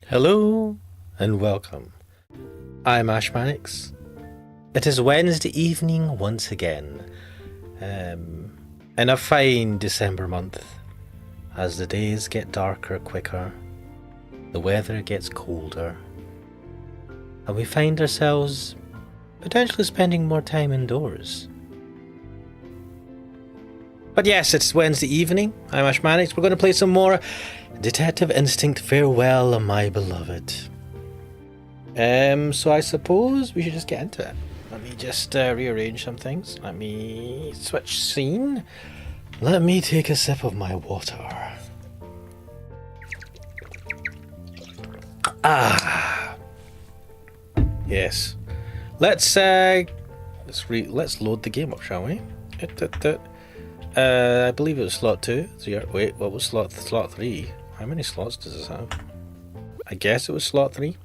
Hello and welcome. I'm Ash Mannix. It is Wednesday evening once again, in a fine December month. As the days get darker quicker, the weather gets colder, and we find ourselves potentially spending more time indoors. But yes, it's Wednesday evening. I'm Ash Mannix. We're going to play some more Detective Instinct Farewell, My Beloved. So I suppose we should just get into it. Let me just rearrange some things. Let me switch scene. Let me take a sip of my water. Yes. Let's load the game up, shall we? I believe it was slot 2. So wait, what was slot 3? How many slots does this have? I guess it was slot 3.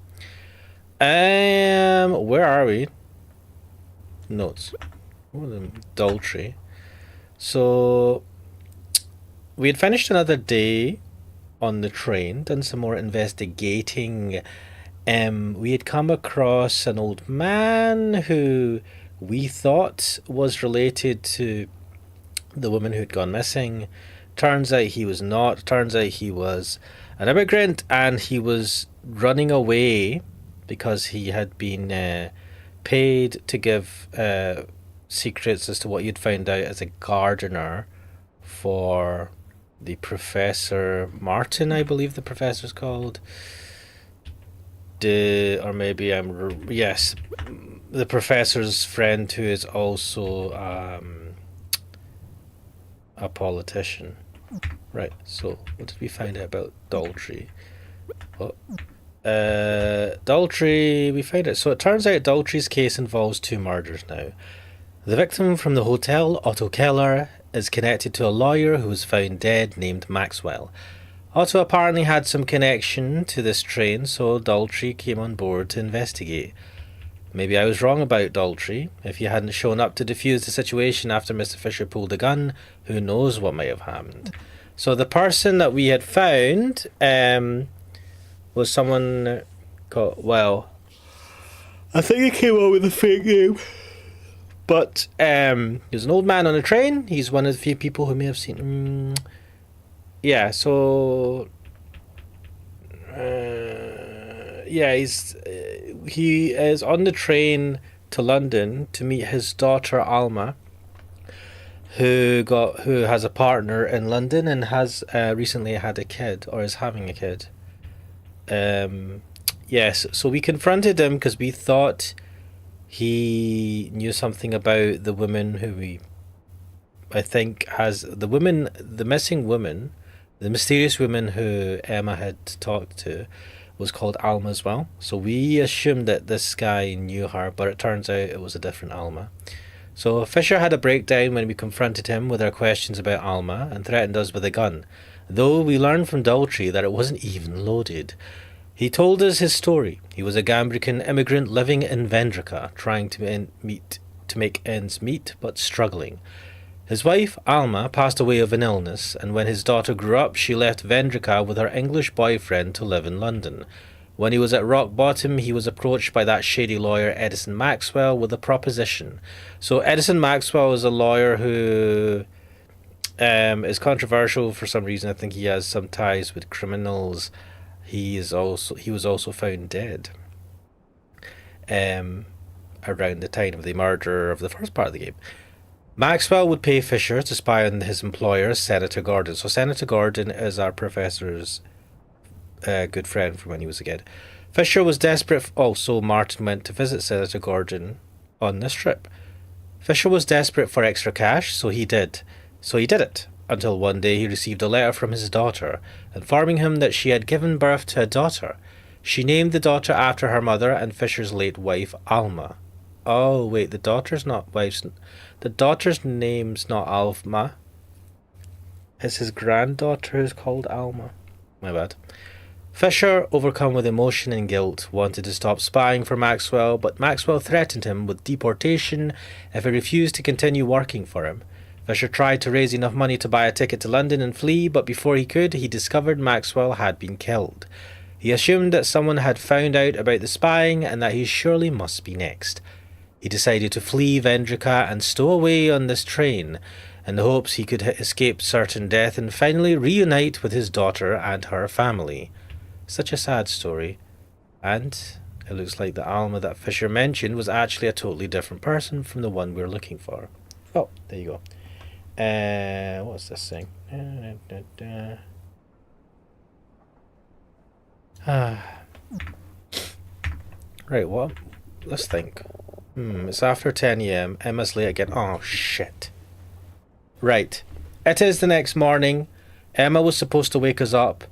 Where are we? Notes. Adultery. So we had finished another day on the train, done some more investigating. We had come across an old man who we thought was related to the woman who had gone missing. Turns out he was not. Turns out he was an immigrant, and he was running away because he had been paid to give secrets as to what you'd found out as a gardener for the Professor Martin, I believe the professor's called. The professor's friend who is also a politician. Right, so what did we find out about Daltrey? Daltrey, we found it. So it turns out Daltrey's case involves 2 murders now. The victim from the hotel, Otto Keller, is connected to a lawyer who was found dead named Maxwell. Otto apparently had some connection to this train, so Daltrey came on board to investigate. Maybe I was wrong about Daltrey. If he hadn't shown up to defuse the situation after Mr. Fisher pulled a gun, who knows what might have happened. So the person that we had found was someone called, well, I think he came up with a fake name. But he was an old man on a train. He's one of the few people who may have seen him. Yeah, so he is on the train to London to meet his daughter Alma, who has a partner in London and has recently had a kid, or is having a kid. Yes, so we confronted him because we thought he knew something about the woman who the missing woman, the mysterious woman who Emma had talked to, was called Alma as well. So we assumed that this guy knew her, but it turns out it was a different Alma. So Fisher had a breakdown when we confronted him with our questions about Alma and threatened us with a gun, though we learned from Daltrey that it wasn't even loaded. He told us his story. He was a Gambrican immigrant living in Vendrica, trying to make ends meet, but struggling. His wife, Alma, passed away of an illness, and when his daughter grew up, she left Vendrica with her English boyfriend to live in London. When he was at rock bottom, he was approached by that shady lawyer Edison Maxwell with a proposition. So Edison Maxwell is a lawyer who is controversial for some reason. I think he has some ties with criminals. He was also found dead around the time of the murder of the first part of the game. Maxwell would pay Fisher to spy on his employer, Senator Gordon. So Senator Gordon is our professor's good friend from when he was a kid. Fisher was desperate. Also, Martin went to visit Senator Gordon on this trip. Fisher was desperate for extra cash, so he did it. Until one day he received a letter from his daughter, informing him that she had given birth to a daughter. She named the daughter after her mother and Fisher's late wife, Alma. Oh, wait, the daughter's name's not Alma. It's his granddaughter who's called Alma. My bad. Fisher, overcome with emotion and guilt, wanted to stop spying for Maxwell, but Maxwell threatened him with deportation if he refused to continue working for him. Fisher tried to raise enough money to buy a ticket to London and flee, but before he could, he discovered Maxwell had been killed. He assumed that someone had found out about the spying and that he surely must be next. He decided to flee Vendrica and stow away on this train in the hopes he could escape certain death and finally reunite with his daughter and her family. Such a sad story. And it looks like the Alma that Fisher mentioned was actually a totally different person from the one we're looking for. Oh, there you go. What's this thing? Right, what? Let's think. It's after 10 a.m. Emma's late again. Oh, shit. Right. It is the next morning. Emma was supposed to wake us up.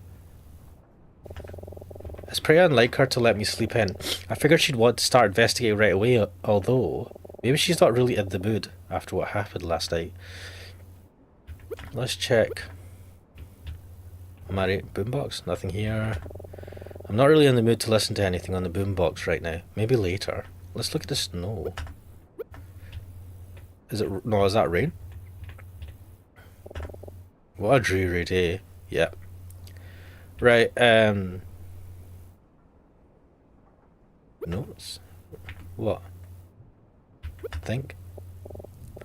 It's pretty unlike her to let me sleep in. I figured she'd want to start investigating right away, although maybe she's not really in the mood after what happened last night. Let's check. Am I right? Boombox? Nothing here. I'm not really in the mood to listen to anything on the boombox right now. Maybe later. Let's look at the snow. Is it... No, is that rain? What a dreary day. Yep. Right, notes? What? Think?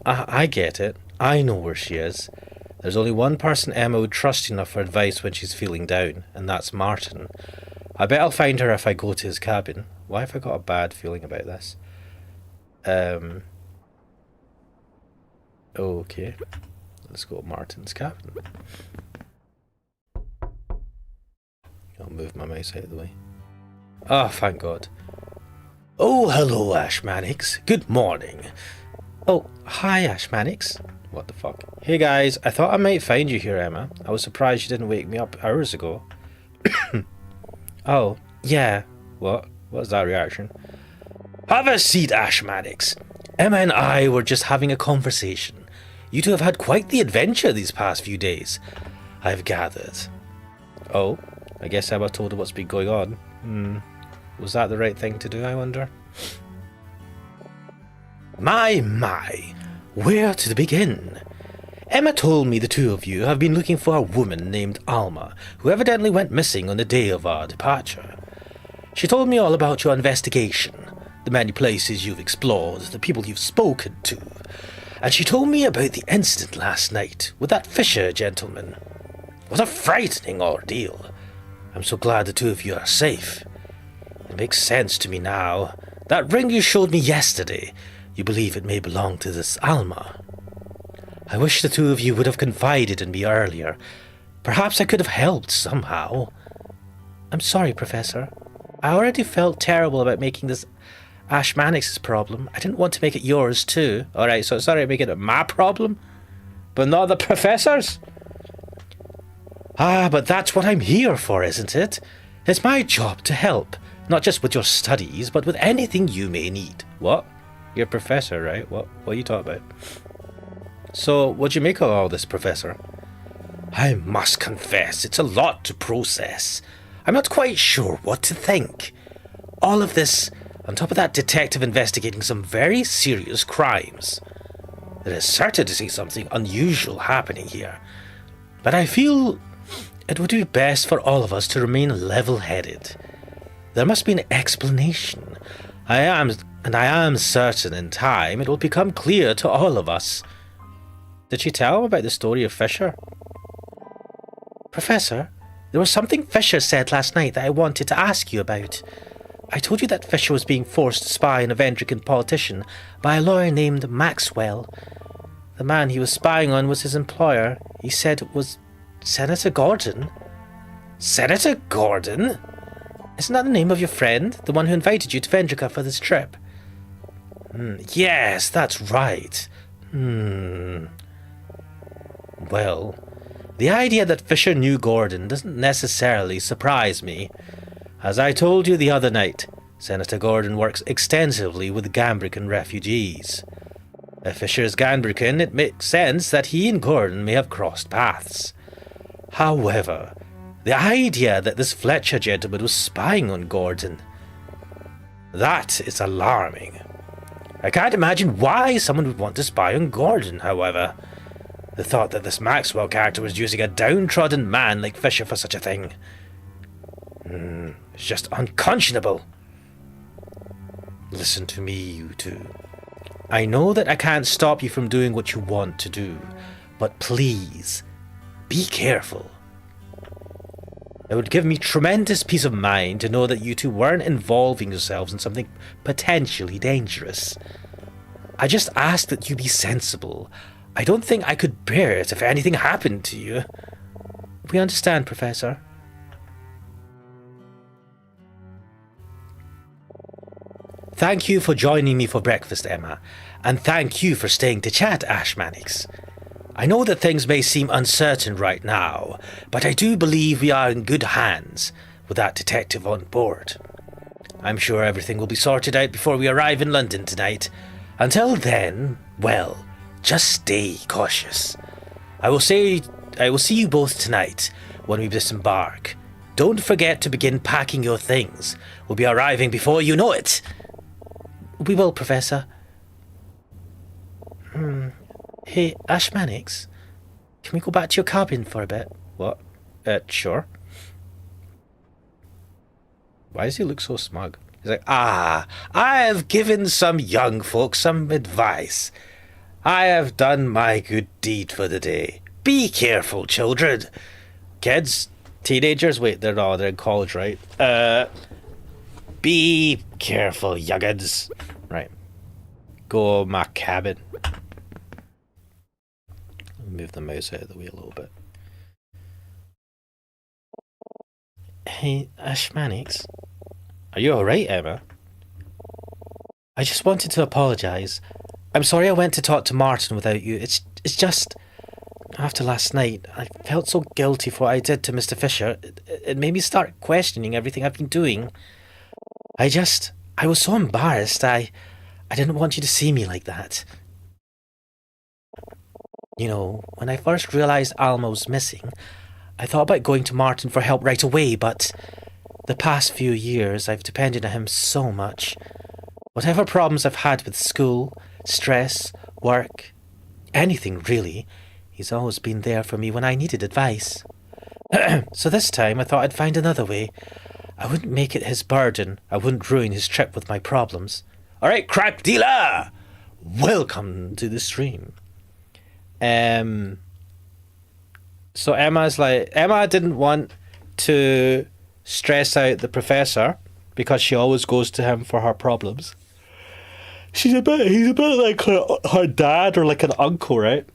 I get it. I know where she is. There's only one person Emma would trust enough for advice when she's feeling down, and that's Martin. I bet I'll find her if I go to his cabin. Why have I got a bad feeling about this? Okay. Let's go to Martin's cabin. I'll move my mouse out of the way. Oh, thank God. Oh, hello, Ashmanix. Good morning. Oh, hi, Ashmanix. What the fuck? Hey, guys. I thought I might find you here, Emma. I was surprised you didn't wake me up hours ago. Oh, yeah. What? What's that reaction? Have a seat, Ashmanix. Emma and I were just having a conversation. You two have had quite the adventure these past few days, I've gathered. Oh, I guess Emma told her what's been going on. Was that the right thing to do, I wonder? My, where to begin? Emma told me the two of you have been looking for a woman named Alma, who evidently went missing on the day of our departure. She told me all about your investigation, the many places you've explored, the people you've spoken to, and she told me about the incident last night with that Fisher gentleman. What a frightening ordeal. I'm so glad the two of you are safe. It makes sense to me now. That ring you showed me yesterday, you believe it may belong to this Alma. I wish the two of you would have confided in me earlier. Perhaps I could have helped somehow. I'm sorry, Professor. I already felt terrible about making this Ashmanix's problem. I didn't want to make it yours too. Alright, so sorry making it my problem, but not the Professor's? Ah, but that's what I'm here for, isn't it? It's my job to help, not just with your studies, but with anything you may need. What? You're a professor, right? What are you talking about? So, what'd you make of all this, Professor? I must confess, it's a lot to process. I'm not quite sure what to think. All of this, on top of that detective investigating some very serious crimes. There is certain to see something unusual happening here. But I feel it would be best for all of us to remain level-headed. There must be an explanation. I am certain in time it will become clear to all of us. Did she tell him about the story of Fisher? Professor, there was something Fisher said last night that I wanted to ask you about. I told you that Fisher was being forced to spy on a Vendrican politician by a lawyer named Maxwell. The man he was spying on was his employer. He said it was Senator Gordon. Senator Gordon? Isn't that the name of your friend? The one who invited you to Vendrica for this trip? Yes, that's right. Well, the idea that Fisher knew Gordon doesn't necessarily surprise me. As I told you the other night, Senator Gordon works extensively with Gambrican refugees. If Fisher is Gambrican, it makes sense that he and Gordon may have crossed paths. However, the idea that this Fletcher gentleman was spying on Gordon, that is alarming. I can't imagine why someone would want to spy on Gordon, however. The thought that this Maxwell character was using a downtrodden man like Fisher for such a thing. It's just unconscionable. Listen to me, you two. I know that I can't stop you from doing what you want to do, but please, be careful. It would give me tremendous peace of mind to know that you two weren't involving yourselves in something potentially dangerous. I just ask that you be sensible. I don't think I could bear it if anything happened to you. We understand, Professor. Thank you for joining me for breakfast, Emma, and thank you for staying to chat, Ash Mannix. I know that things may seem uncertain right now, but I do believe we are in good hands with that detective on board. I'm sure everything will be sorted out before we arrive in London tonight. Until then, well, just stay cautious. I will see you both tonight when we disembark. Don't forget to begin packing your things. We'll be arriving before you know it. We will, Professor. Hey, Ash Mannix, can we go back to your cabin for a bit? What? Sure. Why does he look so smug? He's like, I have given some young folks some advice. I have done my good deed for the day. Be careful, children. Kids, teenagers, wait, they're in college, right? Be careful, young'uns. Right. Go my cabin. Move the mouse out of the way a little bit. Hey, Ash Mannix. Are you alright, Emma? I just wanted to apologise. I'm sorry I went to talk to Martin without you. It's just... After last night, I felt so guilty for what I did to Mr. Fisher. It made me start questioning everything I've been doing. I was so embarrassed. I didn't want you to see me like that. You know, when I first realised Alma was missing, I thought about going to Martin for help right away, but the past few years I've depended on him so much. Whatever problems I've had with school, stress, work, anything really, he's always been there for me when I needed advice. So this time I thought I'd find another way. I wouldn't make it his burden. I wouldn't ruin his trip with my problems. Alright, crack dealer! Welcome to the stream. So Emma didn't want to stress out the professor because she always goes to him for her problems. He's a bit like her dad or like an uncle, right?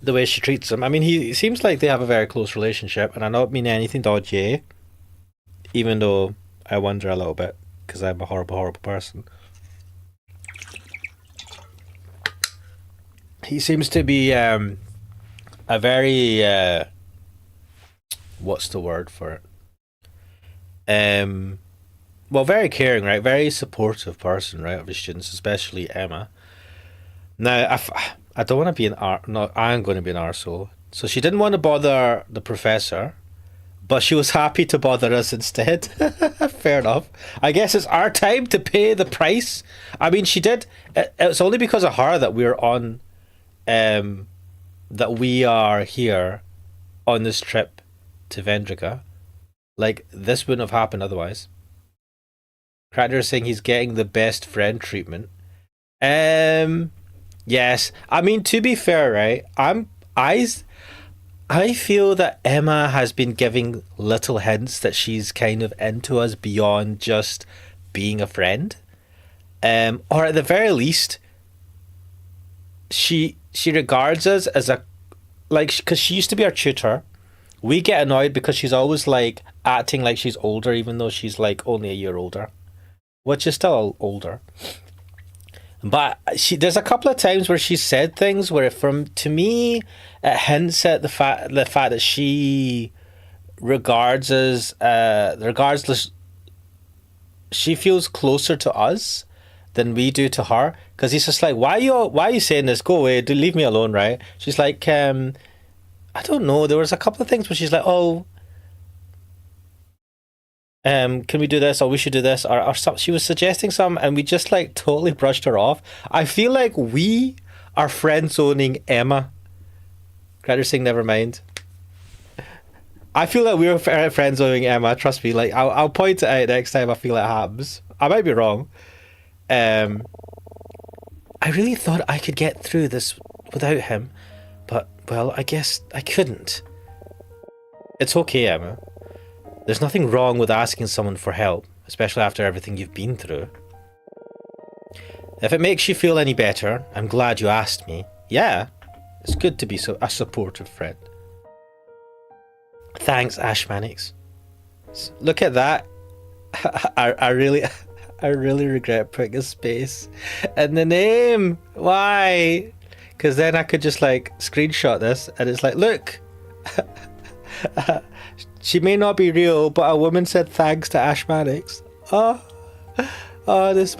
The way she treats him. I mean, he seems like they have a very close relationship, and I don't mean anything dodgy, even though I wonder a little bit because I'm a horrible, horrible person. He seems to be a very what's the word for it? Well, very caring, right? Very supportive person, right, of his students, especially Emma. Now, I don't want to be I'm going to be an arsehole. So she didn't want to bother the professor, but she was happy to bother us instead. Fair enough. I guess it's our time to pay the price. I mean, she did. It's only because of her that we're on. That we are here on this trip to Vendrica. Like, this wouldn't have happened otherwise. Cracker is saying he's getting the best friend treatment. Yes. I mean, to be fair, right? I feel that Emma has been giving little hints that she's kind of into us beyond just being a friend. Or at the very least, she regards us as a, like, because she used to be our tutor. We get annoyed because she's always like acting like she's older, even though she's like only a year older, which is still older. But there's a couple of times where she said things where, to me, it hints at the fact that she regards us, regardless, she feels closer to us than we do to her, because he's just like, why are you saying this? Go away, leave me alone, right? She's like, I don't know. There was a couple of things where she's like, can we do this, or we should do this, or some, she was suggesting some, and we just like totally brushed her off. I feel like we are friend zoning Emma. Cracker saying never mind. I feel like we were friends owing Emma. Trust me. Like I'll point it out next time I feel it happens. I might be wrong. Um, I really thought I could get through this without him, but well, I guess I couldn't. It's okay, Emma. There's nothing wrong with asking someone for help, especially after everything you've been through. If it makes you feel any better, I'm glad you asked me. Yeah, it's good to be a supportive friend. Thanks, Ash Mannix. Look at that. I really regret putting a space in the name. Why? Because then I could just like screenshot this and it's like, look. She may not be real, but a woman said thanks to Ash Mannix. Oh, this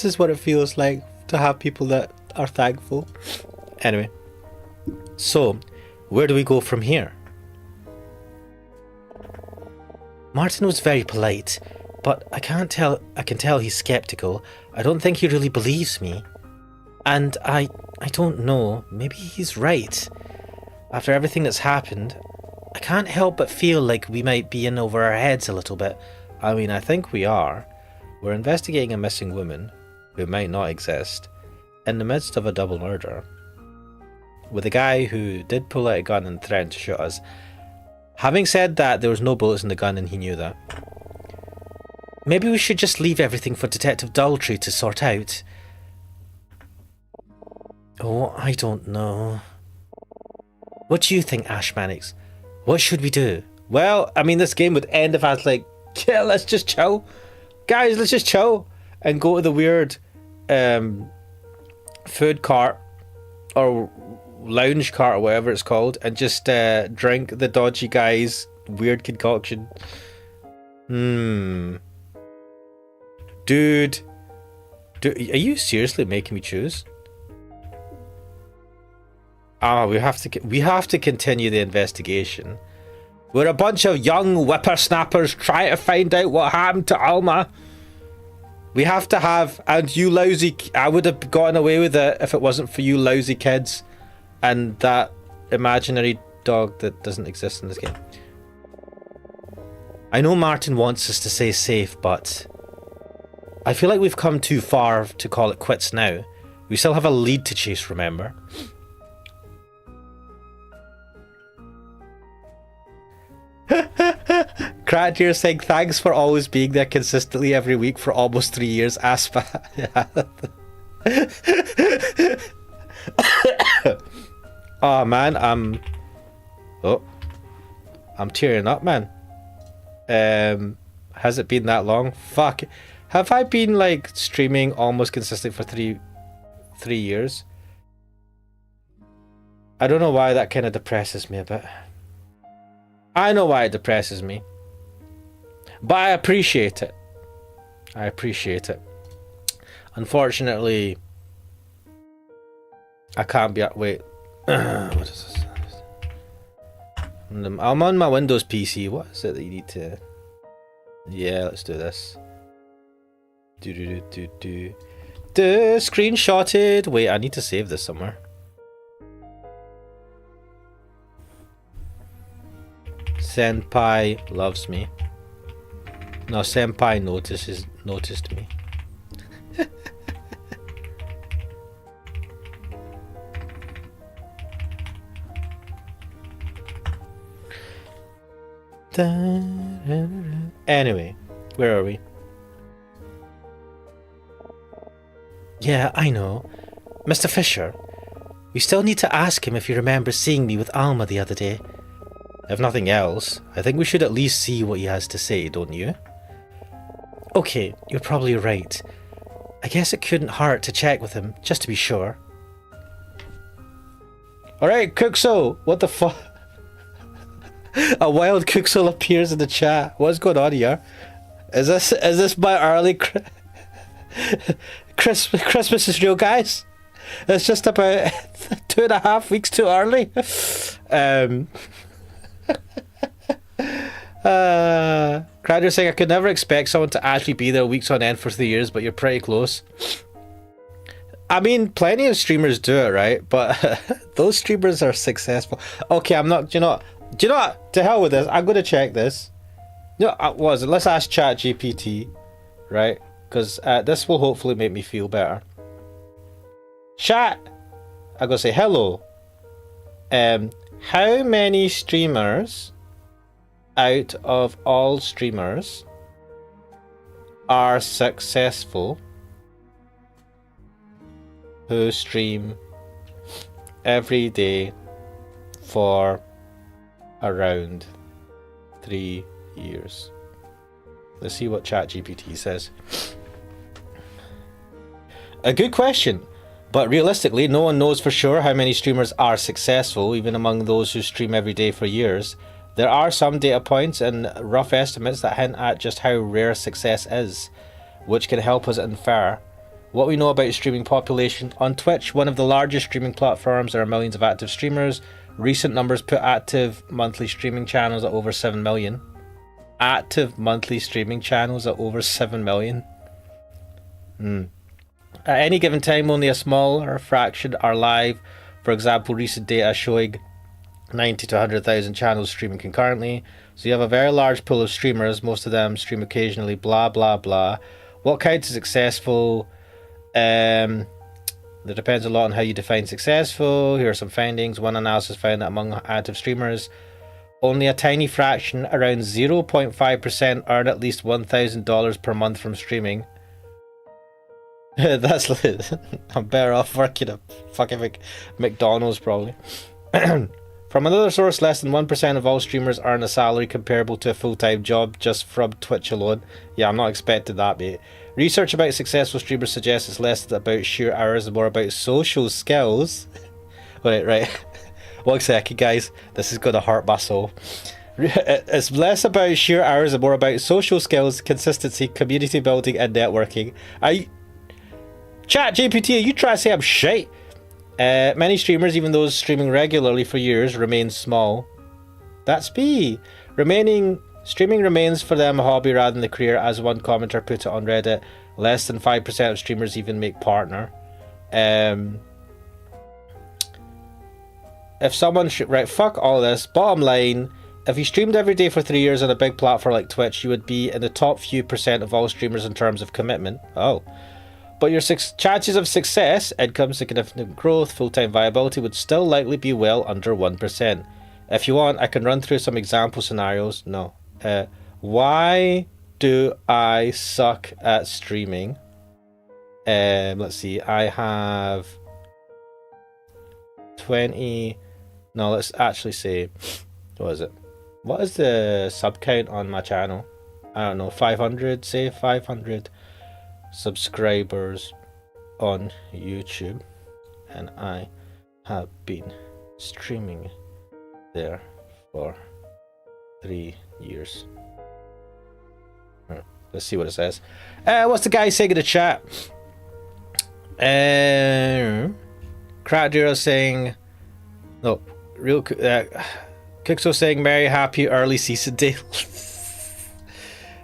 is what it feels like to have people that are thankful. Anyway, so where do we go from here? Martin was very polite, but I can tell he's skeptical. I don't think he really believes me. And I don't know, maybe he's right. After everything that's happened, I can't help but feel like we might be in over our heads a little bit. I mean, I think we are. We're investigating a missing woman, who might not exist, in the midst of a double murder. With a guy who did pull out a gun and threaten to shoot us. Having said that, there was no bullets in the gun and he knew that. Maybe we should just leave everything for Detective Daltrey to sort out. Oh, I don't know. What do you think, Ash Mannix? What should we do? Well, I mean, this game would end if I was like, yeah, let's just chill. Guys, let's just chill. And go to the weird food cart or lounge cart or whatever it's called and just drink the dodgy guy's weird concoction. Dude, are you seriously making me choose? We have to continue the investigation. We're a bunch of young whippersnappers trying to find out what happened to Alma. We have to have, and you lousy, I would have gotten away with it if it wasn't for you lousy kids and that imaginary dog that doesn't exist in this game. I know Martin wants us to stay safe, but I feel like we've come too far to call it quits now. We still have a lead to chase, remember? Crattier saying thanks for always being there consistently every week for almost 3 years. Aspa. Oh man, I'm tearing up, man. Has it been that long? Fuck. Have I been like streaming almost consistent for three years? I don't know why that kind of depresses me a bit. I know why it depresses me. But I appreciate it. Unfortunately, I can't be... Wait. What is this? I'm on my Windows PC. What is it that you need to... Yeah, let's do this. Screenshotted. Wait, I need to save this somewhere. Senpai loves me. No, Senpai noticed me. Anyway, where are we? Yeah, I know. Mr. Fisher, we still need to ask him if he remembers seeing me with Alma the other day. If nothing else, I think we should at least see what he has to say, don't you? Okay, you're probably right. I guess it couldn't hurt to check with him, just to be sure. Alright, Cookso, what the fuck? A wild Cookso appears in the chat. What's going on here? Is this my early Christmas is real, guys? It's just about 2.5 weeks too early. Crowder saying I could never expect someone to actually be there weeks on end for 3 years, but you're pretty close. I mean, plenty of streamers do it, right? But those streamers are successful. Okay, I'm not, you know, Do you know what? To hell with this. I'm gonna check this. No, what was it? Let's ask ChatGPT, right? Because this will hopefully make me feel better. Chat, I'm gonna say hello. How many streamers out of all streamers are successful who stream every day for around 3 years? Let's see what ChatGPT says. A good question, but realistically, no one knows for sure how many streamers are successful, even among those who stream every day for years. There are some data points and rough estimates that hint at just how rare success is, which can help us infer what we know about streaming population. On Twitch, one of the largest streaming platforms, there are millions of active streamers. Recent numbers put active monthly streaming channels at over 7 million. Active monthly streaming channels at over 7 million. At any given time, only a smaller fraction are live. For example, recent data showing 90 to 100,000 channels streaming concurrently. So you have a very large pool of streamers. Most of them stream occasionally, blah, blah, blah. What counts as successful? That depends a lot on how you define successful. Here are some findings. One analysis found that among active streamers, only a tiny fraction, around 0.5%, earn at least $1,000 per month from streaming. That's I'm better off working at fucking McDonald's probably. From another source, less than 1% of all streamers earn a salary comparable to a full-time job just from Twitch alone. Yeah, I'm not expecting that, mate. Research about successful streamers suggests it's less about sheer hours and more about social skills. Wait, right. 1 second, guys. This is going to hurt my soul. It's less about sheer hours and more about social skills, consistency, community building, and networking. ChatGPT, are you trying to say I'm shite? Many streamers, even those streaming regularly for years, remain small. That's me. Streaming remains for them a hobby rather than a career, as one commenter put it on Reddit. Less than 5% of streamers even make partner. If someone right, fuck all this. Bottom line, if you streamed every day for 3 years on a big platform like Twitch, you would be in the top few percent of all streamers in terms of commitment. Oh. But your chances of success, income, significant growth, full-time viability would still likely be well under 1%. If you want, I can run through some example scenarios. No. Why do I suck at streaming? Let's see. I have 20... No, let's actually say... What is it? What is the sub count on my channel? I don't know. 500? Say 500 subscribers on YouTube, and I have been streaming there for 3 years. Let's see what it says. What's the guy saying in the chat? Crackdura saying no, real Kixo saying Merry Happy Early Season Day.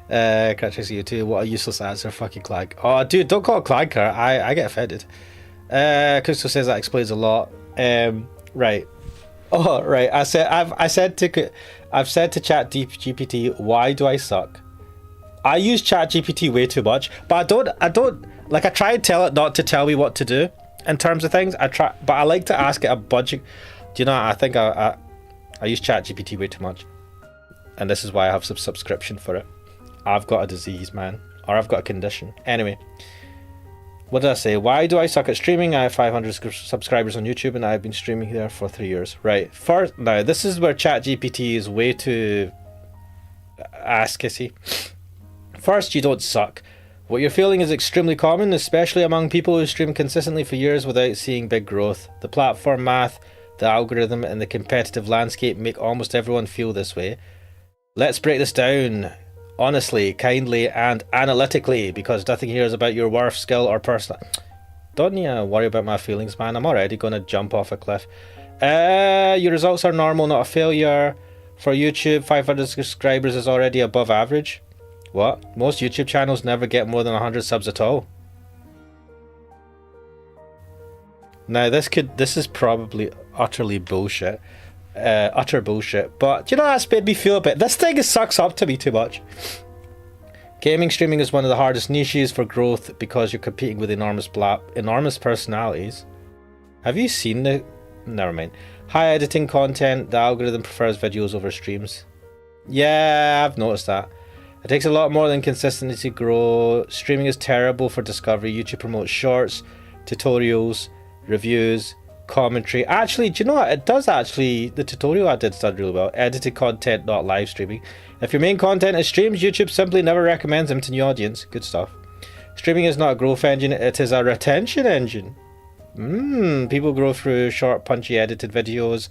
Can't you too? What a useless answer, fucking Clag. Oh, dude, don't call it Clanker. I get offended. Kusto says that explains a lot. Right. Oh, right. I've said to ChatGPT, why do I suck? I use ChatGPT way too much, but I don't like. I try and tell it not to tell me what to do in terms of things. But I like to ask it a bunch of. Do you know? I think I use ChatGPT way too much, and this is why I have some subscription for it. I've got a disease, man. Or I've got a condition. Anyway. What did I say? Why do I suck at streaming? I have 500 subscribers on YouTube and I've been streaming there for 3 years. Right. First, now, this is where ChatGPT is way too ass-kissy. First, you don't suck. What you're feeling is extremely common, especially among people who stream consistently for years without seeing big growth. The platform math, the algorithm, and the competitive landscape make almost everyone feel this way. Let's break this down. Honestly, kindly, and analytically, because nothing here is about your worth, skill, or personal. Don't need to worry about my feelings, man. I'm already going to jump off a cliff. Your results are normal, not a failure. For YouTube, 500 subscribers is already above average. What? Most YouTube channels never get more than 100 subs at all. Now, this is probably utterly bullshit, utter bullshit. But you know, that's made me feel a bit. This thing sucks up to me too much. Gaming streaming is one of the hardest niches for growth because you're competing with enormous personalities. Have you seen the... Never mind. High editing content, the algorithm prefers videos over streams. Yeah, I've noticed that. It takes a lot more than consistency to grow. Streaming is terrible for discovery. YouTube promotes shorts, tutorials, reviews, commentary. Actually, do you know what? It does actually. The tutorial I did done really well. Edited content, not live streaming. If your main content is streams, YouTube simply never recommends them to new audience. Good stuff. Streaming is not a growth engine, it is a retention engine. People grow through short, punchy, edited videos,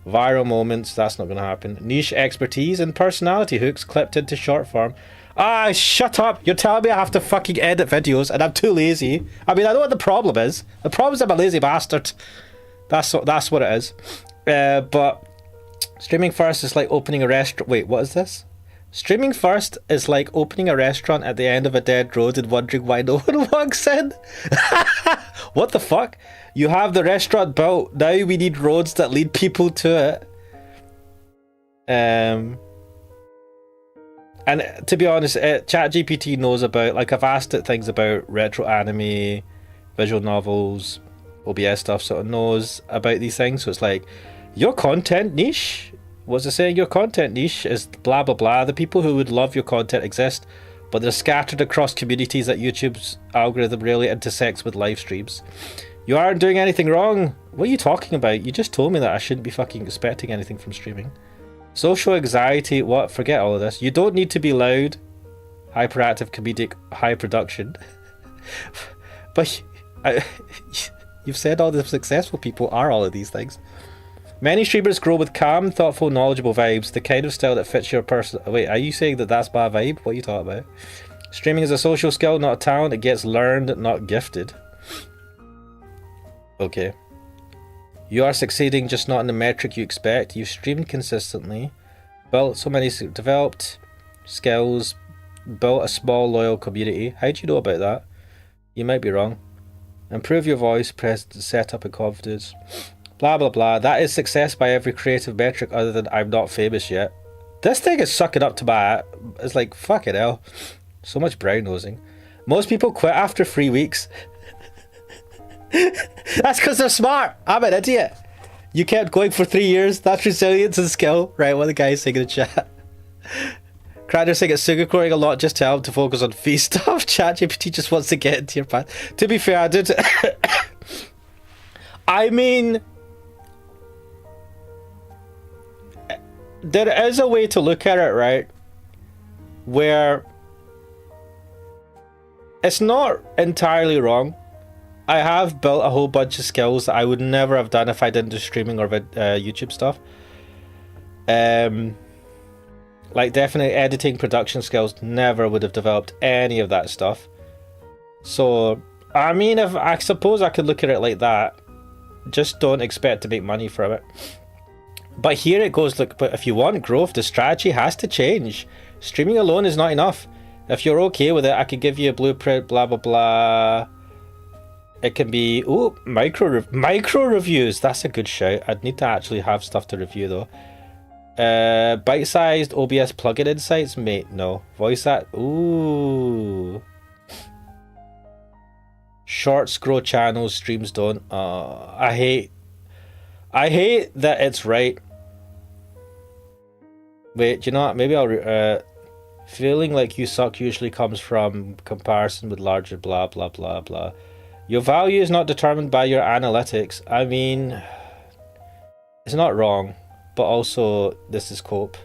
viral moments. That's not going to happen. Niche expertise and personality hooks clipped into short form. Ah, shut up! You're telling me I have to fucking edit videos and I'm too lazy. I mean, I know what the problem is. The problem is I'm a lazy bastard. That's what it is. But streaming first is like opening a restaurant. Wait, what is this? Streaming first is like opening a restaurant at the end of a dead road and wondering why no one walks in. What the fuck? You have the restaurant built, now we need roads that lead people to it. And to be honest, ChatGPT knows about, like, I've asked it things about retro anime, visual novels, OBS stuff, so it knows about these things. So it's like, your content niche, what's it saying? Your content niche is blah blah blah. The people who would love your content exist, but they're scattered across communities that YouTube's algorithm rarely intersects with live streams. You aren't doing anything wrong. What are you talking about? You just told me that I shouldn't be fucking expecting anything from streaming. Social anxiety, what? Forget all of this. You don't need to be loud, hyperactive, comedic, high production. But you've said all the successful people are all of these things. Many streamers grow with calm, thoughtful, knowledgeable vibes, the kind of style that fits your person. Wait, are you saying that that's my vibe? What are you talking about? Streaming is a social skill, not a talent. It gets learned, not gifted. Okay. You are succeeding, just not in the metric you expect. You've streamed consistently, built so many developed skills, built a small loyal community. How do you know about that? You might be wrong. Improve your voice, press setup and confidence. Blah blah blah. That is success by every creative metric other than I'm not famous yet. This thing is sucking up to my... It's like, fucking hell. So much brown nosing. Most people quit after 3 weeks. That's because they're smart. I'm an idiot. You kept going for 3 years. That's resilience and skill. Right, what the guy's saying in the chat. Crander saying it's sugarcoating a lot, just tell him to focus on fee stuff. ChatGPT just wants to get into your path. To be fair, I did... I mean... There is a way to look at it, right? Where... It's not entirely wrong. I have built a whole bunch of skills that I would never have done if I didn't do streaming or YouTube stuff. Like definitely editing, production skills, never would have developed any of that stuff. So, I mean, if I suppose I could look at it like that. Just don't expect to make money from it. But here it goes, look, but if you want growth, the strategy has to change. Streaming alone is not enough. If you're okay with it, I could give you a blueprint, blah, blah, blah. It can be, ooh, micro reviews. That's a good shout. I'd need to actually have stuff to review though. Bite-sized OBS plugin insights, mate. No. Voice act. Ooh. Shorts grow channels, streams don't. I hate that it's right. Wait, do you know what? Maybe I'll. Feeling like you suck usually comes from comparison with larger blah blah blah blah. Your value is not determined by your analytics. I mean, it's not wrong, but also this is cope.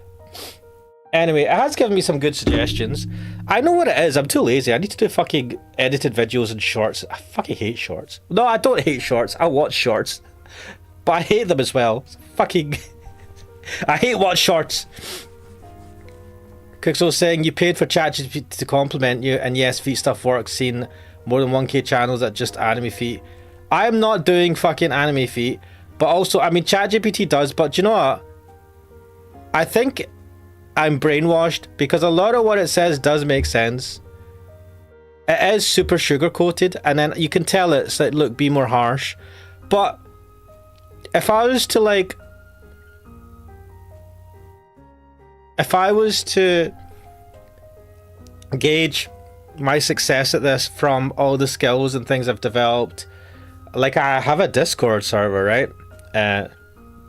Anyway, it has given me some good suggestions. I know what it is. I'm too lazy. I need to do fucking edited videos and shorts. I fucking hate shorts. No, I don't hate shorts. I watch shorts, but I hate them as well. Fucking, I hate watch shorts. Kixo saying you paid for ChatGPT to compliment you, and yes, feet stuff works. Seen more than 1k channels that just anime feet. I'm not doing fucking anime feet, but also, I mean, ChatGPT does, but you know what? I think I'm brainwashed because a lot of what it says does make sense. It is super sugar coated, and then you can tell it's like, look, be more harsh. But if I was to like if I was to gauge my success at this from all the skills and things I've developed, like I have a Discord server, right?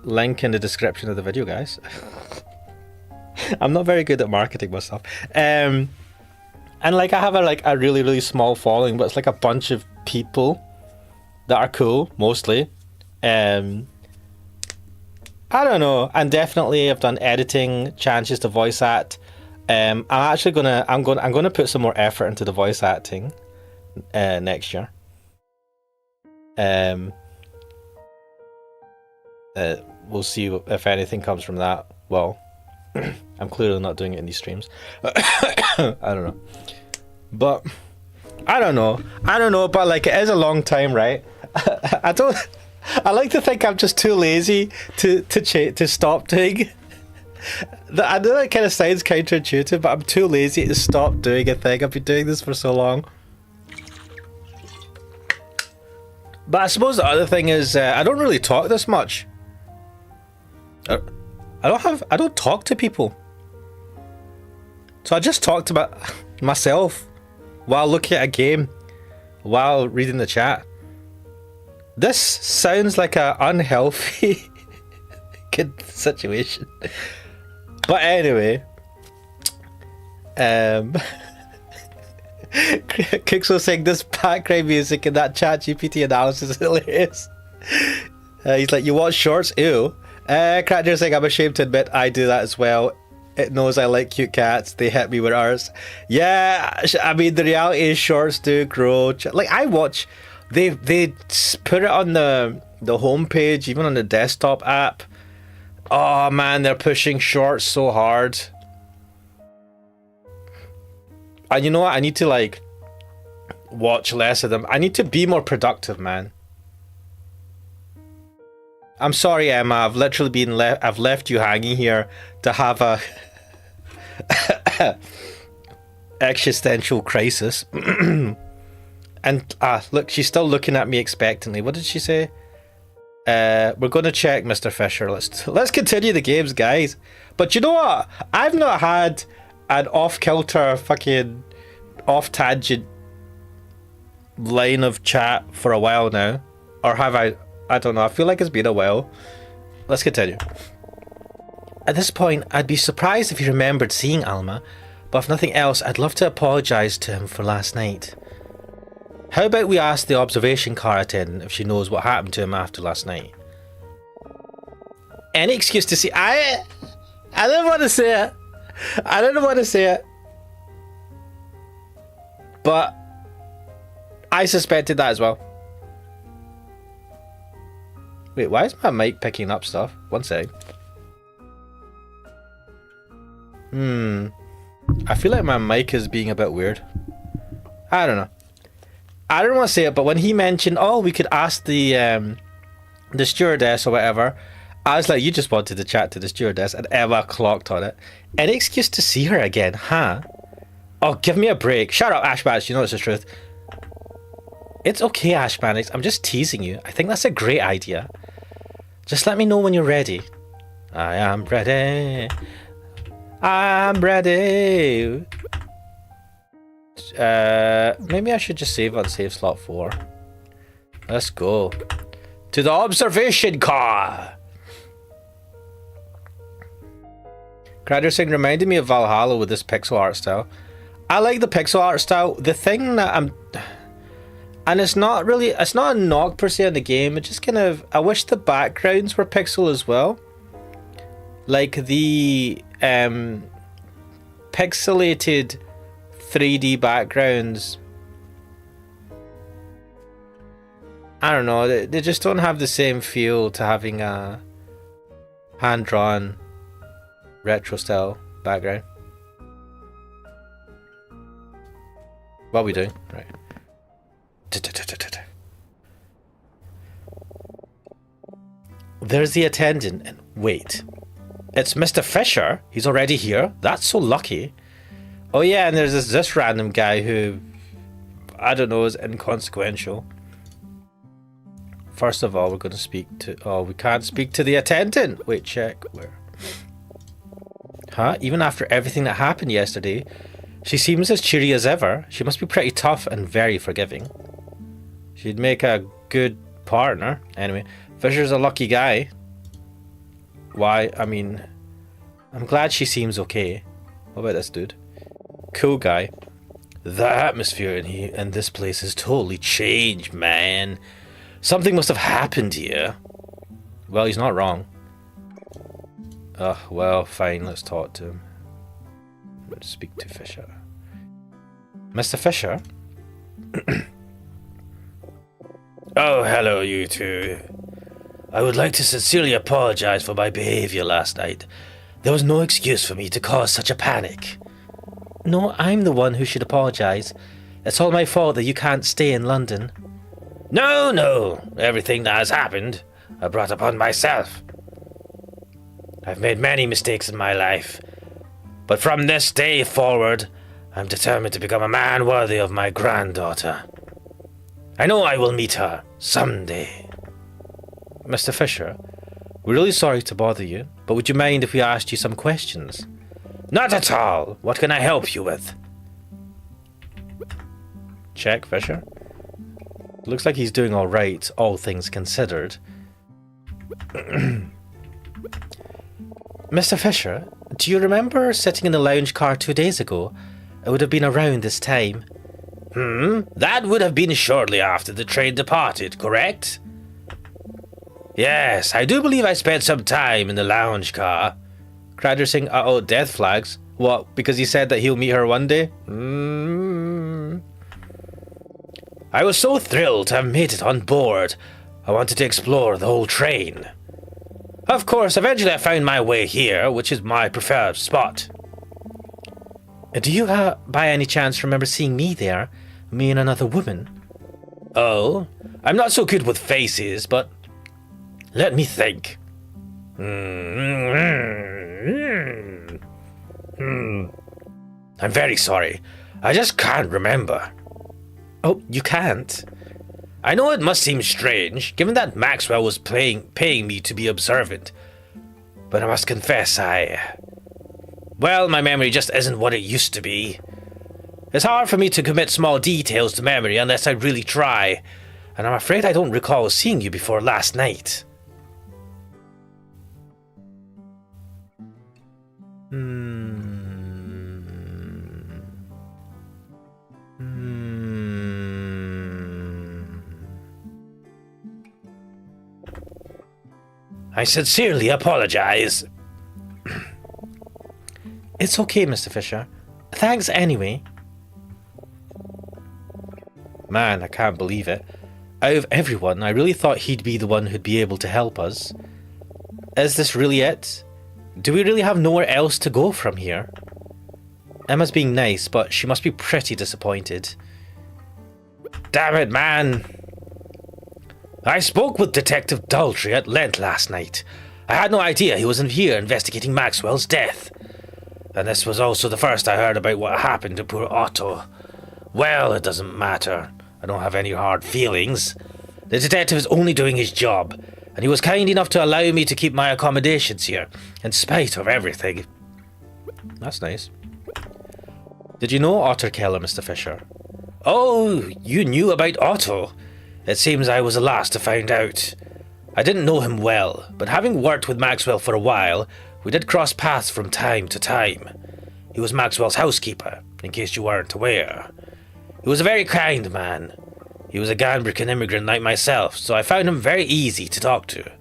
Link in the description of the video, guys. I'm not very good at marketing myself. And like I have a really, really small following, but it's like a bunch of people that are cool, mostly. I don't know. And definitely I've done editing, changes to voice act. I'm actually gonna put some more effort into the voice acting next year. We'll see if anything comes from that. Well, I'm clearly not doing it in these streams. I don't know. But I don't know, but like it is a long time, right? I like to think I'm just too lazy to stop doing. I know that kind of sounds counterintuitive, but I'm too lazy to stop doing a thing. I've been doing this for so long. But I suppose the other thing is I don't really talk this much. I don't talk to people. So I just talk to myself while looking at a game, while reading the chat. This sounds like an unhealthy good situation. But anyway, Kixo saying this background music and that ChatGPT analysis is hilarious. He's like, you watch shorts? Ew. Cracker saying, I'm ashamed to admit I do that as well. It knows I like cute cats. They hit me with ours. Yeah, I mean, the reality is shorts do grow. Like, I watch... They put it on the homepage, even on the desktop app. Oh, man, they're pushing shorts so hard. And you know what? I need to, like, watch less of them. I need to be more productive, man. I'm sorry, Emma. I've literally been I've left you hanging here to have a existential crisis. And look, she's still looking at me expectantly. What did she say? We're going to check, Mr. Fisher. Let's continue the games, guys. But you know what? I've not had an off-kilter, fucking off-tangent line of chat for a while now. Or have I? I don't know. I feel like it's been a while. Let's continue. At this point, I'd be surprised if he remembered seeing Alma, but if nothing else, I'd love to apologise to him for last night. How about we ask the observation car attendant if she knows what happened to him after last night? Any excuse to see... I don't want to say it. I don't want to say it. But I suspected that as well. Wait, why is my mic picking up stuff? One sec. I feel like my mic is being a bit weird. I don't know. I don't want to say it, but when he mentioned, oh, we could ask the stewardess or whatever, I was like, you just wanted to chat to the stewardess, and Emma clocked on it. Any excuse to see her again, huh? Oh, give me a break. Shut up, Ashbats, you know it's the truth. It's okay, Ashbats, I'm just teasing you. I think that's a great idea. Just let me know when you're ready. I am ready. I'm ready. Maybe I should just save on save slot 4. Let's go. To the observation car! Graduating reminded me of Valhalla with this pixel art style. I like the pixel art style. The thing that I'm... And it's not a knock per se on the game. It just kind of... I wish the backgrounds were pixel as well. Like the pixelated 3D backgrounds. I don't know. They just don't have the same feel to having a hand-drawn retro style background. What are we doing? Right. There's the attendant, and wait. It's Mr. Fisher? He's already here? That's so lucky. Oh yeah, and there's this random guy who, I don't know, is inconsequential. First of all, we're going to speak to... Oh, we can't speak to the attendant. Wait, check. Where? Huh? Even after everything that happened yesterday, she seems as cheery as ever. She must be pretty tough and very forgiving. She'd make a good partner. Anyway, Fisher's a lucky guy. Why? I mean, I'm glad she seems okay. What about this dude? Cool guy. The atmosphere in this place has totally changed, man. Something must have happened here. Well, he's not wrong. Well, fine, let's talk to him. Let's speak to Fisher. Mr. Fisher? Oh, hello, you two. I would like to sincerely apologize for my behavior last night. There was no excuse for me to cause such a panic. No, I'm the one who should apologize. It's all my fault that you can't stay in London. No. Everything that has happened, I brought upon myself. I've made many mistakes in my life, but from this day forward, I'm determined to become a man worthy of my granddaughter. I know I will meet her someday. Mr. Fisher, we're really sorry to bother you, but would you mind if we asked you some questions? Not at all. What can I help you with? Check, Fisher. Looks like he's doing all right, all things considered. Mr. Fisher, do you remember sitting in the lounge car 2 days ago? It would have been around this time. That would have been shortly after the train departed, correct? Yes, I do believe I spent some time in the lounge car. Crader saying, uh-oh, death flags. What, because he said that he'll meet her one day? I was so thrilled to have made it on board. I wanted to explore the whole train. Of course, eventually I found my way here, which is my preferred spot. Do you, by any chance, remember seeing me there? Me and another woman? Oh, I'm not so good with faces, but let me think. I'm very sorry. I just can't remember. Oh, you can't? I know it must seem strange, given that Maxwell was paying me to be observant. But I must confess, well, my memory just isn't what it used to be. It's hard for me to commit small details to memory unless I really try, and I'm afraid I don't recall seeing you before last night. I sincerely apologize. It's okay, Mr. Fisher. Thanks anyway. Man, I can't believe it. Out of everyone, I really thought he'd be the one who'd be able to help us. Is this really it? Do we really have nowhere else to go from here? Emma's being nice, but she must be pretty disappointed. Damn it, man. I spoke with Detective Daltrey at length last night. I had no idea he was in here investigating Maxwell's death. And this was also the first I heard about what happened to poor Otto. Well, it doesn't matter. I don't have any hard feelings. The detective is only doing his job, and he was kind enough to allow me to keep my accommodations here, in spite of everything. That's nice. Did you know Otter Keller, Mr. Fisher? Oh, you knew about Otto? It seems I was the last to find out. I didn't know him well, but having worked with Maxwell for a while, we did cross paths from time to time. He was Maxwell's housekeeper, in case you weren't aware. He was a very kind man. He was a Ganbrican immigrant like myself, so I found him very easy to talk to.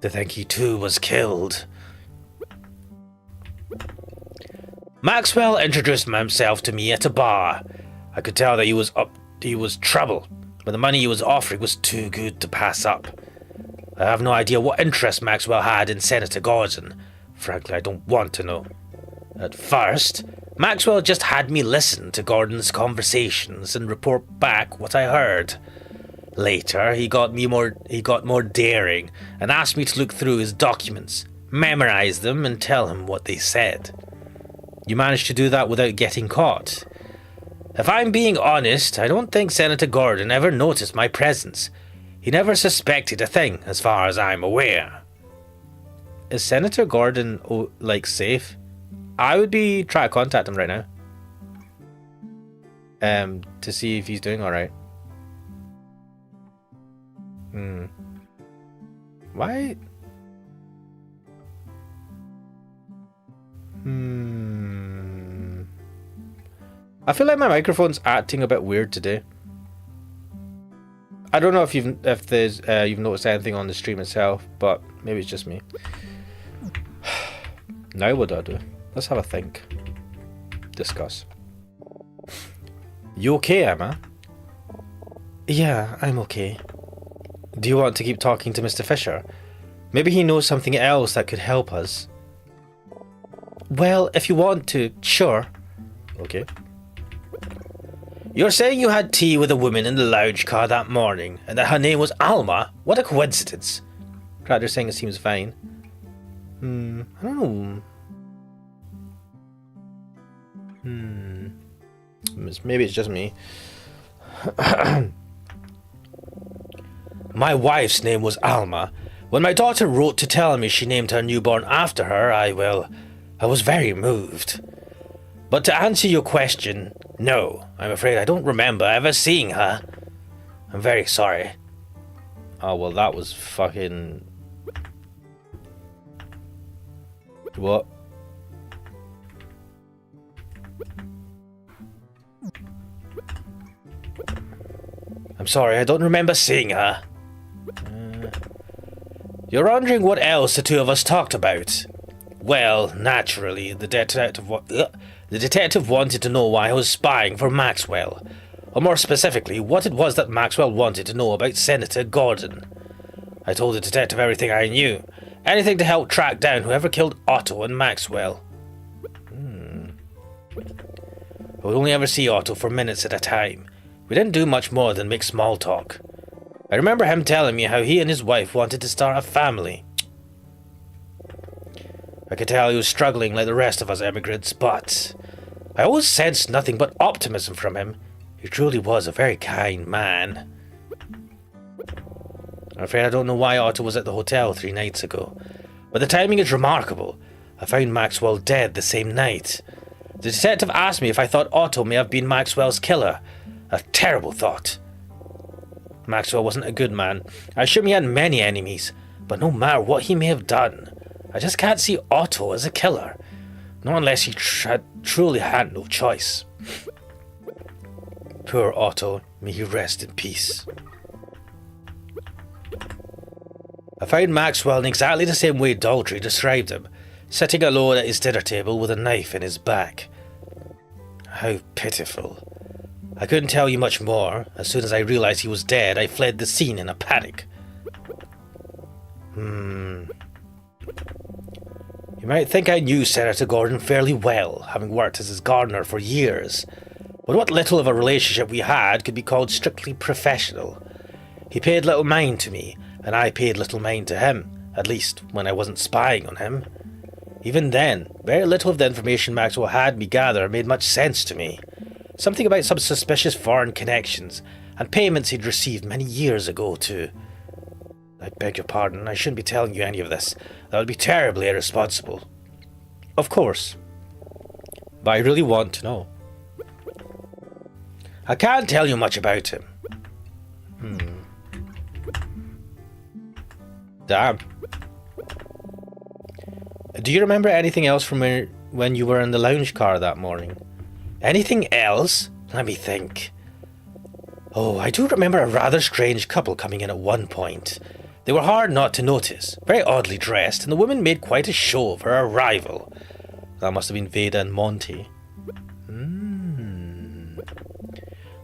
To think he too was killed. Maxwell introduced himself to me at a bar. I could tell that he was trouble, but the money he was offering was too good to pass up. I have no idea what interest Maxwell had in Senator Gordon. Frankly, I don't want to know. At first, Maxwell just had me listen to Gordon's conversations and report back what I heard. Later, he got more daring and asked me to look through his documents, memorize them, and tell him what they said. You managed to do that without getting caught. If I'm being honest, I don't think Senator Gordon ever noticed my presence. He never suspected a thing, as far as I'm aware. Is Senator Gordon like safe? I would be trying to contact him right now. To see if he's doing alright. Why? I feel like my microphone's acting a bit weird today. I don't know if you've noticed anything on the stream itself, but maybe it's just me. Now what do I do? Let's have a think. Discuss. You okay, Emma? Yeah, I'm okay. Do you want to keep talking to Mr. Fisher? Maybe he knows something else that could help us. Well, if you want to, sure. Okay. You're saying you had tea with a woman in the lounge car that morning, and that her name was Alma? What a coincidence. Crowder saying it seems fine. I don't know. Maybe it's just me. My wife's name was Alma. When my daughter wrote to tell me she named her newborn after her, I was very moved. But to answer your question, no, I'm afraid I don't remember ever seeing her. I'm very sorry. Oh, well, that was fucking... What? I'm sorry, I don't remember seeing her. You're wondering what else the two of us talked about? Well, naturally, the detective wanted to know why I was spying for Maxwell. Or more specifically, what it was that Maxwell wanted to know about Senator Gordon. I told the detective everything I knew. Anything to help track down whoever killed Otto and Maxwell. I would only ever see Otto for minutes at a time. We didn't do much more than make small talk. I remember him telling me how he and his wife wanted to start a family. I could tell he was struggling like the rest of us immigrants, but I always sensed nothing but optimism from him. He truly was a very kind man. I'm afraid I don't know why Otto was at the hotel 3 nights ago, but the timing is remarkable. I found Maxwell dead the same night. The detective asked me if I thought Otto may have been Maxwell's killer. A terrible thought. Maxwell wasn't a good man. I assume he had many enemies, but no matter what he may have done, I just can't see Otto as a killer. Not unless he truly had no choice. Poor Otto, may he rest in peace. I found Maxwell in exactly the same way Daltrey described him, sitting alone at his dinner table with a knife in his back. How pitiful. I couldn't tell you much more. As soon as I realized he was dead, I fled the scene in a panic. You might think I knew Senator Gordon fairly well, having worked as his gardener for years. But what little of a relationship we had could be called strictly professional. He paid little mind to me, and I paid little mind to him, at least when I wasn't spying on him. Even then, very little of the information Maxwell had me gather made much sense to me. Something about some suspicious foreign connections, and payments he'd received many years ago too. I beg your pardon, I shouldn't be telling you any of this. That would be terribly irresponsible. Of course. But I really want to know. I can't tell you much about him. Damn. Do you remember anything else from when you were in the lounge car that morning? Anything else? Let me think. Oh, I do remember a rather strange couple coming in at one point. They were hard not to notice, very oddly dressed, and the woman made quite a show of her arrival. That must have been Veda and Monty.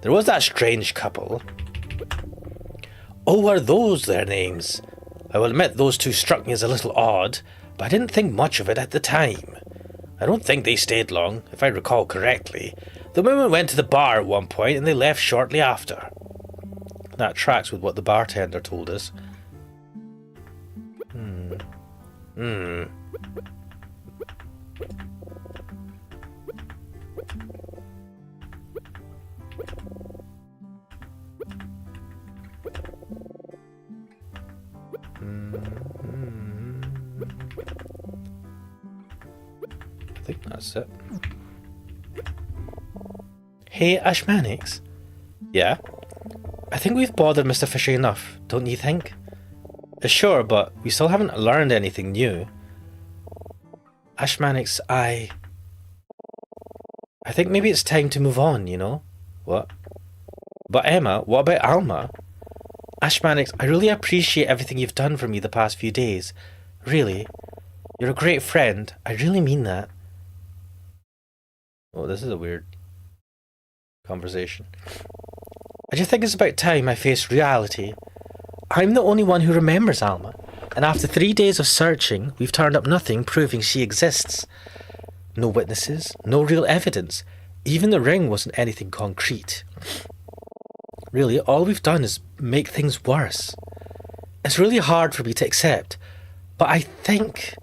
There was that strange couple. Oh, were those their names? I will admit those two struck me as a little odd, but I didn't think much of it at the time. I don't think they stayed long, if I recall correctly. The women went to the bar at one point and they left shortly after. That tracks with what the bartender told us. I think that's it. Hey, Ashmanix. Yeah? I think we've bothered Mr. Fisher enough, don't you think? Sure, but we still haven't learned anything new. Ashmanix, I think maybe it's time to move on, you know? What? But Emma, what about Alma? Ashmanix, I really appreciate everything you've done for me the past few days. Really. You're a great friend. I really mean that. Oh, this is a weird conversation. I just think it's about time I faced reality. I'm the only one who remembers Alma, and after 3 days of searching, we've turned up nothing proving she exists. No witnesses, no real evidence. Even the ring wasn't anything concrete. Really, all we've done is make things worse. It's really hard for me to accept, but I think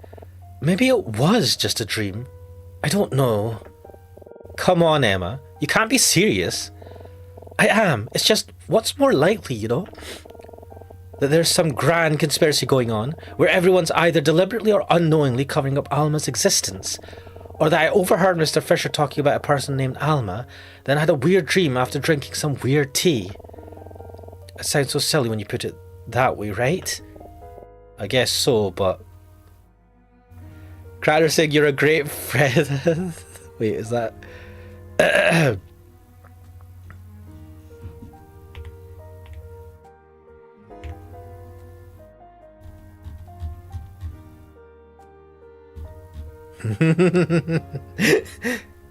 maybe it was just a dream. I don't know. Come on, Emma. You can't be serious. I am. It's just, what's more likely, you know? That there's some grand conspiracy going on where everyone's either deliberately or unknowingly covering up Alma's existence. Or that I overheard Mr. Fisher talking about a person named Alma, then had a weird dream after drinking some weird tea. It sounds so silly when you put it that way, right? I guess so, but... Crowder saying you're a great friend. Wait, is that...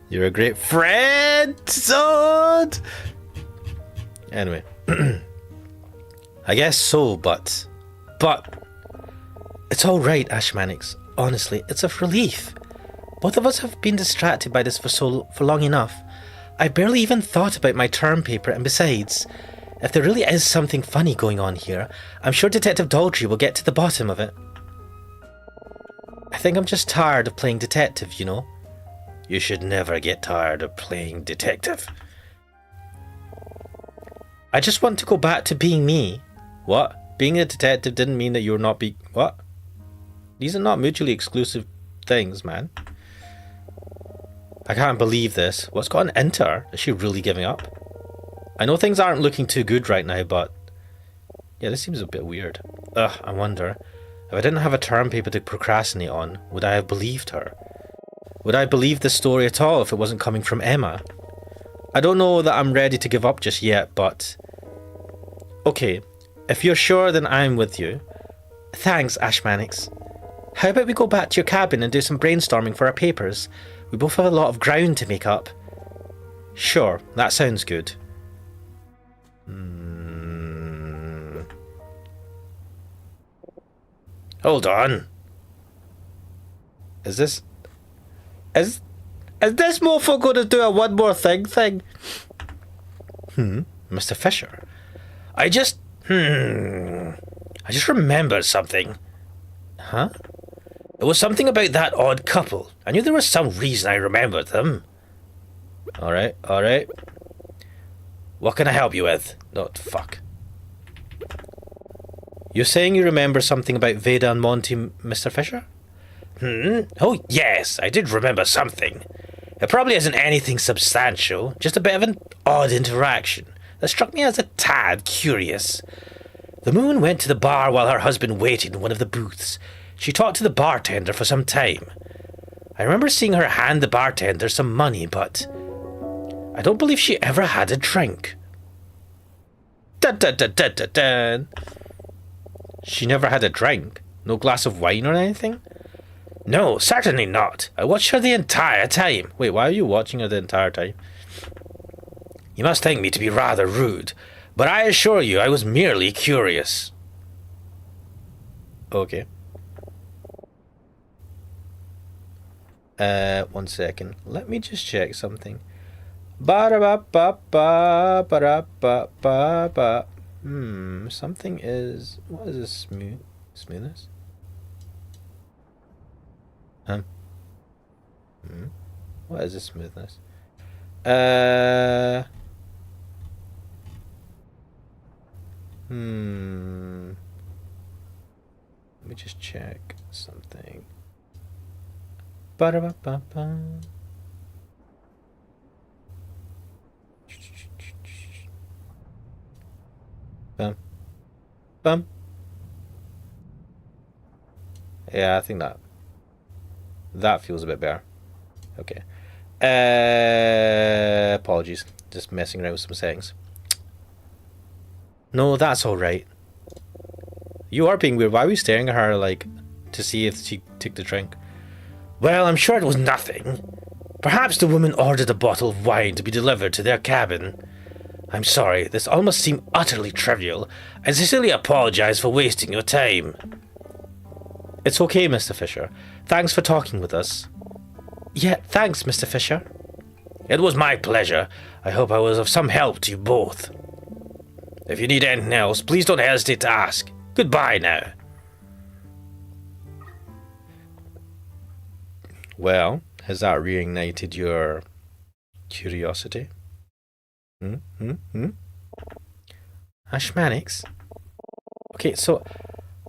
You're a great friend, son! Anyway. I guess so, but... It's alright, Ashmanix. Honestly, it's a relief. Both of us have been distracted by this for long enough. I barely even thought about my term paper, and besides, if there really is something funny going on here, I'm sure Detective Daldry will get to the bottom of it. I think I'm just tired of playing detective, you know? You should never get tired of playing detective. I just want to go back to being me. What? Being a detective didn't mean that you're not What? These are not mutually exclusive things, man. I can't believe this. What's gotten into her? Is she really giving up? I know things aren't looking too good right now, but... yeah, this seems a bit weird. Ugh, I wonder... if I didn't have a term paper to procrastinate on, would I have believed her? Would I believe this story at all if it wasn't coming from Emma? I don't know that I'm ready to give up just yet, but... okay, if you're sure, then I'm with you. Thanks, Ashmanix. How about we go back to your cabin and do some brainstorming for our papers? We both have a lot of ground to make up. Sure, that sounds good. Hold on. Is this mofo going to do a one more thing? Mr. Fisher. I just remembered something. Huh? It was something about that odd couple. I knew there was some reason I remembered them. Alright. What can I help you with? Oh, fuck. You're saying you remember something about Veda and Monty, Mr. Fisher? Oh, yes, I did remember something. It probably isn't anything substantial, just a bit of an odd interaction that struck me as a tad curious. The Moon went to the bar while her husband waited in one of the booths. She talked to the bartender for some time. I remember seeing her hand the bartender some money, but I don't believe she ever had a drink. Dun dun dun dun dun dun. She never had a drink? No glass of wine or anything? No, certainly not. I watched her the entire time. Wait, why are you watching her the entire time? You must think me to be rather rude, but I assure you I was merely curious. Okay. 1 second. Let me just check something. Ba-da-ba-ba-ba-ba-da-ba-ba-ba. Something is... what is this smoothness? What is this smoothness? Let me me just check something. Ba-da-ba-ba-ba. Bum. Bum. Yeah, I think that feels a bit better. Okay. Apologies. Just messing around with some settings. No, that's alright. You are being weird. Why are we staring at her, like, to see if she took the drink? Well, I'm sure it was nothing. Perhaps the woman ordered a bottle of wine to be delivered to their cabin. I'm sorry, this almost seemed utterly trivial. I sincerely apologize for wasting your time. It's okay, Mr. Fisher. Thanks for talking with us. Yeah, thanks, Mr. Fisher. It was my pleasure. I hope I was of some help to you both. If you need anything else, please don't hesitate to ask. Goodbye now. Well, has that reignited your curiosity? Ashmanix? Okay, so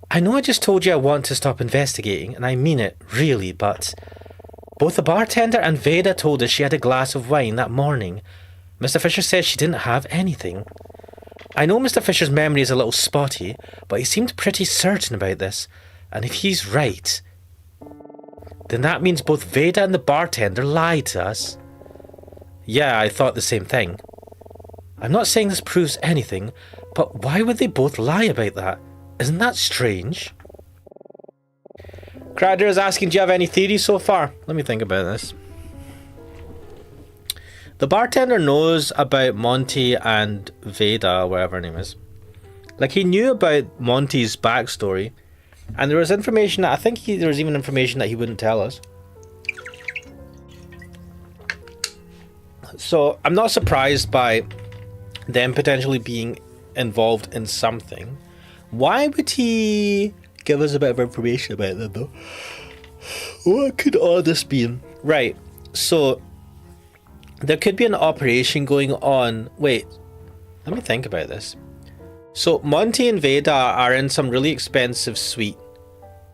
I know I just told you I want to stop investigating, and I mean it, really, but both the bartender and Veda told us she had a glass of wine that morning. Mr. Fisher says she didn't have anything. I know Mr. Fisher's memory is a little spotty, but he seemed pretty certain about this, and if he's right, then that means both Veda and the bartender lied to us. Yeah, I thought the same thing. I'm not saying this proves anything, but why would they both lie about that? Isn't that strange? Crowder is asking, do you have any theories so far? Let me think about this. The bartender knows about Monty and Veda, whatever her name is. Like, he knew about Monty's backstory, and there was information that I think there was even information that he wouldn't tell us. So I'm not surprised by them potentially being involved in something. Why would he give us a bit of information about them, though? What could all this be? Right, so there could be an operation going on. Wait, let me think about this. So Monty and Veda are in some really expensive suite,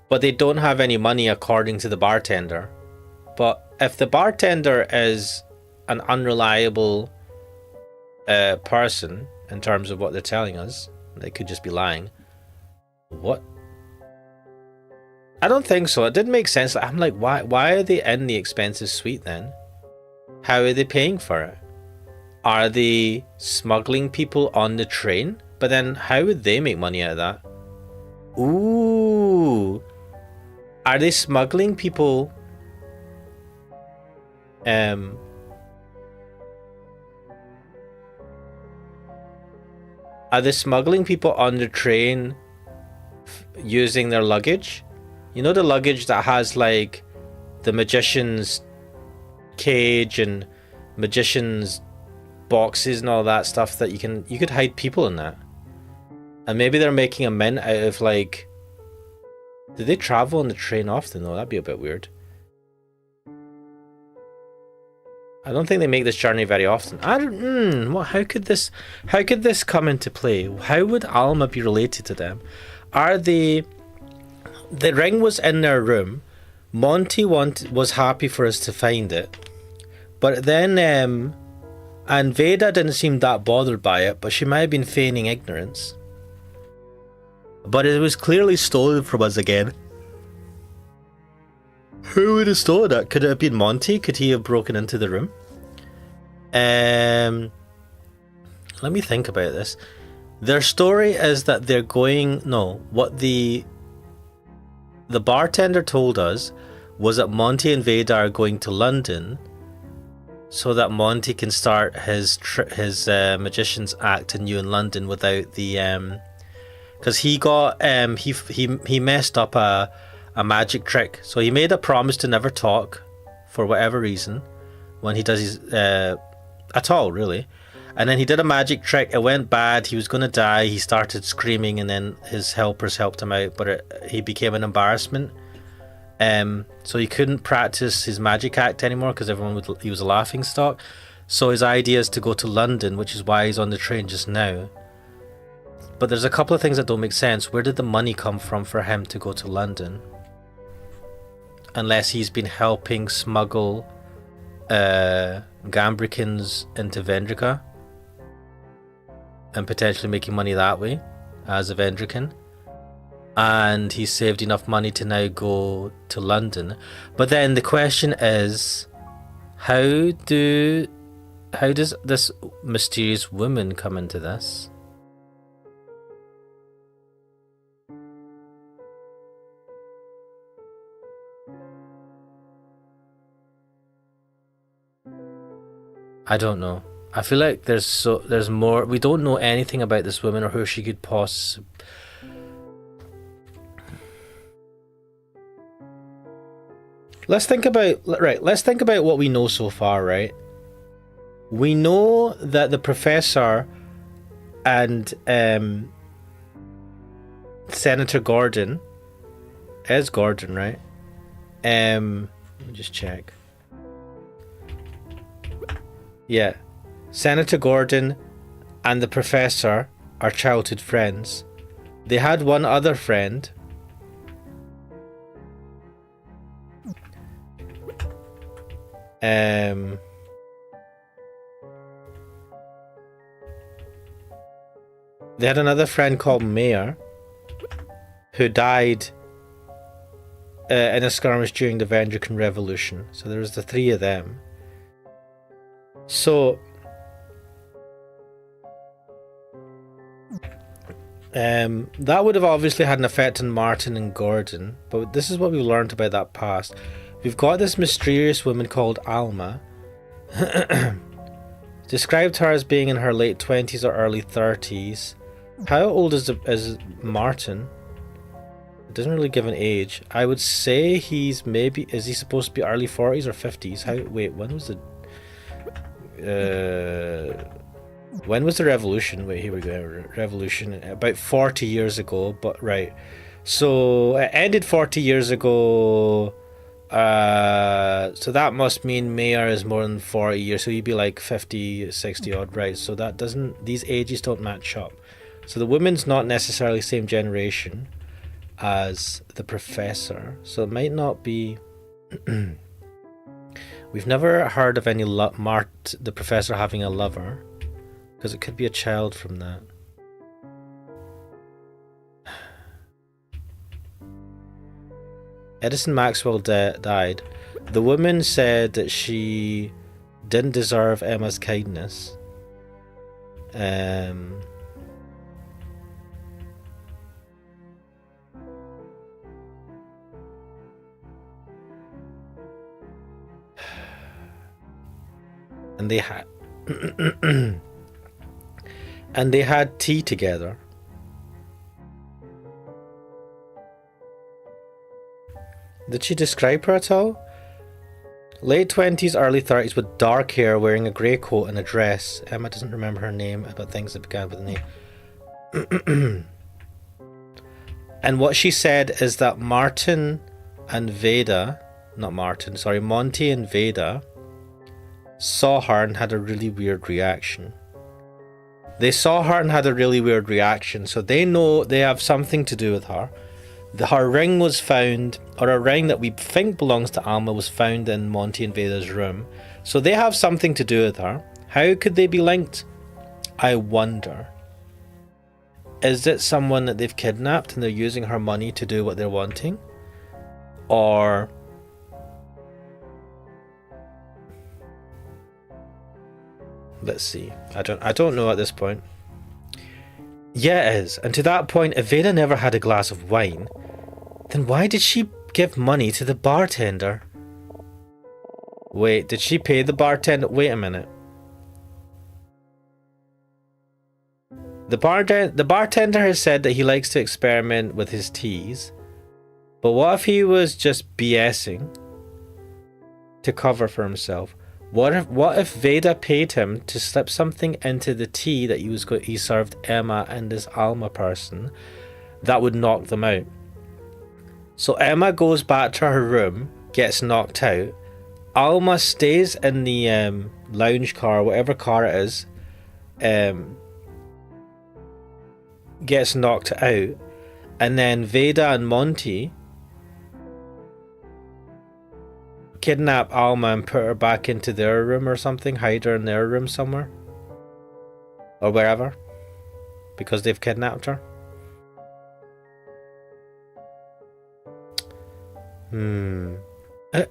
but they don't have any money according to the bartender. But if the bartender is an unreliable person in terms of what they're telling us, they could just be lying. What? I don't think so. It didn't make sense. I'm like, why are they in the expensive suite then? How are they paying for it? Are they smuggling people on the train? But then how would they make money out of that? Ooh. Are they smuggling people? Are they smuggling people on the train using their luggage? You know, the luggage that has like the magician's cage and magician's boxes and all that stuff that you could hide people in that. And maybe they're making a mint out of, like, do they travel on the train often though? That'd be a bit weird. I don't think they make this journey very often. How could this come into play? How would Alma be related to them? Are they? The ring was in their room. Monty was happy for us to find it, but then and Veda didn't seem that bothered by it, but she might have been feigning ignorance. But it was clearly stolen from us again. Who would have stolen it? Could it have been Monty? Could he have broken into the room? Let me think about this. Their story is that they're going... No, what the bartender told us was that Monty and Veda are going to London so that Monty can start his magician's act in London without the... Because he got... he messed up a magic trick. So he made a promise to never talk for whatever reason when he does his... at all, really. And then he did a magic trick. It went bad. He was going to die. He started screaming, and then his helpers helped him out, but he became an embarrassment. So he couldn't practice his magic act anymore because he was a laughing stock. So his idea is to go to London, which is why he's on the train just now. But there's a couple of things that don't make sense. Where did the money come from for him to go to London? Unless he's been helping smuggle Gambricans into Vendrica and potentially making money that way as a Vendrican. And he saved enough money to now go to London. But then the question is, how does this mysterious woman come into this? I don't know. I feel like there's more. We don't know anything about this woman or who she could possibly. Let's think about what we know so far, right? We know that the professor and Senator Gordon is Gordon, right? Let me just check. Yeah. Senator Gordon and the professor are childhood friends. They had one other friend. They had another friend called Mayor who died in a skirmish during the Vendrican Revolution. So there was the three of them. So that would have obviously had an effect on Martin and Gordon, but this is what we learned about that past. We've got this mysterious woman called Alma. Described her as being in her late 20s or early 30s. How old is Martin? It doesn't really give an age. I would say is he supposed to be early 40s or 50s? When was the revolution? Wait, here we go. Revolution about 40 years ago, but right. So it ended 40 years ago. So that must mean Mayor is more than 40 years, so he'd be like 50, 60 odd, right? So these ages don't match up. So the woman's not necessarily same generation as the professor, so it might not be. We've never heard of any the professor having a lover, because it could be a child from that. Edison Maxwell died. The woman said that she didn't deserve Emma's kindness. And they had and they had tea together. Did she describe her at all? Late 20s, early 30s with dark hair, wearing a grey coat and a dress. Emma doesn't remember her name, but things that began with a name. And what she said is that Monty and Veda saw her and had a really weird reaction. So they know they have something to do with her. Her ring was found, or a ring that we think belongs to Alma was found in Monty and Veda's room. So they have something to do with her. How could they be linked? I wonder. Is it someone that they've kidnapped and they're using her money to do what they're wanting? Or let's see. I don't know at this point. Yeah, it is. And to that point, if Veda never had a glass of wine, then why did she give money to the bartender? Wait, did she pay the bartender? Wait a minute. The bartender has said that he likes to experiment with his teas, but what if he was just BSing to cover for himself? What if Veda paid him to slip something into the tea that he served Emma and this Alma person that would knock them out? So Emma goes back to her room, gets knocked out. Alma stays in the lounge car, whatever car it is, gets knocked out, and then Veda and Monty kidnap Alma and put her back into their room or something, hide her in their room somewhere. Or wherever. Because they've kidnapped her.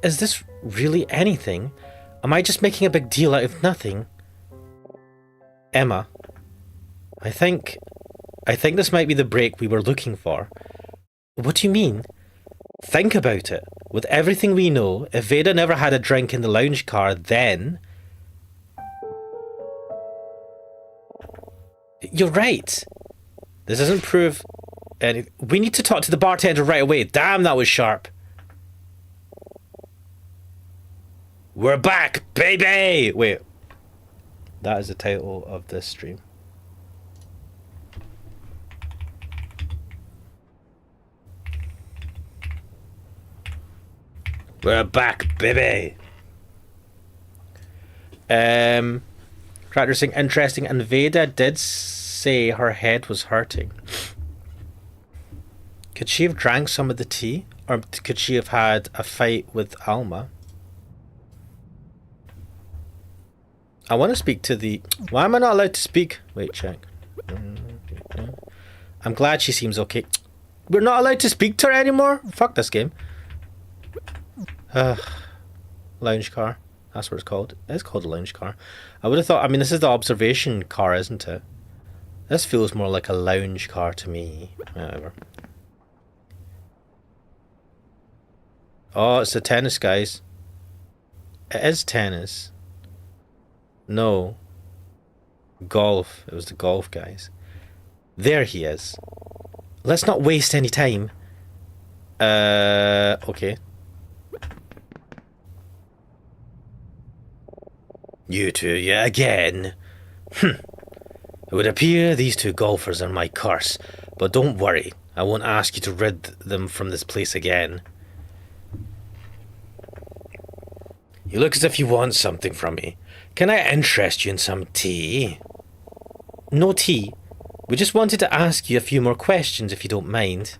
Is this really anything? Am I just making a big deal out of nothing? Emma, I think this might be the break we were looking for. What do you mean? Think about it. With everything we know, if Veda never had a drink in the lounge car, then... You're right. This doesn't prove any... We need to talk to the bartender right away. Damn, that was sharp. We're back, baby! Wait. That is the title of this stream. We're back, baby! Character saying interesting, and Veda did say her head was hurting. Could she have drank some of the tea? Or could she have had a fight with Alma? I want to speak to the... Why am I not allowed to speak? Wait, check. I'm glad she seems okay. We're not allowed to speak to her anymore? Fuck this game. Lounge car. That's what it's called. It's called a lounge car. I would have thought... I mean, this is the observation car, isn't it? This feels more like a lounge car to me. Whatever. Oh, it's the tennis guys. It is tennis. No. Golf. It was the golf guys. There he is. Let's not waste any time. Okay. You two, yeah, again. It would appear these two golfers are my curse, but don't worry. I won't ask you to rid them from this place again. You look as if you want something from me. Can I interest you in some tea? No tea. We just wanted to ask you a few more questions, if you don't mind.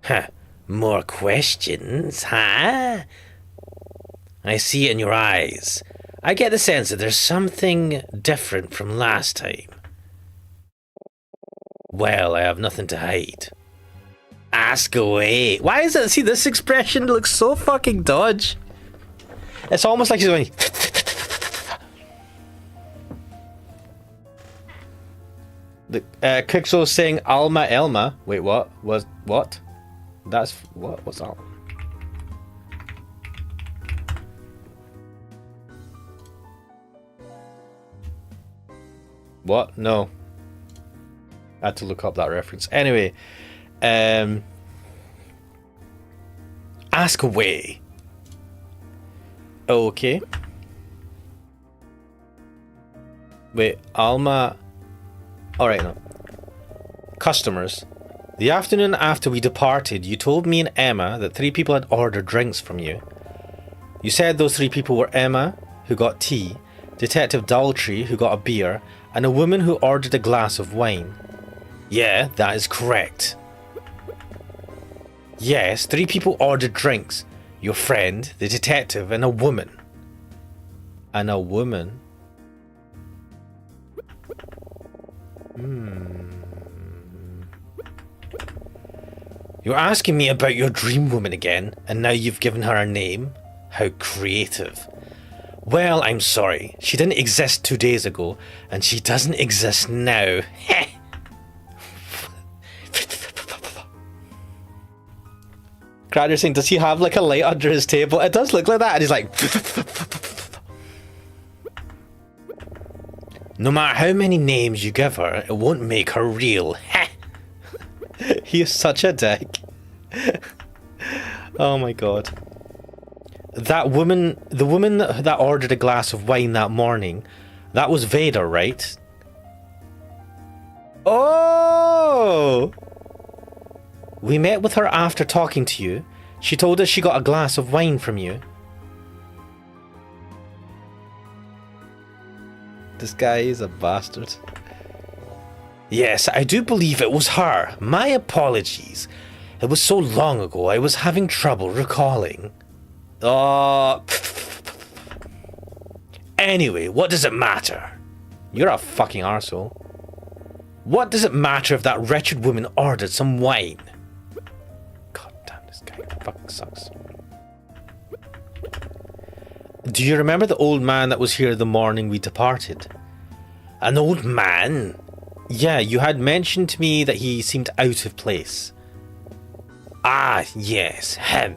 Huh. More questions, huh? I see it in your eyes. I get the sense that there's something different from last time. Well, I have nothing to hide. Ask away. Why is it? See, this expression looks so fucking dodge. It's almost like she's going... The Kixo saying Alma Elma. Wait, what? What? That's what? What's that? What? No. I had to look up that reference. Anyway, ask away. Okay. Wait, Alma. Alright, no. Customers. The afternoon after we departed, you told me and Emma that 3 people had ordered drinks from you. You said those 3 people were Emma, who got tea, Detective Daltrey, who got a beer, and a woman who ordered a glass of wine. Yeah, that is correct. Yes, 3 people ordered drinks. Your friend, the detective, and a woman. And a woman? You're asking me about your dream woman again, and now you've given her a name? How creative. Well, I'm sorry. She didn't exist 2 days ago, and she doesn't exist now. Heh! Crowder saying, does he have like a light under his table? It does look like that, and he's like... No matter how many names you give her, it won't make her real. Heh! He is such a dick. Oh my god. That woman, the woman that ordered a glass of wine that morning, that was Veda, right? Oh! We met with her after talking to you. She told us she got a glass of wine from you. This guy is a bastard. Yes, I do believe it was her. My apologies. It was so long ago, I was having trouble recalling. Anyway, what does it matter? You're a fucking arsehole. What does it matter if that wretched woman ordered some wine? God damn, this guy fucking sucks. Do you remember the old man that was here the morning we departed? An old man? Yeah, you had mentioned to me that he seemed out of place. Ah, yes, him.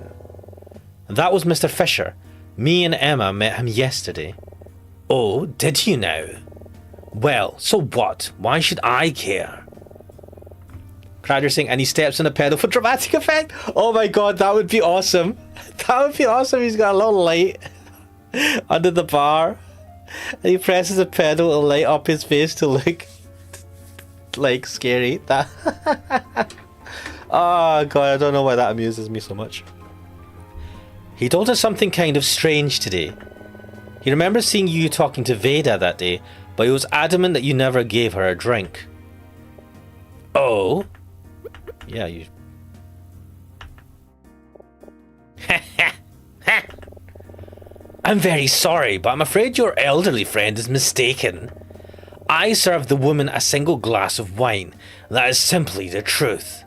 That was Mr. Fisher. Me and Emma met him yesterday. Oh, did you now? Well, so what? Why should I care? Cracker saying, and he steps on a pedal for dramatic effect? Oh my god, that would be awesome. That would be awesome. He's got a little light under the bar. And he presses a pedal to light up his face to look like scary. That oh god, I don't know why that amuses me so much. He told us something kind of strange today. He remembers seeing you talking to Veda that day, but he was adamant that you never gave her a drink. Oh? Yeah, you... I'm very sorry, but I'm afraid your elderly friend is mistaken. I served the woman a single glass of wine. That is simply the truth.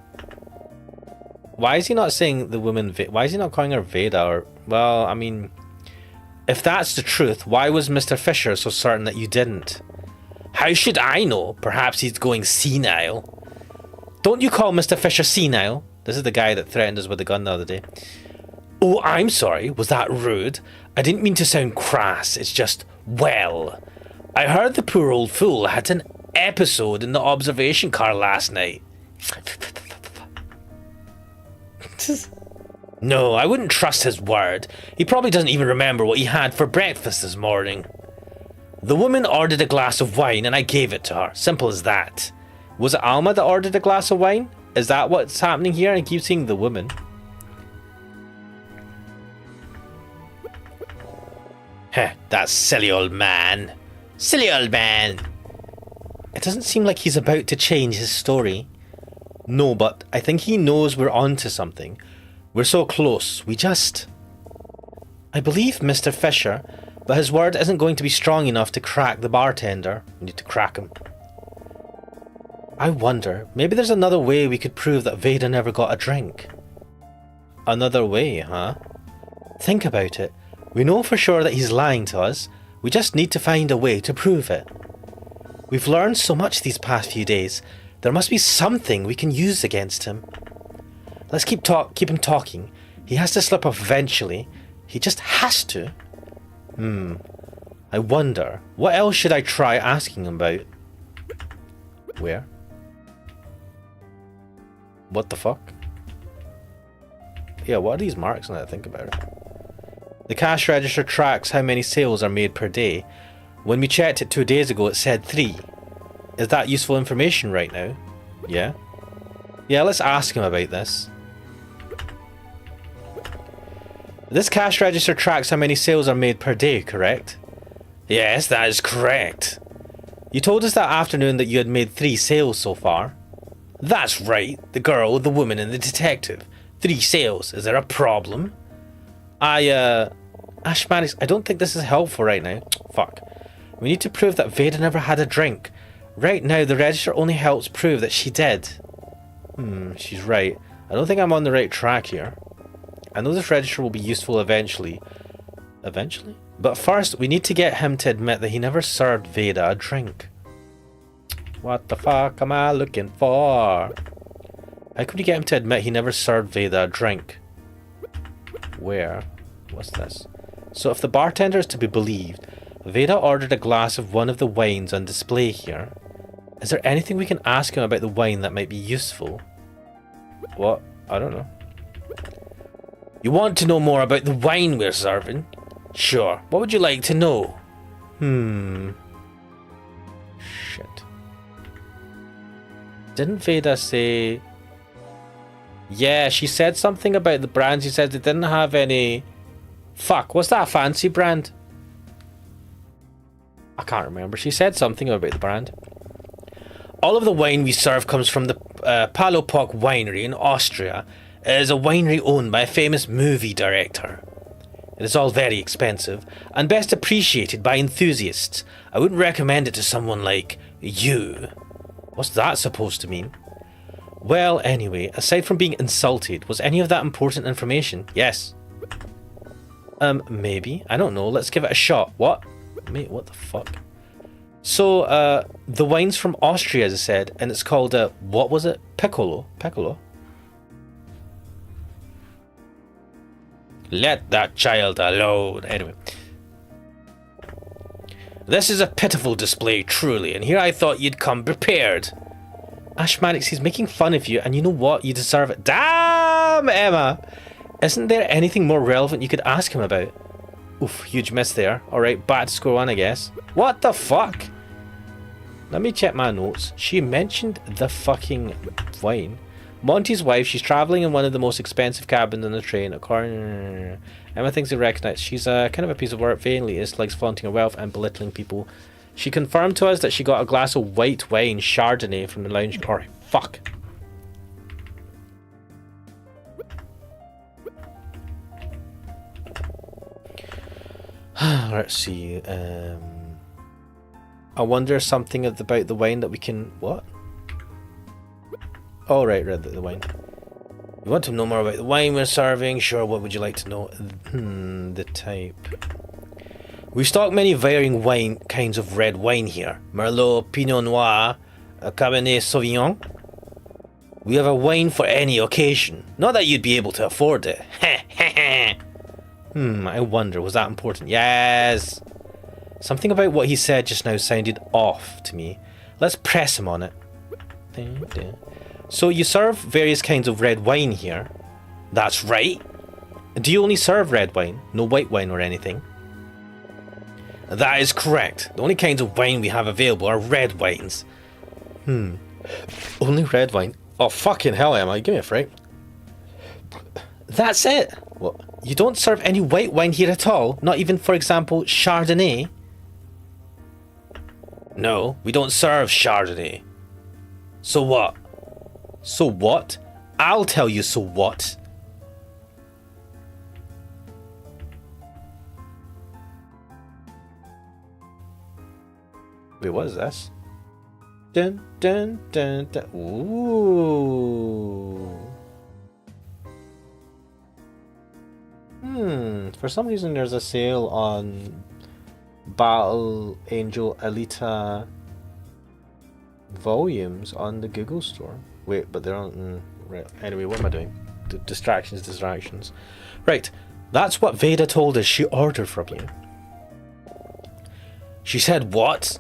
Why is he not saying the woman... Why is he not calling her Veda or... Well, I mean... If that's the truth, why was Mr. Fisher so certain that you didn't? How should I know? Perhaps he's going senile. Don't you call Mr. Fisher senile? This is the guy that threatened us with a gun the other day. Oh, I'm sorry. Was that rude? I didn't mean to sound crass. It's just, well, I heard the poor old fool had an episode in the observation car last night. No, I wouldn't trust his word. He probably doesn't even remember what he had for breakfast this morning. The woman ordered a glass of wine and I gave it to her. Simple as that. Was it Alma that ordered a glass of wine? Is that what's happening here? I keep seeing the woman. Heh, that silly old man. Silly old man. It doesn't seem like he's about to change his story. No, but I think he knows we're onto something. We're so close, we just... I believe Mr. Fisher, but his word isn't going to be strong enough to crack the bartender. We need to crack him. I wonder, maybe there's another way we could prove that Veda never got a drink. Another way, huh? Think about it. We know for sure that he's lying to us. We just need to find a way to prove it. We've learned so much these past few days. There must be something we can use against him. Let's keep him talking. He has to slip up eventually. He just has to. I wonder, what else should I try asking him about? Where? What the fuck? Yeah, what are these marks now that I think about it? The cash register tracks how many sales are made per day. When we checked it 2 days ago, it said 3. Is that useful information right now? Yeah? Yeah, let's ask him about this. This cash register tracks how many sales are made per day, correct? Yes, that is correct. You told us that afternoon that you had made 3 sales so far. That's right. The girl, the woman, and the detective. 3 sales. Is there a problem? Ashmanis, I don't think this is helpful right now. Fuck. We need to prove that Veda never had a drink. Right now, the register only helps prove that she did. She's right. I don't think I'm on the right track here. I know this register will be useful eventually. Eventually? But first, we need to get him to admit that he never served Veda a drink. What the fuck am I looking for? How can we get him to admit he never served Veda a drink? Where? What's this? So if the bartender is to be believed, Veda ordered a glass of one of the wines on display here. Is there anything we can ask him about the wine that might be useful? What? I don't know. You want to know more about the wine we're serving? Sure. What would you like to know? Shit. Didn't Veda say... Yeah, she said something about the brands. She said they didn't have any... Fuck, what's that fancy brand? I can't remember. She said something about the brand. All of the wine we serve comes from the Palopock Winery in Austria. It is a winery owned by a famous movie director. It is all very expensive and best appreciated by enthusiasts. I wouldn't recommend it to someone like you. What's that supposed to mean? Well, anyway, aside from being insulted, was any of that important information? Yes. Maybe. I don't know. Let's give it a shot. What? Mate, what the fuck? So, the wine's from Austria, as I said, and it's called, what was it? Piccolo? Piccolo? Let that child alone. Anyway. This is a pitiful display, truly, and here I thought you'd come prepared. Ashmanix, he's making fun of you, and you know what? You deserve it. Damn, Emma! Isn't there anything more relevant you could ask him about? Oof, huge miss there. Alright, back to square one, I guess. What the fuck? Let me check my notes. She mentioned the fucking wine. Monty's wife, she's travelling in one of the most expensive cabins on the train. According Emma thinks they recognise she's kind of a piece of work. Vainly is likes flaunting her wealth and belittling people. She confirmed to us that she got a glass of white wine, Chardonnay, from the lounge car. Fuck. Let's see. I wonder something about the wine that we can... What? Oh, right, read the wine. You want to know more about the wine we're serving? Sure, what would you like to know? The type. We stock many varying kinds of red wine here. Merlot, Pinot Noir, Cabernet Sauvignon. We have a wine for any occasion. Not that you'd be able to afford it. I wonder, was that important? Yes! Something about what he said just now sounded off to me. Let's press him on it. So you serve various kinds of red wine here? That's right. Do you only serve red wine? No white wine or anything? That is correct. The only kinds of wine we have available are red wines. Only red wine? Oh, fucking hell, Emma. Give me a fright. That's it? What? You don't serve any white wine here at all? Not even, for example, Chardonnay? No, we don't serve Chardonnay. So what? So what? I'll tell you so what. Wait, what is this? Dun dun dun dun. Ooh. For some reason there's a sale on Battle Angel Alita volumes on the Google store. Wait, but they're on... right. Anyway, what am I doing? Distractions. Right. That's what Veda told us she ordered from you. She said what?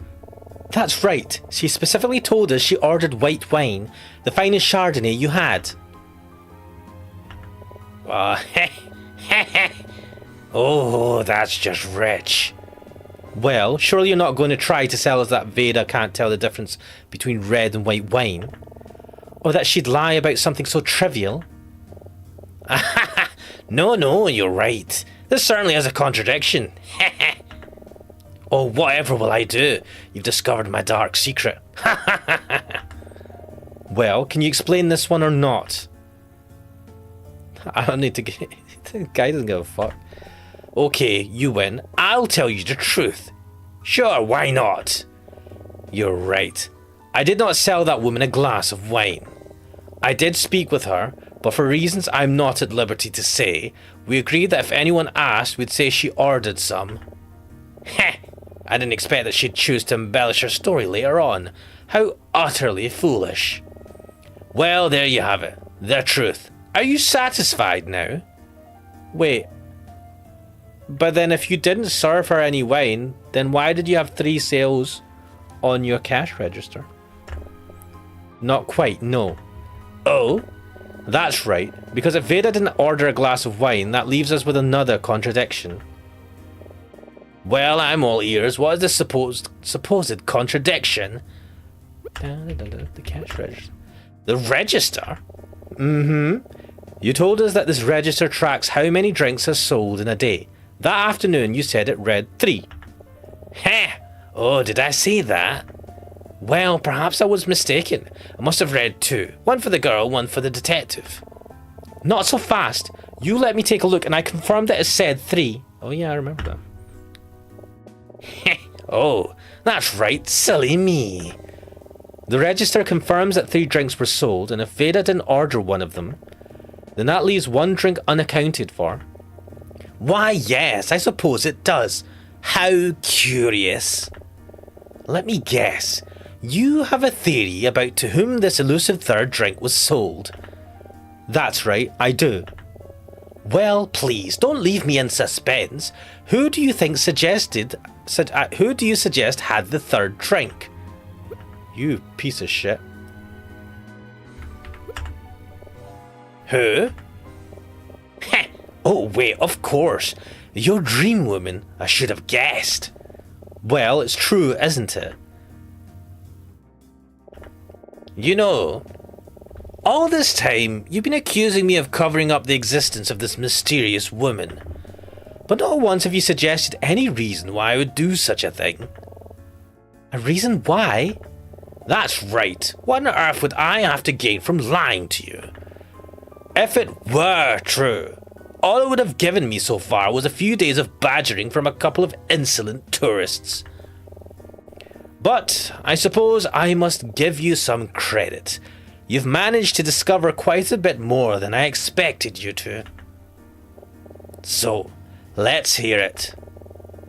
That's right. She specifically told us she ordered white wine, the finest Chardonnay you had. Oh, that's just rich. Well, surely you're not going to try to sell us that Veda can't tell the difference between red and white wine? Or that she'd lie about something so trivial? No, you're right. This certainly is a contradiction. Oh, whatever will I do? You've discovered my dark secret. Well, can you explain this one or not? I don't need to get... The guy doesn't give a fuck. Okay, you win. I'll tell you the truth. Sure, why not? You're right. I did not sell that woman a glass of wine. I did speak with her, but for reasons I'm not at liberty to say, we agreed that if anyone asked, we'd say she ordered some. Heh! I didn't expect that she'd choose to embellish her story later on. How utterly foolish. Well, there you have it. The truth. Are you satisfied now? Wait. But then if you didn't serve her any wine, then why did you have 3 sales on your cash register? Not quite, no. Oh? That's right. Because if Veda didn't order a glass of wine, that leaves us with another contradiction. Well, I'm all ears. What is this supposed contradiction? The cash register. The register? You told us that this register tracks how many drinks are sold in a day. That afternoon you said it read 3. Heh! Oh, did I say that? Well, perhaps I was mistaken. I must have read two. One for the girl, one for the detective. Not so fast. You let me take a look and I confirmed that it said 3. Oh yeah, I remember that. Oh, that's right. Silly me. The register confirms that 3 drinks were sold, and if Veda didn't order one of them, then that leaves 1 drink unaccounted for. Why, yes, I suppose it does. How curious. Let me guess. You have a theory about to whom this elusive 3rd drink was sold. That's right, I do. Well, please, don't leave me in suspense. Who do you think suggest had the 3rd drink? You piece of shit. Who? Heh. Oh, wait, of course. Your dream woman, I should have guessed. Well, it's true, isn't it? You know, all this time, you've been accusing me of covering up the existence of this mysterious woman. But not once have you suggested any reason why I would do such a thing. A reason why? That's right. What on earth would I have to gain from lying to you? If it were true, all it would have given me so far was a few days of badgering from a couple of insolent tourists. But I suppose I must give you some credit. You've managed to discover quite a bit more than I expected you to. So, let's hear it.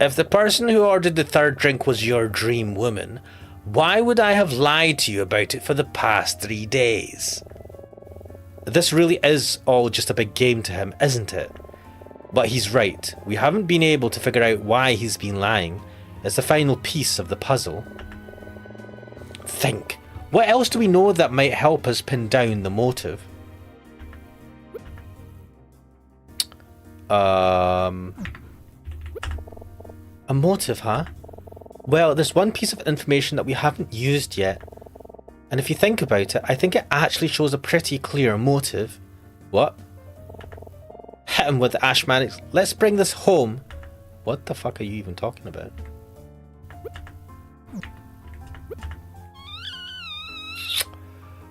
If the person who ordered the 3rd drink was your dream woman, why would I have lied to you about it for the past 3 days? This really is all just a big game to him, isn't it? But he's right. We haven't been able to figure out why he's been lying. It's the final piece of the puzzle. Think. What else do we know that might help us pin down the motive? A motive, huh? Well, there's one piece of information that we haven't used yet. And if you think about it, I think it actually shows a pretty clear motive. What? Hit him with the Ashmanics. Let's bring this home. What the fuck are you even talking about?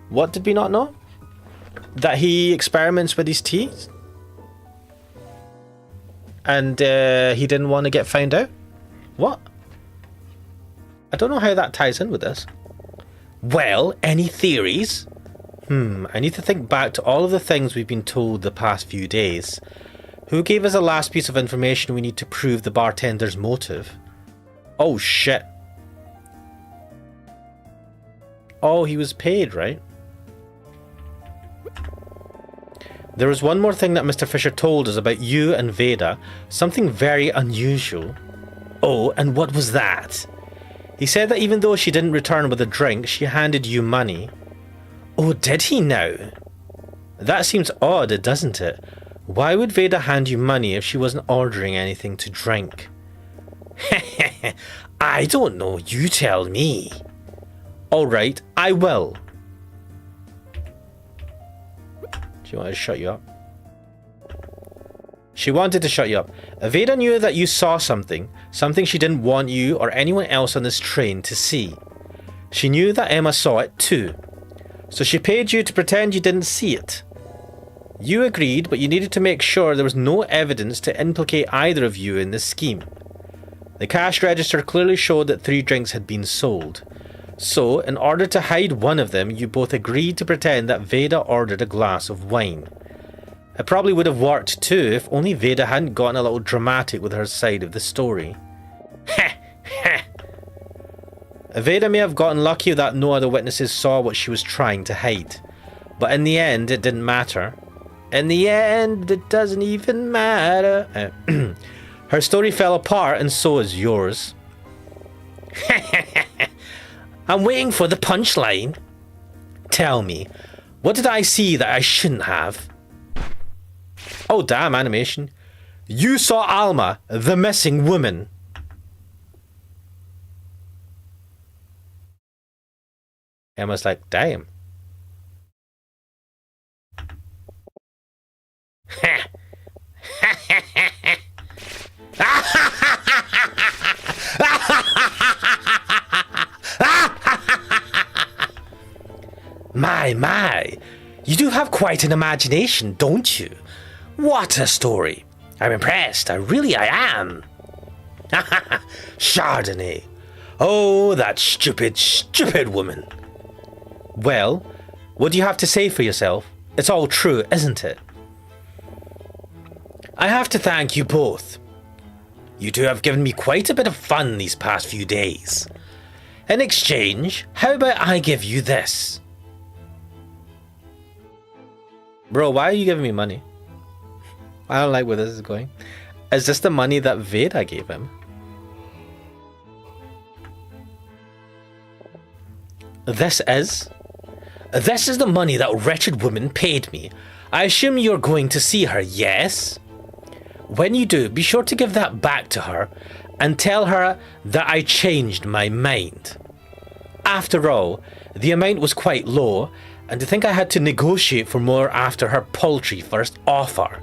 What did we not know? That he experiments with his teeth? And he didn't want to get found out? What? I don't know how that ties in with this. Well, any theories? I need to think back to all of the things we've been told the past few days. Who gave us the last piece of information we need to prove the bartender's motive? Oh shit. Oh, he was paid, right? There was one more thing that Mr. Fisher told us about you and Veda. Something very unusual. Oh, and what was that? He said that even though she didn't return with a drink, she handed you money. Oh, did he now? That seems odd, doesn't it? Why would Veda hand you money if she wasn't ordering anything to drink? I don't know, you tell me. Alright, I will. She wanted to shut you up. She wanted to shut you up. Veda knew that you saw something she didn't want you or anyone else on this train to see. She knew that Emma saw it too. So she paid you to pretend you didn't see it. You agreed, but you needed to make sure there was no evidence to implicate either of you in this scheme. The cash register clearly showed that 3 drinks had been sold. So, in order to hide one of them, you both agreed to pretend that Veda ordered a glass of wine. It probably would have worked too if only Veda hadn't gotten a little dramatic with her side of the story. Heh, heh. Veda may have gotten lucky that no other witnesses saw what she was trying to hide. But in the end, it didn't matter. In the end, it doesn't even matter. Her story fell apart, and so is yours. I'm waiting for the punchline. Tell me, what did I see that I shouldn't have? Oh, damn animation. You saw Alma, the missing woman. Emma's like, damn. My. You do have quite an imagination, don't you? What a story. I'm impressed. I am. Chardonnay. Oh, that stupid, stupid woman. Well, what do you have to say for yourself? It's all true, isn't it? I have to thank you both. You two have given me quite a bit of fun these past few days. In exchange, how about I give you this? Bro, why are you giving me money? I don't like where this is going. Is this the money that Veda gave him? This is the money that wretched woman paid me. I assume you're going to see her, yes? When you do, be sure to give that back to her and tell her that I changed my mind. After all, the amount was quite low, and to think I had to negotiate for more after her paltry first offer.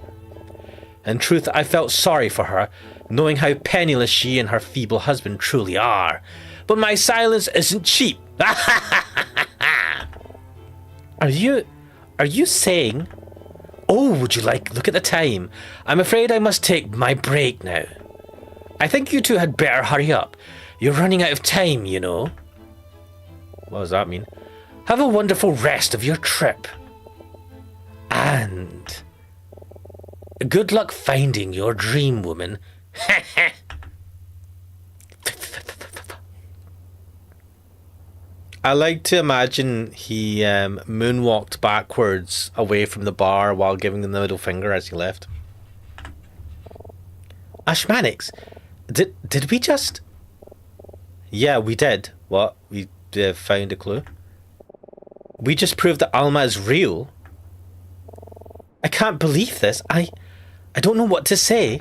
In truth, I felt sorry for her, knowing how penniless she and her feeble husband truly are. But my silence isn't cheap. Are you saying... Oh, would you look at the time. I'm afraid I must take my break now. I think you two had better hurry up. You're running out of time, you know. What does that mean? Have a wonderful rest of your trip. And... good luck finding your dream woman. I like to imagine he moonwalked backwards away from the bar while giving them the middle finger as he left. Ashmanix, did we just... Yeah, we did. What? We found a clue? We just proved that Alma is real. I can't believe this. I don't know what to say.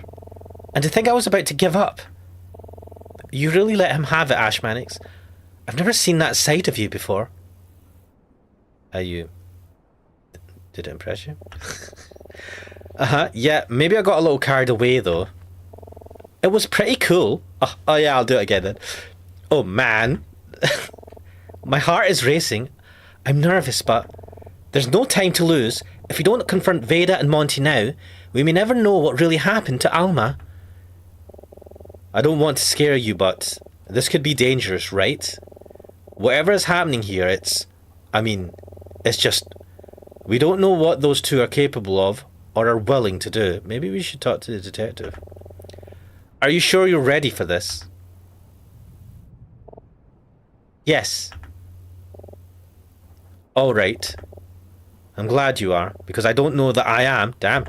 And to think I was about to give up. You really let him have it, Ashmanix. I've never seen that side of you before. Did it impress you? Yeah, maybe I got a little carried away though. It was pretty cool. Oh yeah, I'll do it again then. Oh man. My heart is racing. I'm nervous, but there's no time to lose. If we don't confront Veda and Monty now, we may never know what really happened to Alma. I don't want to scare you, but this could be dangerous, right? Whatever is happening here, it's just... we don't know what those two are capable of or are willing to do. Maybe we should talk to the detective. Are you sure you're ready for this? Yes. All right. I'm glad you are, because I don't know that I am. Damn.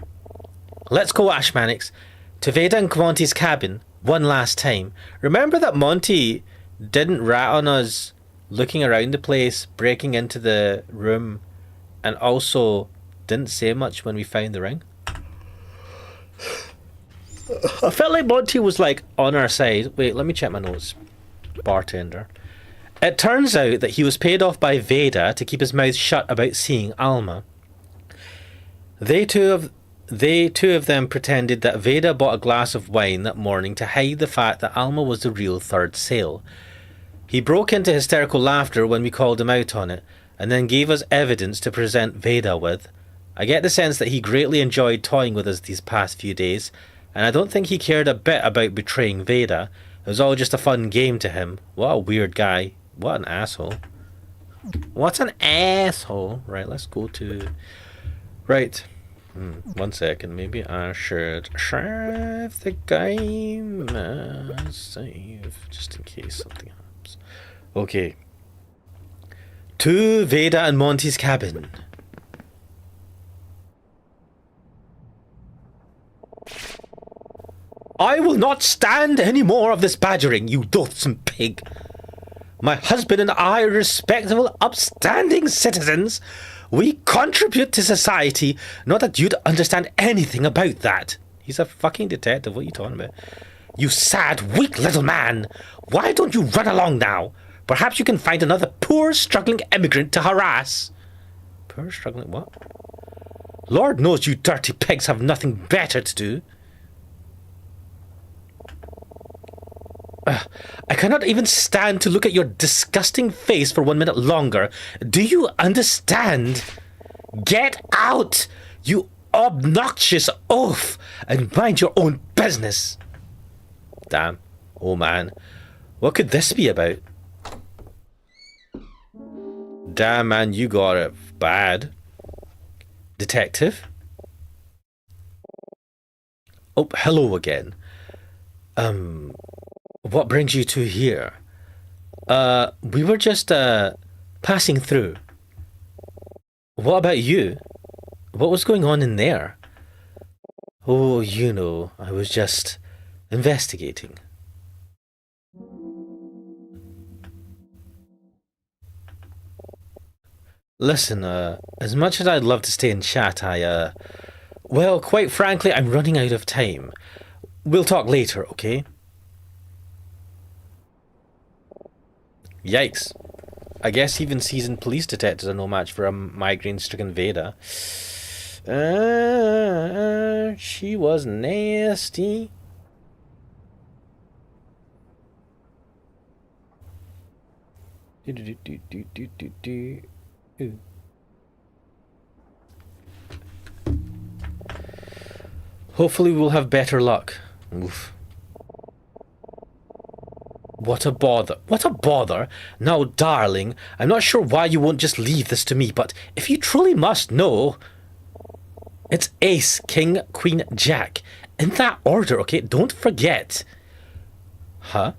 Let's go, Ashmanix, to Veda and Monty's cabin one last time. Remember that Monty didn't rat on us looking around the place, breaking into the room, and also didn't say much when we found the ring? I felt like Monty was on our side. Wait, let me check my notes. Bartender. It turns out that he was paid off by Veda to keep his mouth shut about seeing Alma. They two of them pretended that Veda bought a glass of wine that morning to hide the fact that Alma was the real third sail. He broke into hysterical laughter when we called him out on it, and then gave us evidence to present Veda with. I get the sense that he greatly enjoyed toying with us these past few days, and I don't think he cared a bit about betraying Veda. It was all just a fun game to him. What a weird guy. What an asshole. What an asshole. Right, let's go to... Right. 1 second. Maybe I should save the game. Save. Just in case something happens. Okay. To Veda and Monty's cabin. I will not stand any more of this badgering, you loathsome pig. My husband and I are respectable, upstanding citizens. We contribute to society. Not that you'd understand anything about that. He's a fucking detective. What are you talking about? You sad, weak little man. Why don't you run along now? Perhaps you can find another poor, struggling immigrant to harass. Poor, struggling what? Lord knows you dirty pigs have nothing better to do. I cannot even stand to look at your disgusting face for 1 minute longer. Do you understand? Get out, you obnoxious oaf, and mind your own business. Damn. Oh man. What could this be about? Damn, man, you got it bad. Detective? Oh, hello again. What brings you two here? We were just, passing through. What about you? What was going on in there? Oh, you know, I was just investigating. Listen, as much as I'd love to stay and chat, well, quite frankly, I'm running out of time. We'll talk later, okay? Yikes. I guess even seasoned police detectives are no match for a migraine-stricken Veda. She was nasty. Hopefully we'll have better luck. Oof. What a bother. What a bother. Now, darling, I'm not sure why you won't just leave this to me, but if you truly must know... It's Ace, King, Queen, Jack. In that order, okay? Don't forget. Huh?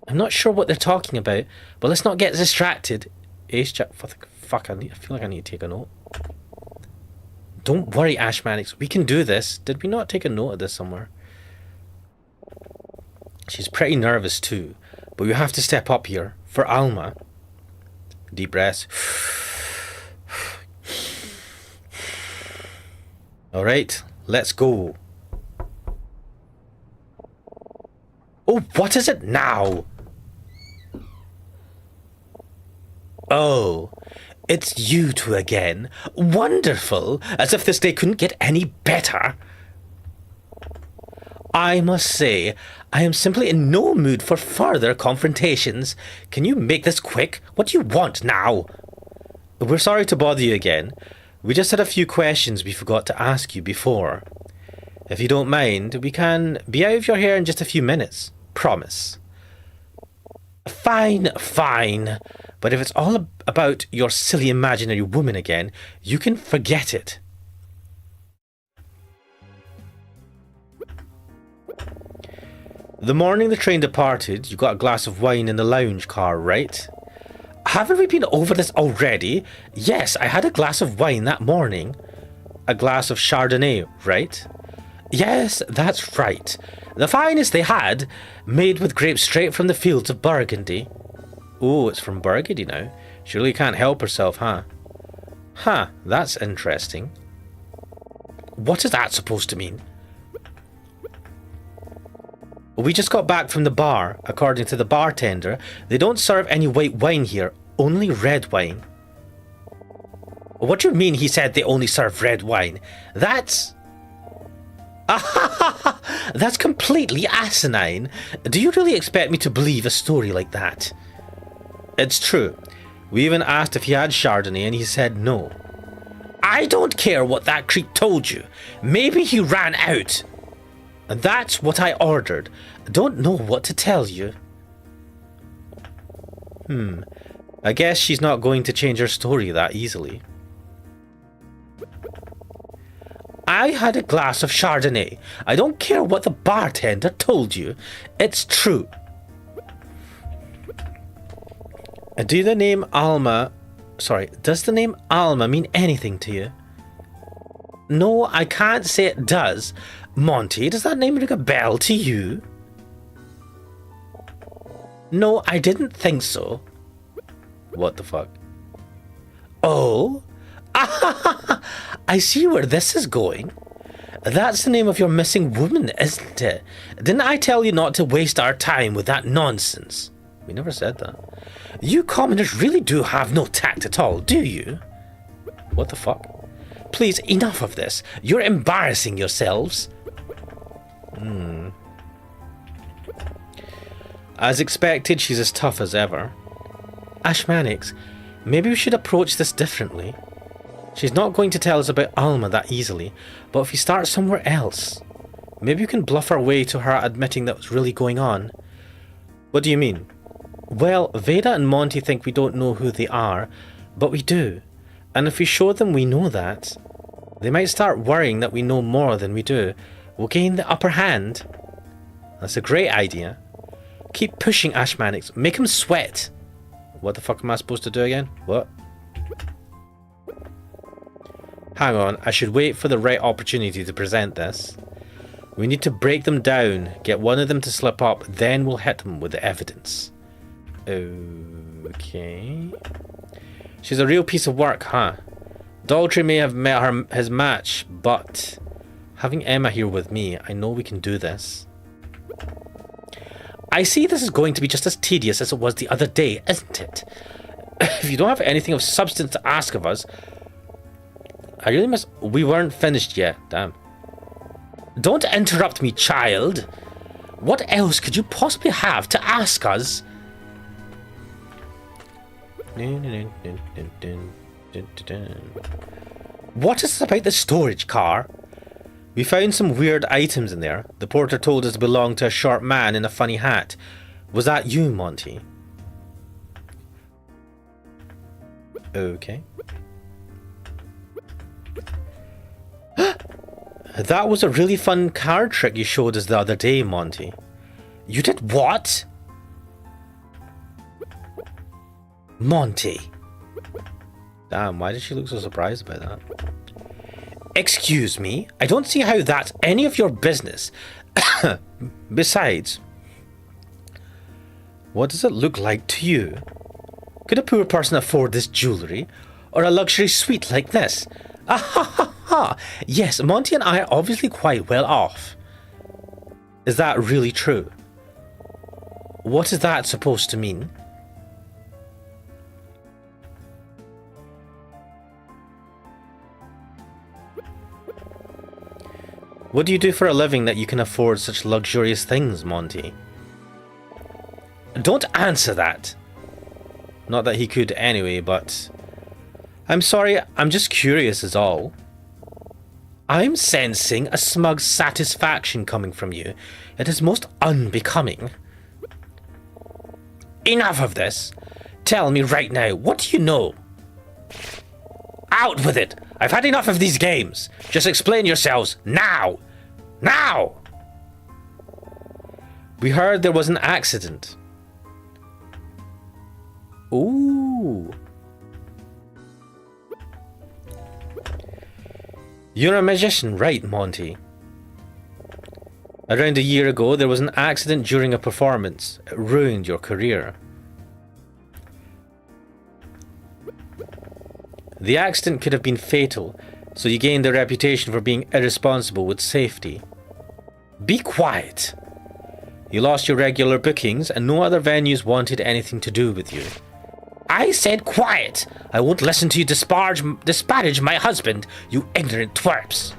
I'm not sure what they're talking about, but let's not get distracted. Ace, Jack... Fuck, I feel like I need to take a note. Don't worry, Ash Mannix. We can do this. Did we not take a note of this somewhere? She's pretty nervous too, but we have to step up here. For Alma. Deep breaths. Alright, let's go. Oh, what is it now? Oh, it's you two again. Wonderful. As if this day couldn't get any better. I must say, I am simply in no mood for further confrontations. Can you make this quick? What do you want now? We're sorry to bother you again. We just had a few questions we forgot to ask you before. If you don't mind, we can be out of your hair in just a few minutes. Promise. Fine, fine. But if it's all about your silly imaginary woman again, you can forget it. The morning the train departed, you got a glass of wine in the lounge car, right? Haven't we been over this already? Yes, I had a glass of wine that morning. A glass of Chardonnay, right? Yes, that's right. The finest they had, made with grapes straight from the fields of Burgundy. Oh, it's from Burgundy now. She really can't help herself, huh? Huh, that's interesting. What is that supposed to mean? We just got back from the bar. According to the bartender, they don't serve any white wine here, only red wine. What do you mean he said they only serve red wine? That's... That's completely asinine. Do you really expect me to believe a story like that? It's true. We even asked if he had Chardonnay and he said no. I don't care what that creep told you. Maybe he ran out. That's what I ordered. Don't know what to tell you. I guess she's not going to change her story that easily. I had a glass of Chardonnay. I don't care what the bartender told you. It's true. Does the name Alma mean anything to you? No, I can't say it does. Monty, does that name ring a bell to you? No, I didn't think so. What the fuck? Oh? I see where this is going. That's the name of your missing woman, isn't it? Didn't I tell you not to waste our time with that nonsense? We never said that. You commoners really do have no tact at all, do you? What the fuck? Please, enough of this. You're embarrassing yourselves. As expected, she's as tough as ever. Ashmanix, maybe we should approach this differently. She's not going to tell us about Alma that easily, but if we start somewhere else, maybe we can bluff our way to her admitting that what's really going on. What do you mean? Well, Veda and Monty think we don't know who they are, but we do. And if we show them we know that, they might start worrying that we know more than we do. We'll gain the upper hand. That's a great idea. Keep pushing Ashmanix. Make him sweat. What the fuck am I supposed to do again? What? Hang on, I should wait for the right opportunity to present this. We need to break them down, get one of them to slip up, then we'll hit them with the evidence. Okay. She's a real piece of work, huh? Daltrey may have met his match, but having Emma here with me, I know we can do this. I see this is going to be just as tedious as it was the other day, isn't it? If you don't have anything of substance to ask of us, I really must... We weren't finished yet, damn. Don't interrupt me, child. What else could you possibly have to ask us? What is this about the storage car? We found some weird items in there. The porter told us it belonged to a short man in a funny hat. Was that you, Monty? Okay. That was a really fun card trick you showed us the other day, Monty. You did what? Monty. Damn, why did she look so surprised by that? Excuse me, I don't see how that's any of your business. Besides, what does it look like to you? Could a poor person afford this jewellery? Or a luxury suite like this? Ah ha ha ha! Yes, Monty and I are obviously quite well off. Is that really true? What is that supposed to mean? What do you do for a living that you can afford such luxurious things, Monty? Don't answer that. Not that he could anyway, but... I'm sorry, I'm just curious is all. I'm sensing a smug satisfaction coming from you. It is most unbecoming. Enough of this. Tell me right now, what do you know? Out with it! I've had enough of these games. Just explain yourselves, now! Now! We heard there was an accident. Ooh. You're a magician, right, Monty? Around a year ago, there was an accident during a performance. It ruined your career. The accident could have been fatal, so you gained a reputation for being irresponsible with safety. Be quiet. You lost your regular bookings and no other venues wanted anything to do with you. I said quiet! I won't listen to you disparage my husband, you ignorant twerps.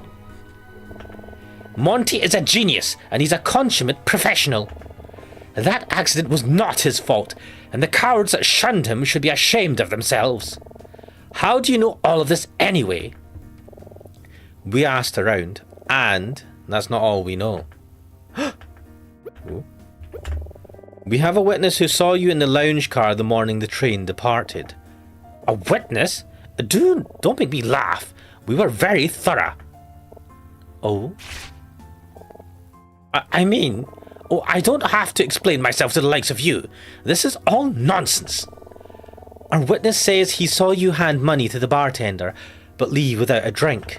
Monty is a genius, and he's a consummate professional. That accident was not his fault, and the cowards that shunned him should be ashamed of themselves. How do you know all of this anyway? We asked around, and that's not all we know. We have a witness who saw you in the lounge car the morning the train departed. A witness? Don't make me laugh. We were very thorough. Oh? I don't have to explain myself to the likes of you. This is all nonsense. Our witness says he saw you hand money to the bartender, but leave without a drink.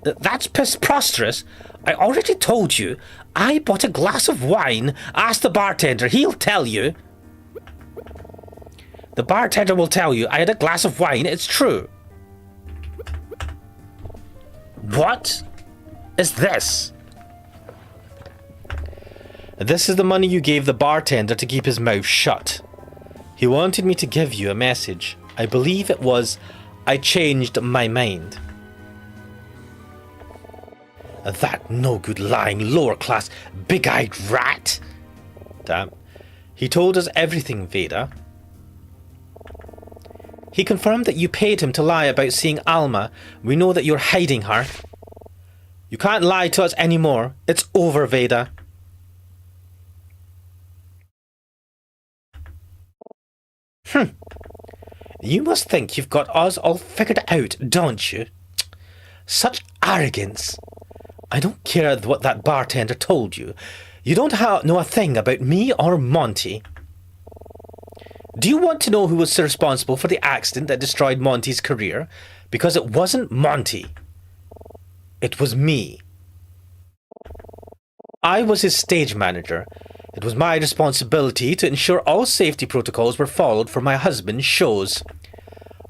That's preposterous. I already told you. I bought a glass of wine. Ask the bartender. He'll tell you. The bartender will tell you I had a glass of wine. It's true. What is this? This is the money you gave the bartender to keep his mouth shut. He wanted me to give you a message. I believe it was, I changed my mind. That no-good lying lower-class big-eyed rat. Damn. He told us everything, Veda. He confirmed that you paid him to lie about seeing Alma. We know that you're hiding her. You can't lie to us anymore. It's over, Veda. You must think you've got us all figured out, don't you? Such arrogance. I don't care what that bartender told you. You don't know a thing about me or Monty. Do you want to know who was responsible for the accident that destroyed Monty's career? Because it wasn't Monty. It was me. I was his stage manager. It was my responsibility to ensure all safety protocols were followed for my husband's shows.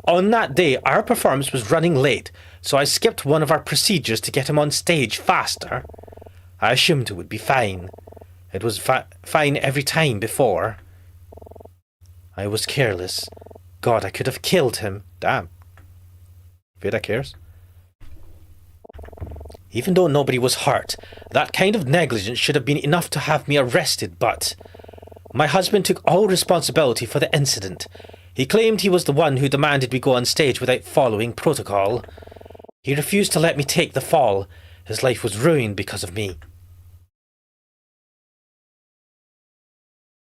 On that day, our performance was running late, so I skipped one of our procedures to get him on stage faster. I assumed it would be fine. It was fine every time before. I was careless. God, I could have killed him. Damn. Veda cares. Even though nobody was hurt, that kind of negligence should have been enough to have me arrested, but my husband took all responsibility for the incident. He claimed he was the one who demanded we go on stage without following protocol. He refused to let me take the fall. His life was ruined because of me.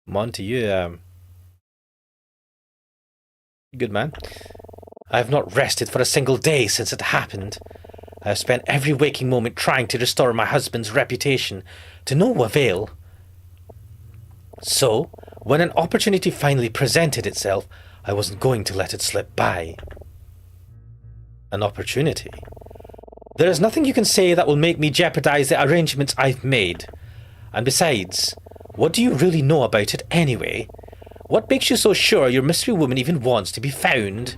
Monty, you, good man. I have not rested for a single day since it happened. I have spent every waking moment trying to restore my husband's reputation, to no avail. So, when an opportunity finally presented itself, I wasn't going to let it slip by. An opportunity? There is nothing you can say that will make me jeopardize the arrangements I've made. And besides, what do you really know about it anyway? What makes you so sure your mystery woman even wants to be found?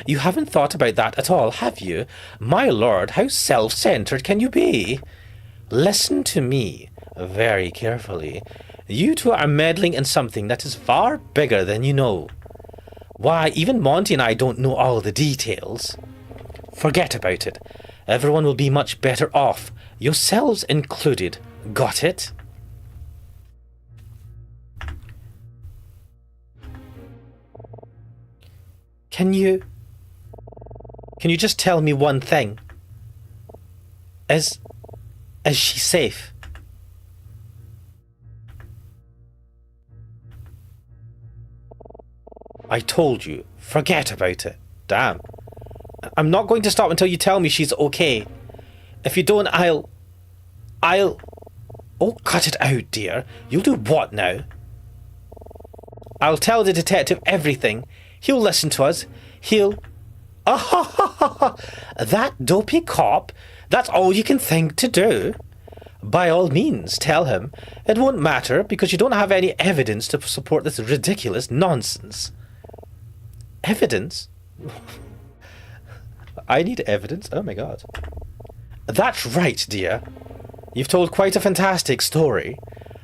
You haven't thought about that at all, have you? My lord, how self-centered can you be? Listen to me very carefully. You two are meddling in something that is far bigger than you know. Why, even Monty and I don't know all the details. Forget about it. Everyone will be much better off, yourselves included. Got it? Can you just tell me one thing? Is she safe? I told you, forget about it. Damn. I'm not going to stop until you tell me she's okay. If you don't, I'll... Oh, cut it out, dear. You'll do what now? I'll tell the detective everything. He'll listen to us. He'll... That dopey cop? That's all you can think to do? By all means, tell him. It won't matter, because you don't have any evidence to support this ridiculous nonsense. Evidence? I need evidence? Oh my god. That's right, dear. You've told quite a fantastic story.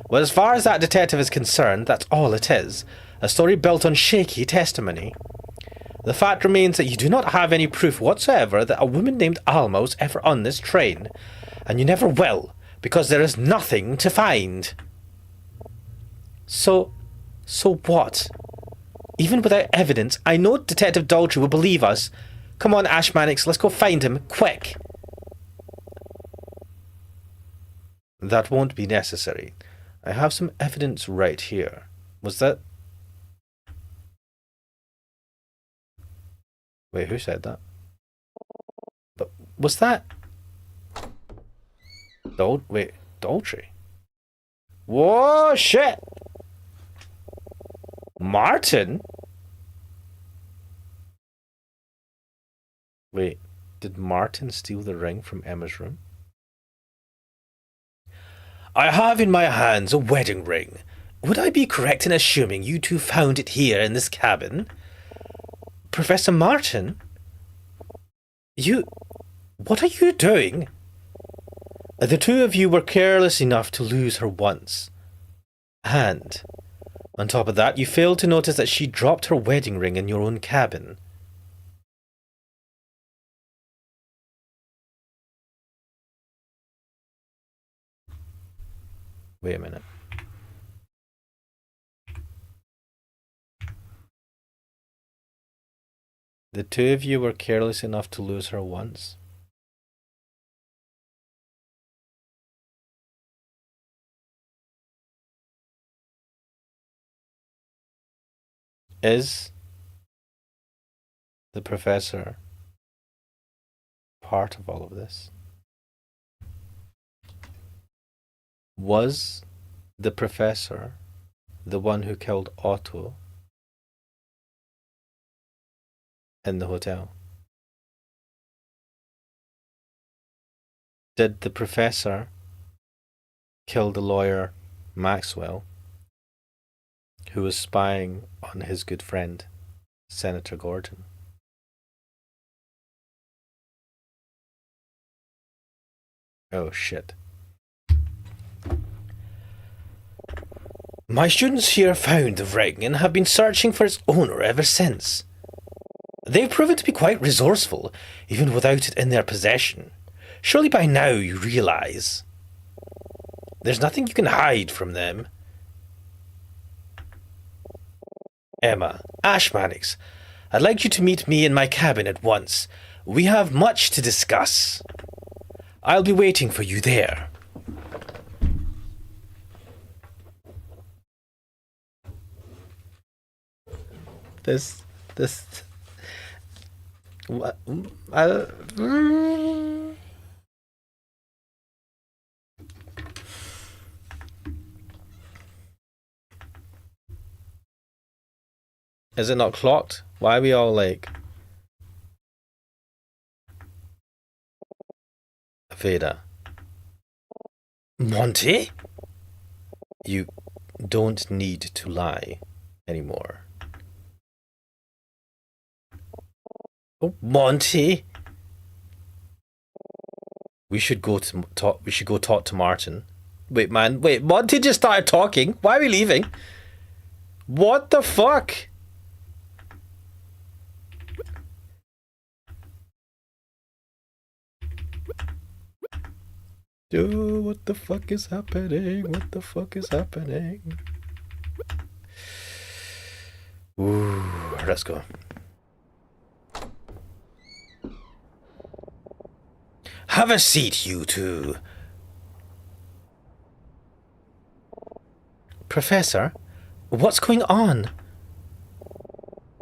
Well, as far as that detective is concerned, that's all it is. A story built on shaky testimony. The fact remains that you do not have any proof whatsoever that a woman named Alma was ever on this train. And you never will, because there is nothing to find. So what? Even without evidence, I know Detective Daltrey will believe us. Come on, Ash Mannix, let's go find him, quick. That won't be necessary. I have some evidence right here. Was that... Wait, who said that? But was that... Wait, Daltrey? Whoa, shit! Martin? Wait, did Martin steal the ring from Emma's room? I have in my hands a wedding ring. Would I be correct in assuming you two found it here in this cabin? Professor Martin? What are you doing? The two of you were careless enough to lose her once. And, on top of that, you failed to notice that she dropped her wedding ring in your own cabin. Wait a minute. The two of you were careless enough to lose her once. Is the professor part of all of this? Was the professor the one who killed Otto in the hotel? Did the professor kill the lawyer Maxwell, who was spying on his good friend, Senator Gordon? Oh shit. My students here found the ring and have been searching for its owner ever since. They've proven to be quite resourceful, even without it in their possession. Surely by now you realize there's nothing you can hide from them. Emma, Ash Mannix, I'd like you to meet me in my cabin at once. We have much to discuss. I'll be waiting for you there. This what is it not clocked? Why are we all like Veda? Monty? You don't need to lie anymore. Oh, Monty. We should go talk to Martin. Wait, man. Wait, Monty just started talking. Why are we leaving? What the fuck? Dude, what the fuck is happening? What the fuck is happening? Ooh, let's go. Have a seat, you two. Professor, what's going on?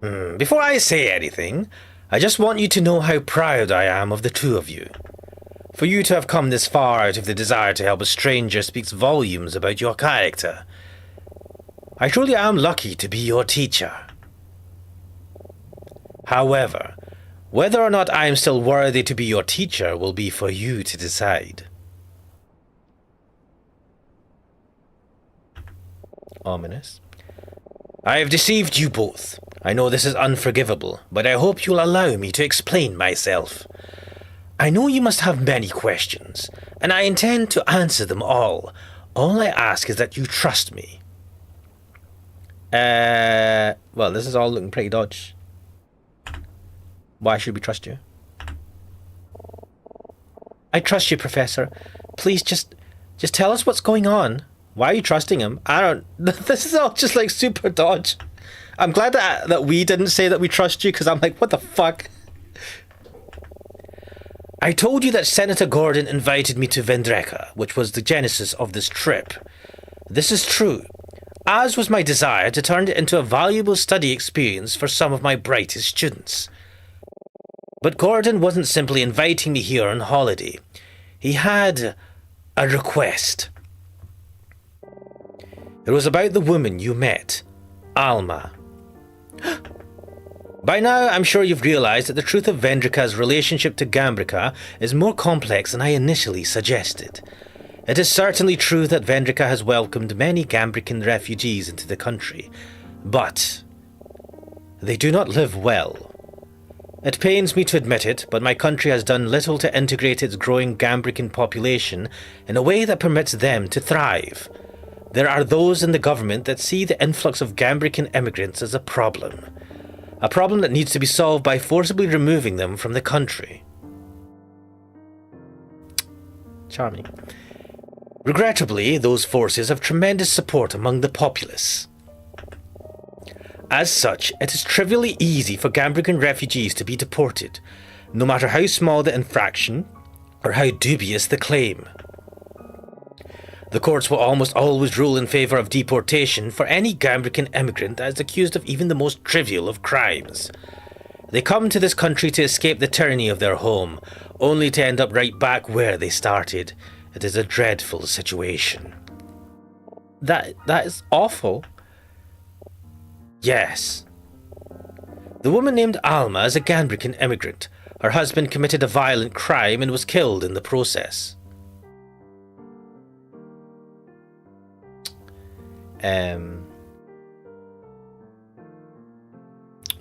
Before I say anything, I just want you to know how proud I am of the two of you. For you to have come this far out of the desire to help a stranger speaks volumes about your character. I truly am lucky to be your teacher. However, whether or not I am still worthy to be your teacher will be for you to decide. Ominous. I have deceived you both. I know this is unforgivable, but I hope you'll allow me to explain myself. I know you must have many questions, and I intend to answer them all. All I ask is that you trust me. Well, this is all looking pretty dodgy. Why should we trust you? I trust you, Professor. Please just tell us what's going on. Why are you trusting him? I don't... This is all just like super dodge. I'm glad that we didn't say that we trust you, because I'm like, what the fuck? I told you that Senator Gordon invited me to Vendreka, which was the genesis of this trip. This is true, as was my desire to turn it into a valuable study experience for some of my brightest students. But Gordon wasn't simply inviting me here on holiday. He had a request. It was about the woman you met, Alma. By now, I'm sure you've realized that the truth of Vendrika's relationship to Gambrica is more complex than I initially suggested. It is certainly true that Vendrika has welcomed many Gambrican refugees into the country, but they do not live well. It pains me to admit it, but my country has done little to integrate its growing Gambrican population in a way that permits them to thrive. There are those in the government that see the influx of Gambrican immigrants as a problem that needs to be solved by forcibly removing them from the country. Charming. Regrettably, those forces have tremendous support among the populace. As such, it is trivially easy for Gambrican refugees to be deported, no matter how small the infraction or how dubious the claim. The courts will almost always rule in favour of deportation for any Gambrican immigrant that is accused of even the most trivial of crimes. They come to this country to escape the tyranny of their home, only to end up right back where they started. It is a dreadful situation. That is awful. Yes. The woman named Alma is a Gambrican immigrant. Her husband committed a violent crime and was killed in the process.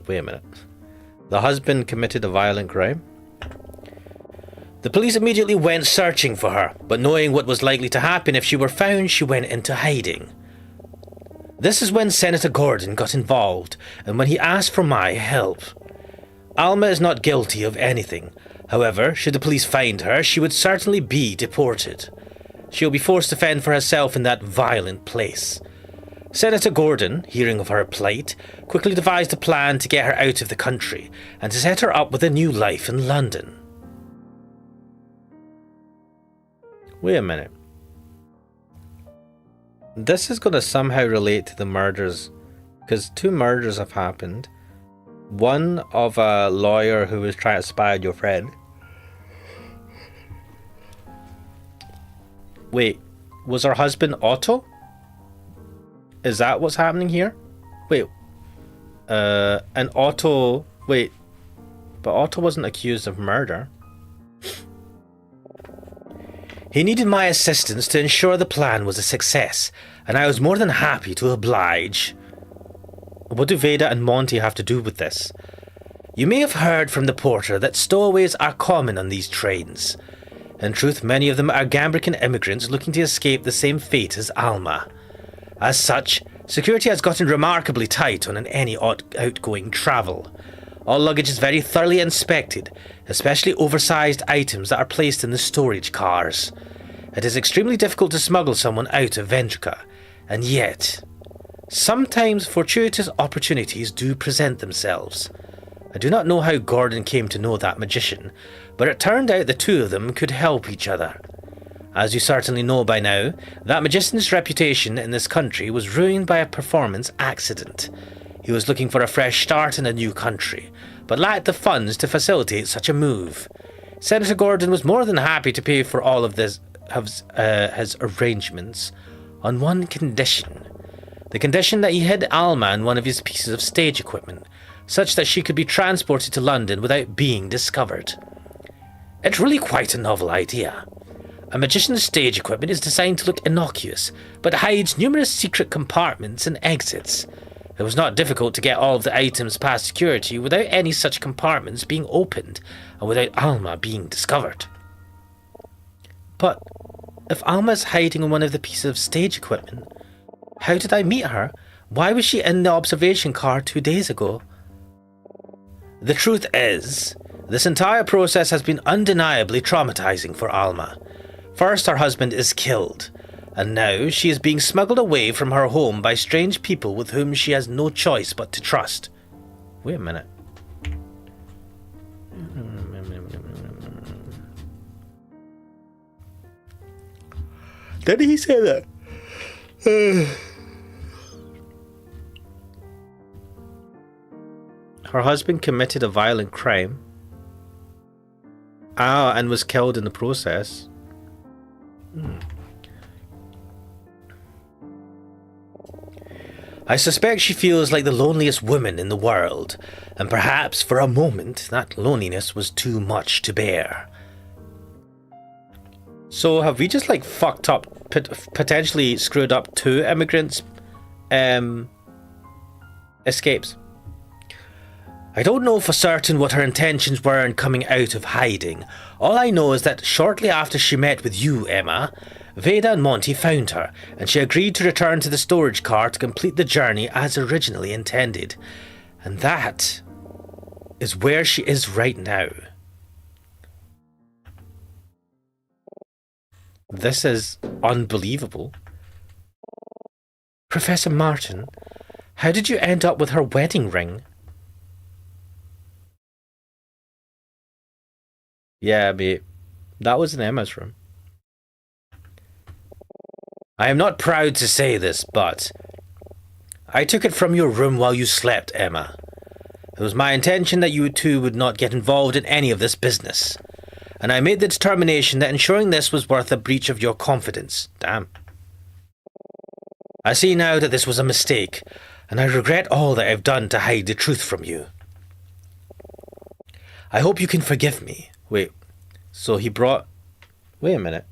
Wait a minute. The husband committed a violent crime? The police immediately went searching for her, but knowing what was likely to happen if she were found, she went into hiding. This is when Senator Gordon got involved, and when he asked for my help. Alma is not guilty of anything. However, should the police find her, she would certainly be deported. She will be forced to fend for herself in that violent place. Senator Gordon, hearing of her plight, quickly devised a plan to get her out of the country and to set her up with a new life in London. Wait a minute. This is going to somehow relate to the murders, because 2 murders have happened. One of a lawyer who was trying to spy on your friend. Wait, was her husband Otto? Is that what's happening here? Wait, and Otto... Wait, but Otto wasn't accused of murder. He needed my assistance to ensure the plan was a success, and I was more than happy to oblige. What do Veda and Monty have to do with this? You may have heard from the porter that stowaways are common on these trains. In truth, many of them are Gambrican immigrants looking to escape the same fate as Alma. As such, security has gotten remarkably tight on any outgoing travel. All luggage is very thoroughly inspected, especially oversized items that are placed in the storage cars. It is extremely difficult to smuggle someone out of Vendrica, and yet, sometimes fortuitous opportunities do present themselves. I do not know how Gordon came to know that magician, but it turned out the 2 of them could help each other. As you certainly know by now, that magician's reputation in this country was ruined by a performance accident. He was looking for a fresh start in a new country, but lacked the funds to facilitate such a move. Senator Gordon was more than happy to pay for all of his arrangements, on one condition. The condition that he hid Alma in one of his pieces of stage equipment, such that she could be transported to London without being discovered. It's really quite a novel idea. A magician's stage equipment is designed to look innocuous, but hides numerous secret compartments and exits. It was not difficult to get all of the items past security without any such compartments being opened, and without Alma being discovered. But if Alma is hiding in one of the pieces of stage equipment, how did I meet her? Why was she in the observation car 2 days ago? The truth is, this entire process has been undeniably traumatizing for Alma. First, her husband is killed, and now she is being smuggled away from her home by strange people with whom she has no choice but to trust. Wait a minute. Did he say that? Her husband committed a violent crime. And was killed in the process. I suspect she feels like the loneliest woman in the world, and perhaps for a moment that loneliness was too much to bear. So have we just fucked up, potentially screwed up 2 immigrants' escapes? I don't know for certain what her intentions were in coming out of hiding. All I know is that shortly after she met with you, Emma, Veda and Monty found her, and she agreed to return to the storage car to complete the journey as originally intended. And that is where she is right now. This is unbelievable. Professor Martin, how did you end up with her wedding ring? Yeah, mate. That was in Emma's room. I am not proud to say this, but I took it from your room while you slept, Emma. It was my intention that you two would not get involved in any of this business. And I made the determination that ensuring this was worth a breach of your confidence. Damn. I see now that this was a mistake, and I regret all that I've done to hide the truth from you. I hope you can forgive me. Wait, so he brought... Wait a minute.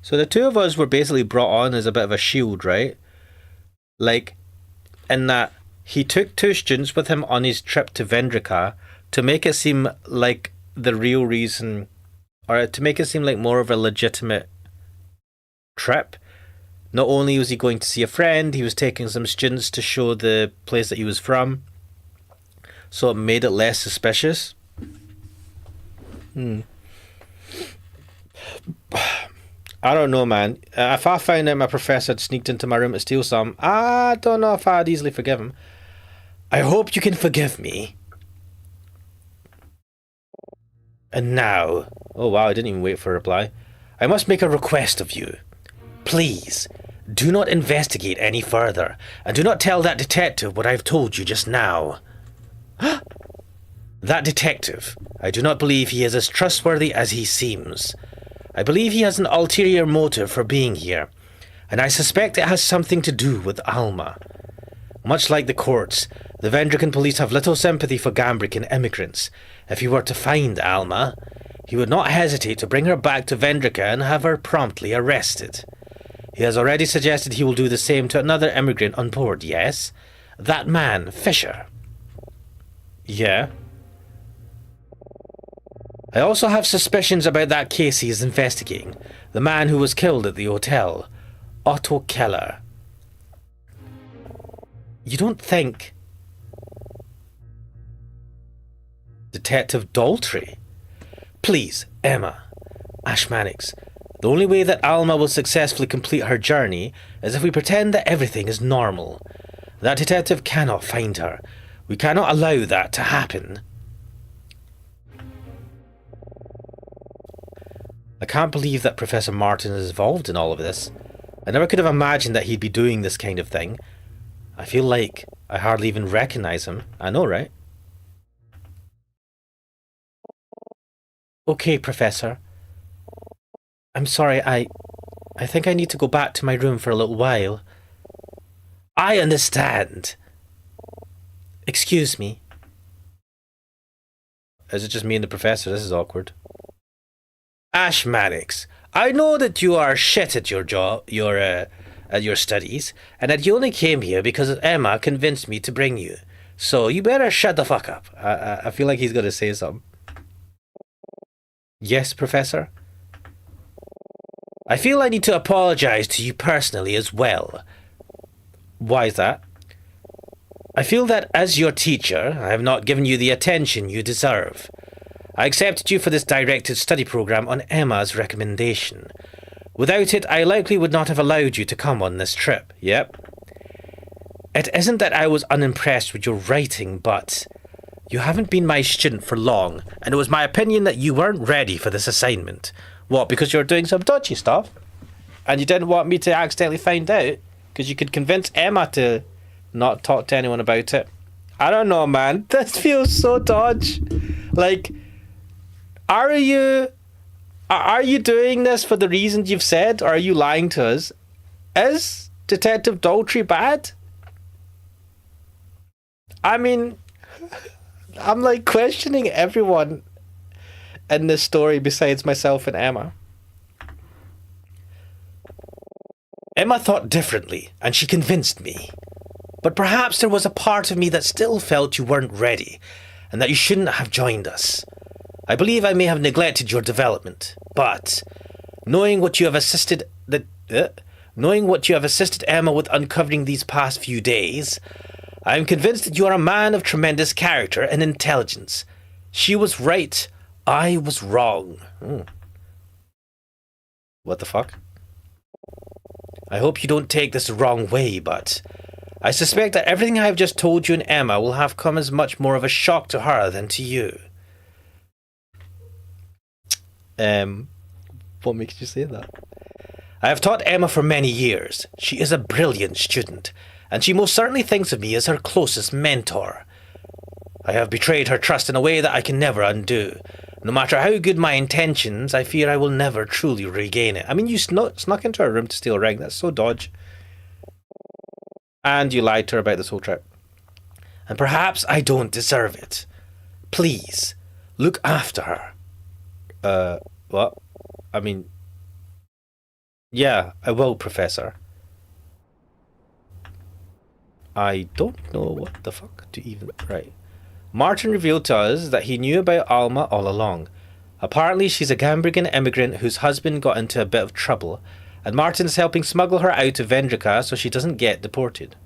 So the two of us were basically brought on as a bit of a shield, right? Like, in that he took two students with him on his trip to Vendrika to make it seem like the real reason, or to make it seem like more of a legitimate trip. Not only was he going to see a friend, he was taking some students to show the place that he was from, so it made it less suspicious. I don't know, man. If I found out my professor had sneaked into my room to steal some, I don't know if I'd easily forgive him. I hope you can forgive me. And now... Oh wow, I didn't even wait for a reply. I must make a request of you. Please, do not investigate any further, and do not tell that detective what I've told you just now. That detective, I do not believe he is as trustworthy as he seems. I believe he has an ulterior motive for being here, and I suspect it has something to do with Alma. Much like the courts, the Vendrican police have little sympathy for Gambrican immigrants. If he were to find Alma, he would not hesitate to bring her back to Vendrika and have her promptly arrested. He has already suggested he will do the same to another immigrant on board, yes? That man, Fisher. Yeah. I also have suspicions about that case he is investigating. The man who was killed at the hotel. Otto Keller. You don't think... Detective Daltrey? Please, Emma. Ashmanix. The only way that Alma will successfully complete her journey is if we pretend that everything is normal. That detective cannot find her. We cannot allow that to happen. I can't believe that Professor Martin is involved in all of this. I never could have imagined that he'd be doing this kind of thing. I feel like I hardly even recognize him. I know, right? Okay, Professor. I'm sorry, I think I need to go back to my room for a little while. I understand. Excuse me. Is it just me and the professor? This is awkward. Ashmanix, I know that you are shit at your job, at your studies, and that you only came here because Emma convinced me to bring you. So you better shut the fuck up. I feel like he's going to say something. Yes, Professor? I feel I need to apologize to you personally as well. Why is that? I feel that as your teacher, I have not given you the attention you deserve. I accepted you for this directed study program on Emma's recommendation. Without it, I likely would not have allowed you to come on this trip. Yep. It isn't that I was unimpressed with your writing, but you haven't been my student for long, and it was my opinion that you weren't ready for this assignment. What, because you were doing some dodgy stuff? And you didn't want me to accidentally find out? Because you could convince Emma to not talk to anyone about it? I don't know, man. This feels so dodge. Like, are you doing this for the reasons you've said, or are you lying to us? Is Detective Daltrey bad? I mean, I'm like questioning everyone in this story besides myself and Emma. Emma thought differently, and she convinced me. But perhaps there was a part of me that still felt you weren't ready, and that you shouldn't have joined us. I believe I may have neglected your development, but knowing what you have assisted Emma with uncovering these past few days, I am convinced that you are a man of tremendous character and intelligence. She was right. I was wrong. What the fuck? I hope you don't take this the wrong way, but I suspect that everything I have just told you and Emma will have come as much more of a shock to her than to you. What makes you say that? I have taught Emma for many years. She is a brilliant student, and she most certainly thinks of me as her closest mentor. I have betrayed her trust in a way that I can never undo. No matter how good my intentions, I fear I will never truly regain it. I mean, you snuck into her room to steal a ring. That's so dodge. And you lied to her about this whole trip. And perhaps I don't deserve it. Please, look after her. What? I mean... Yeah, I will, Professor. I don't know what the fuck to even... Right. Martin revealed to us that he knew about Alma all along. Apparently she's a Gambrigan immigrant whose husband got into a bit of trouble, and Martin's helping smuggle her out of Vendrica so she doesn't get deported.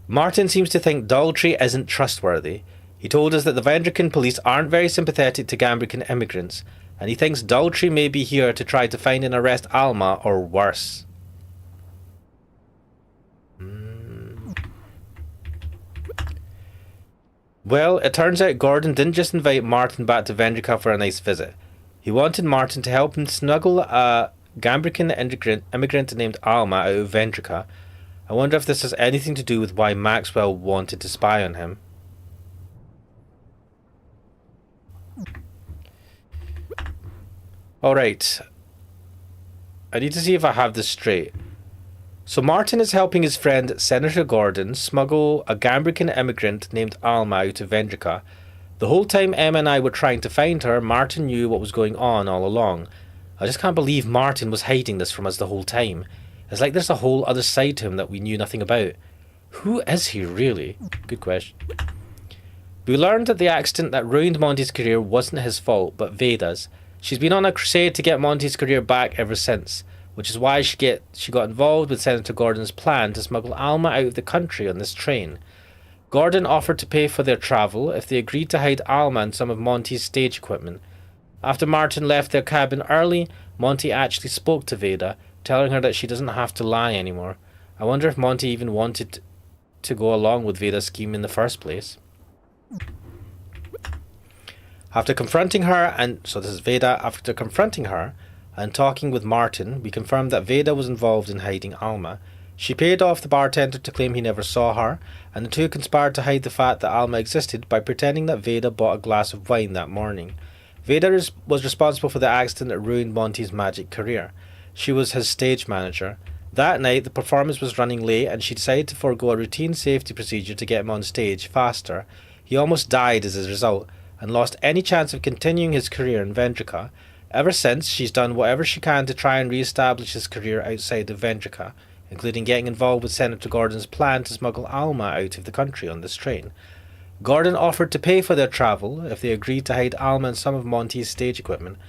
Martin seems to think Daltrey isn't trustworthy. He told us that the Vendrican police aren't very sympathetic to Gambrican immigrants, and he thinks Daltrey may be here to try to find and arrest Alma, or worse. Well, it turns out Gordon didn't just invite Martin back to Vendrica for a nice visit. He wanted Martin to help him snuggle a Gambrican immigrant named Alma out of Vendrica. I wonder if this has anything to do with why Maxwell wanted to spy on him. Alright. I need to see if I have this straight. So Martin is helping his friend Senator Gordon smuggle a Gambrican immigrant named Alma out of Vendrica. The whole time Emma and I were trying to find her, Martin knew what was going on all along. I just can't believe Martin was hiding this from us the whole time. It's like there's a whole other side to him that we knew nothing about. Who is he really? Good question. We learned that the accident that ruined Monty's career wasn't his fault, but Veda's. She's been on a crusade to get Monty's career back ever since, which is why she got involved with Senator Gordon's plan to smuggle Alma out of the country on this train. Gordon offered to pay for their travel if they agreed to hide Alma and some of Monty's stage equipment. After Martin left their cabin early, Monty actually spoke to Veda, telling her that she doesn't have to lie anymore. I wonder if Monty even wanted to go along with Veda's scheme in the first place. After confronting her, after confronting her and talking with Martin, we confirmed that Veda was involved in hiding Alma. She paid off the bartender to claim he never saw her, and the two conspired to hide the fact that Alma existed by pretending that Veda bought a glass of wine that morning. Veda was responsible for the accident that ruined Monty's magic career. She was his stage manager. That night, the performance was running late, and she decided to forego a routine safety procedure to get him on stage faster. He almost died as a result, and lost any chance of continuing his career in Vendrica. Ever since, she's done whatever she can to try and re-establish his career outside of Vendrica, including getting involved with Senator Gordon's plan to smuggle Alma out of the country on this train. Gordon offered to pay for their travel if they agreed to hide Alma and some of Monty's stage equipment.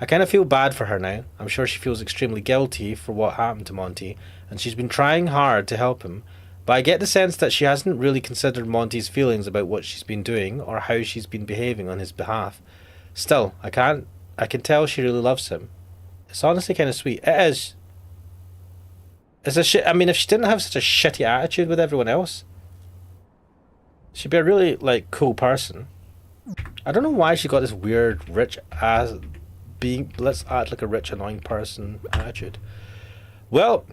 I kind of feel bad for her now. I'm sure she feels extremely guilty for what happened to Monty, and she's been trying hard to help him. But I get the sense that she hasn't really considered Monty's feelings about what she's been doing or how she's been behaving on his behalf. Still, I can tell she really loves him. It's honestly kind of sweet. It is. It's a shit. I mean, if she didn't have such a shitty attitude with everyone else, she'd be a really cool person. I don't know why she got this weird rich ass let's act like a rich annoying person attitude. Well,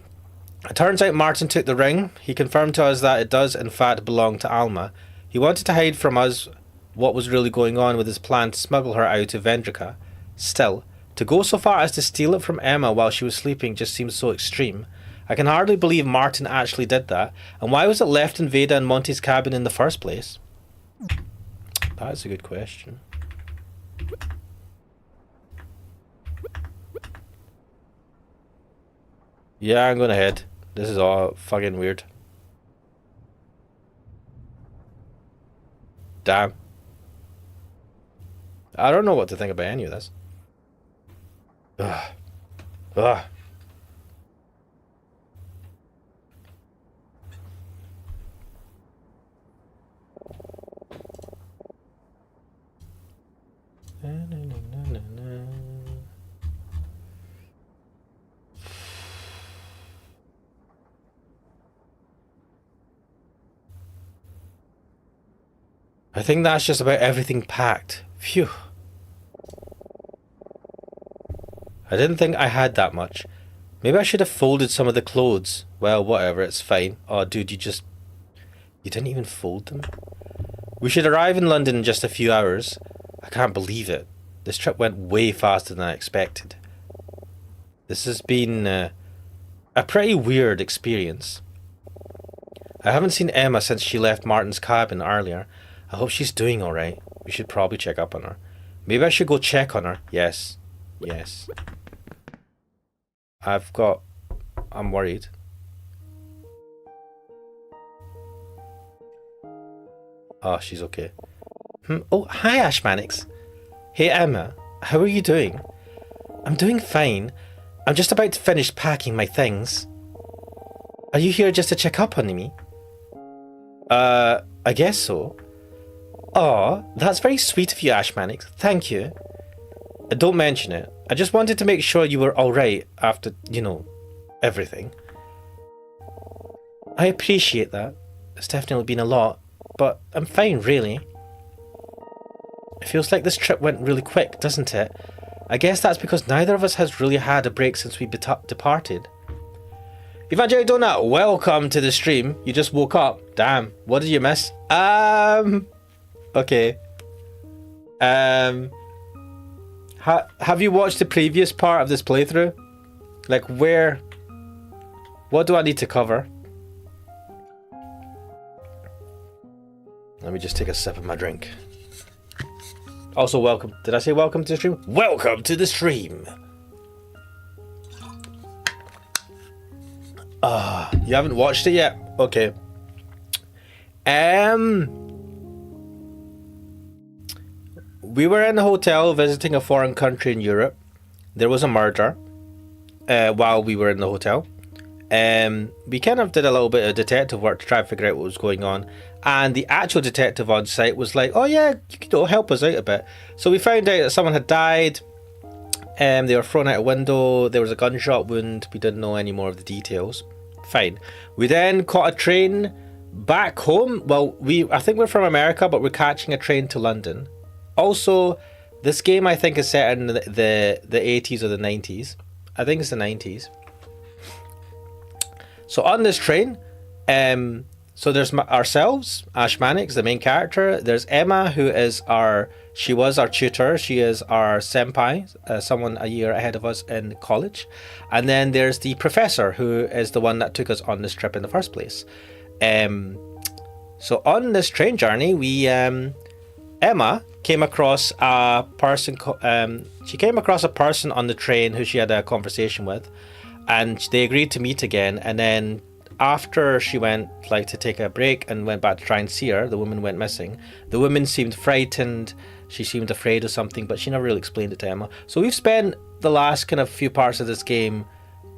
it turns out Martin took the ring. He confirmed to us that it does in fact belong to Alma. He wanted to hide from us what was really going on with his plan to smuggle her out of Vendrica. Still, to go so far as to steal it from Emma while she was sleeping just seems so extreme. I can hardly believe Martin actually did that, and why was it left in Veda and Monty's cabin in the first place? That's a good question. Yeah, I'm going ahead. This is all fucking weird. Damn. I don't know what to think about any of this. Ugh. Ugh. I think that's just about everything packed. Phew. I didn't think I had that much. Maybe I should have folded some of the clothes. Well, whatever, it's fine. Oh, dude, you didn't even fold them? We should arrive in London in just a few hours. I can't believe it. This trip went way faster than I expected. This has been a pretty weird experience. I haven't seen Emma since she left Martin's cabin earlier. I hope she's doing alright. We should probably check up on her. Maybe I should go check on her. Yes. Yes. I'm worried. Oh, she's okay. Oh, hi, Ashmanix. Hey, Emma. How are you doing? I'm doing fine. I'm just about to finish packing my things. Are you here just to check up on me? I guess so. Aw, that's very sweet of you, Ashmanix. Thank you. Don't mention it. I just wanted to make sure you were alright after, everything. I appreciate that. It's definitely been a lot, but I'm fine, really. It feels like this trip went really quick, doesn't it? I guess that's because neither of us has really had a break since we departed. Evangelic Donut, welcome to the stream. You just woke up. Damn, what did you miss? Okay. Have you watched the previous part of this playthrough? Like, what do I need to cover? Let me just take a sip of my drink. Also, welcome. Did I say welcome to the stream? Welcome to the stream. You haven't watched it yet? Okay. We were in a hotel visiting a foreign country in Europe. There was a murder while we were in the hotel. We kind of did a little bit of detective work to try and figure out what was going on. And the actual detective on site was like, oh yeah, you could help us out a bit. So we found out that someone had died. They were thrown out a window. There was a gunshot wound. We didn't know any more of the details. Fine. We then caught a train back home. Well, I think we're from America, but we're catching a train to London. Also, this game I think is set in the 80s or the 90s. I think it's the 90s. So on this train, so there's ourselves, Ashmanix, the main character. There's Emma, who is she was our tutor. She is our senpai, someone a year ahead of us in college. And then there's the professor, who is the one that took us on this trip in the first place. So on this train journey, Emma came across a person. She came across a person on the train who she had a conversation with, and they agreed to meet again. And then after she went to take a break and went back to try and see her, the woman went missing. The woman seemed frightened. She seemed afraid of something, but she never really explained it to Emma. So we've spent the last kind of few parts of this game.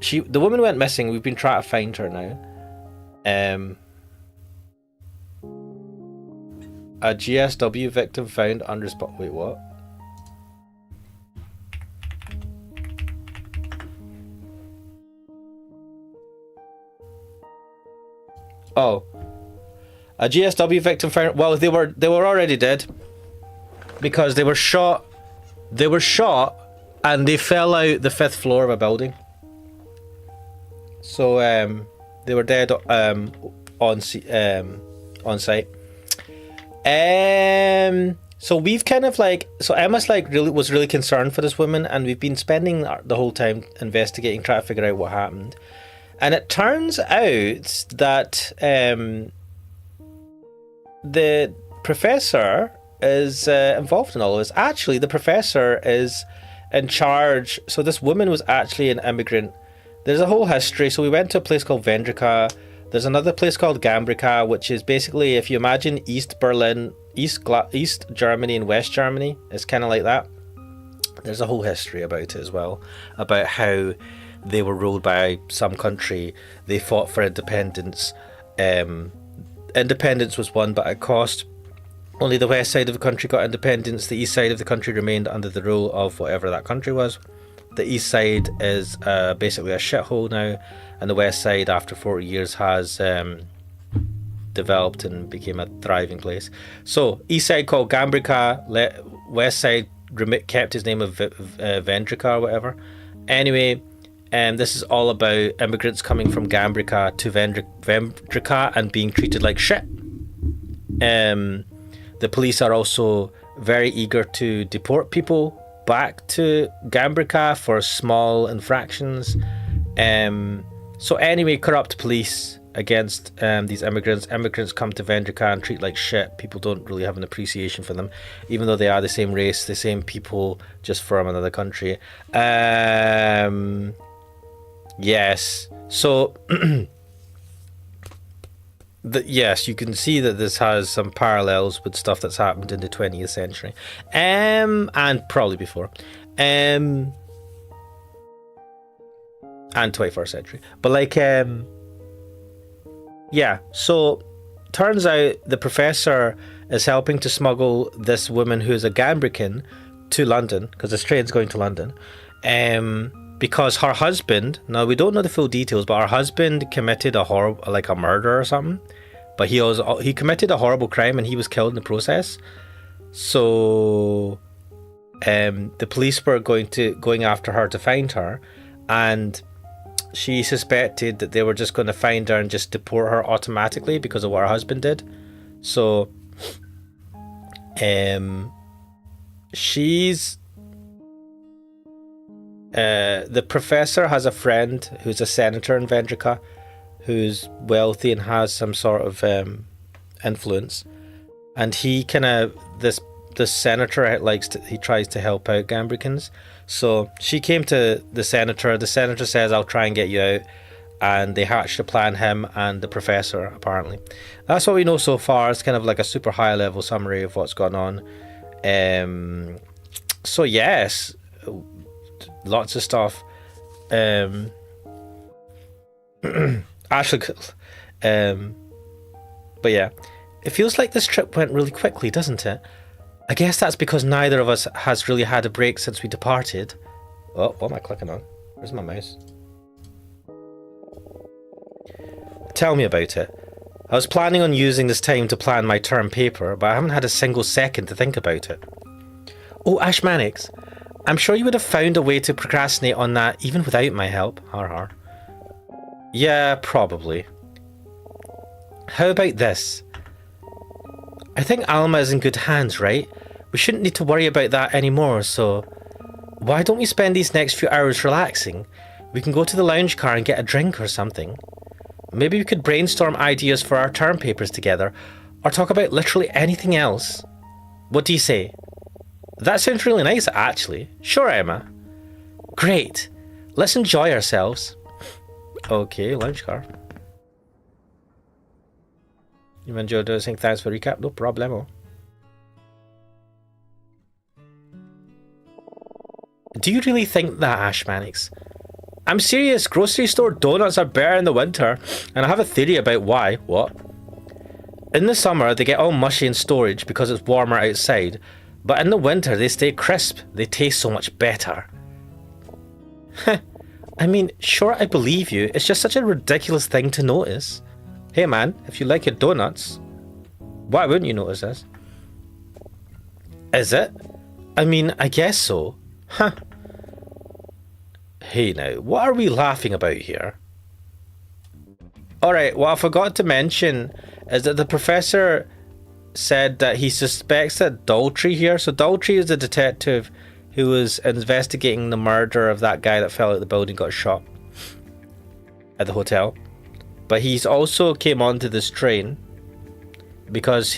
The woman went missing. We've been trying to find her now. A GSW victim found under spot. Wait, what? Oh, a GSW victim found. Well, they were already dead because they were shot. They were shot, and they fell out the 5th floor of a building. So they were dead on site. So we've kind of so Emma's was really concerned for this woman, and we've been spending the whole time investigating, trying to figure out what happened. And it turns out that the professor is involved in all of this. Actually, the professor is in charge. So this woman was actually an immigrant. There's a whole history. So we went to a place called Vendrica. There's another place called Gambrica, which is basically, if you imagine East Berlin, East Germany and West Germany, it's kind of like that. There's a whole history about it as well, about how they were ruled by some country. They fought for independence. Independence was won, but at cost. Only the west side of the country got independence. The east side of the country remained under the rule of whatever that country was. The east side is basically a shithole now, and the west side, after 40 years, has developed and became a thriving place. So east side called Gambrica, west side kept his name of Vendrica or whatever. Anyway, this is all about immigrants coming from Gambrica to Vendrica and being treated like shit. The police are also very eager to deport people back to Gambrica for small infractions. So anyway, corrupt police against these immigrants. Immigrants come to Vendrica and treat like shit. People don't really have an appreciation for them, even though they are the same race, the same people, just from another country. Yes. So, yes, you can see that this has some parallels with stuff that's happened in the 20th century, and probably before, and 21st century. But like, yeah. So, turns out the professor is helping to smuggle this woman who's a Gambrican to London, because this train's going to London. Because her husband, now we don't know the full details, but her husband committed a murder or something. But he committed a horrible crime and he was killed in the process. So the police were going after her to find her, and she suspected that they were just going to find her and just deport her automatically because of what her husband did. So the professor has a friend who's a senator in Vendrica, who's wealthy and has some sort of influence, and he this senator he tries to help out Gambricans. So she came to the senator. The senator says, "I'll try and get you out," and they hatched a plan, him and the professor. Apparently, that's what we know so far. It's kind of like a super high level summary of what's gone on. So yes. Lots of stuff. Actually, but yeah, it feels like this trip went really quickly, doesn't it? I guess that's because neither of us has really had a break since we departed. Oh, what am I clicking on? Where's my mouse? Tell me about it. I was planning on using this time to plan my term paper, but I haven't had a single second to think about it. Oh, Ashmanix, I'm sure you would have found a way to procrastinate on that even without my help. Har har. Yeah, probably. How about this? I think Alma is in good hands, right? We shouldn't need to worry about that anymore, so why don't we spend these next few hours relaxing? We can go to the lounge car and get a drink or something. Maybe we could brainstorm ideas for our term papers together, or talk about literally anything else. What do you say? That sounds really nice, actually. Sure, Emma. Great. Let's enjoy ourselves. Okay, lounge car. You enjoyed saying thanks for recap? No problemo. Do you really think that, Ashmanix? I'm serious. Grocery store donuts are better in the winter, and I have a theory about why. What? In the summer, they get all mushy in storage because it's warmer outside. But in the winter, they stay crisp. They taste so much better. I mean, sure, I believe you. It's just such a ridiculous thing to notice. Hey man, if you like your donuts, why wouldn't you notice this? Is it? I mean, I guess so. Huh. Hey now, what are we laughing about here? Alright, what I forgot to mention is that the professor said that he suspects that Daltrey here. So Daltrey is the detective who was investigating the murder of that guy that fell out of the building and got shot at the hotel. But he's also came onto this train because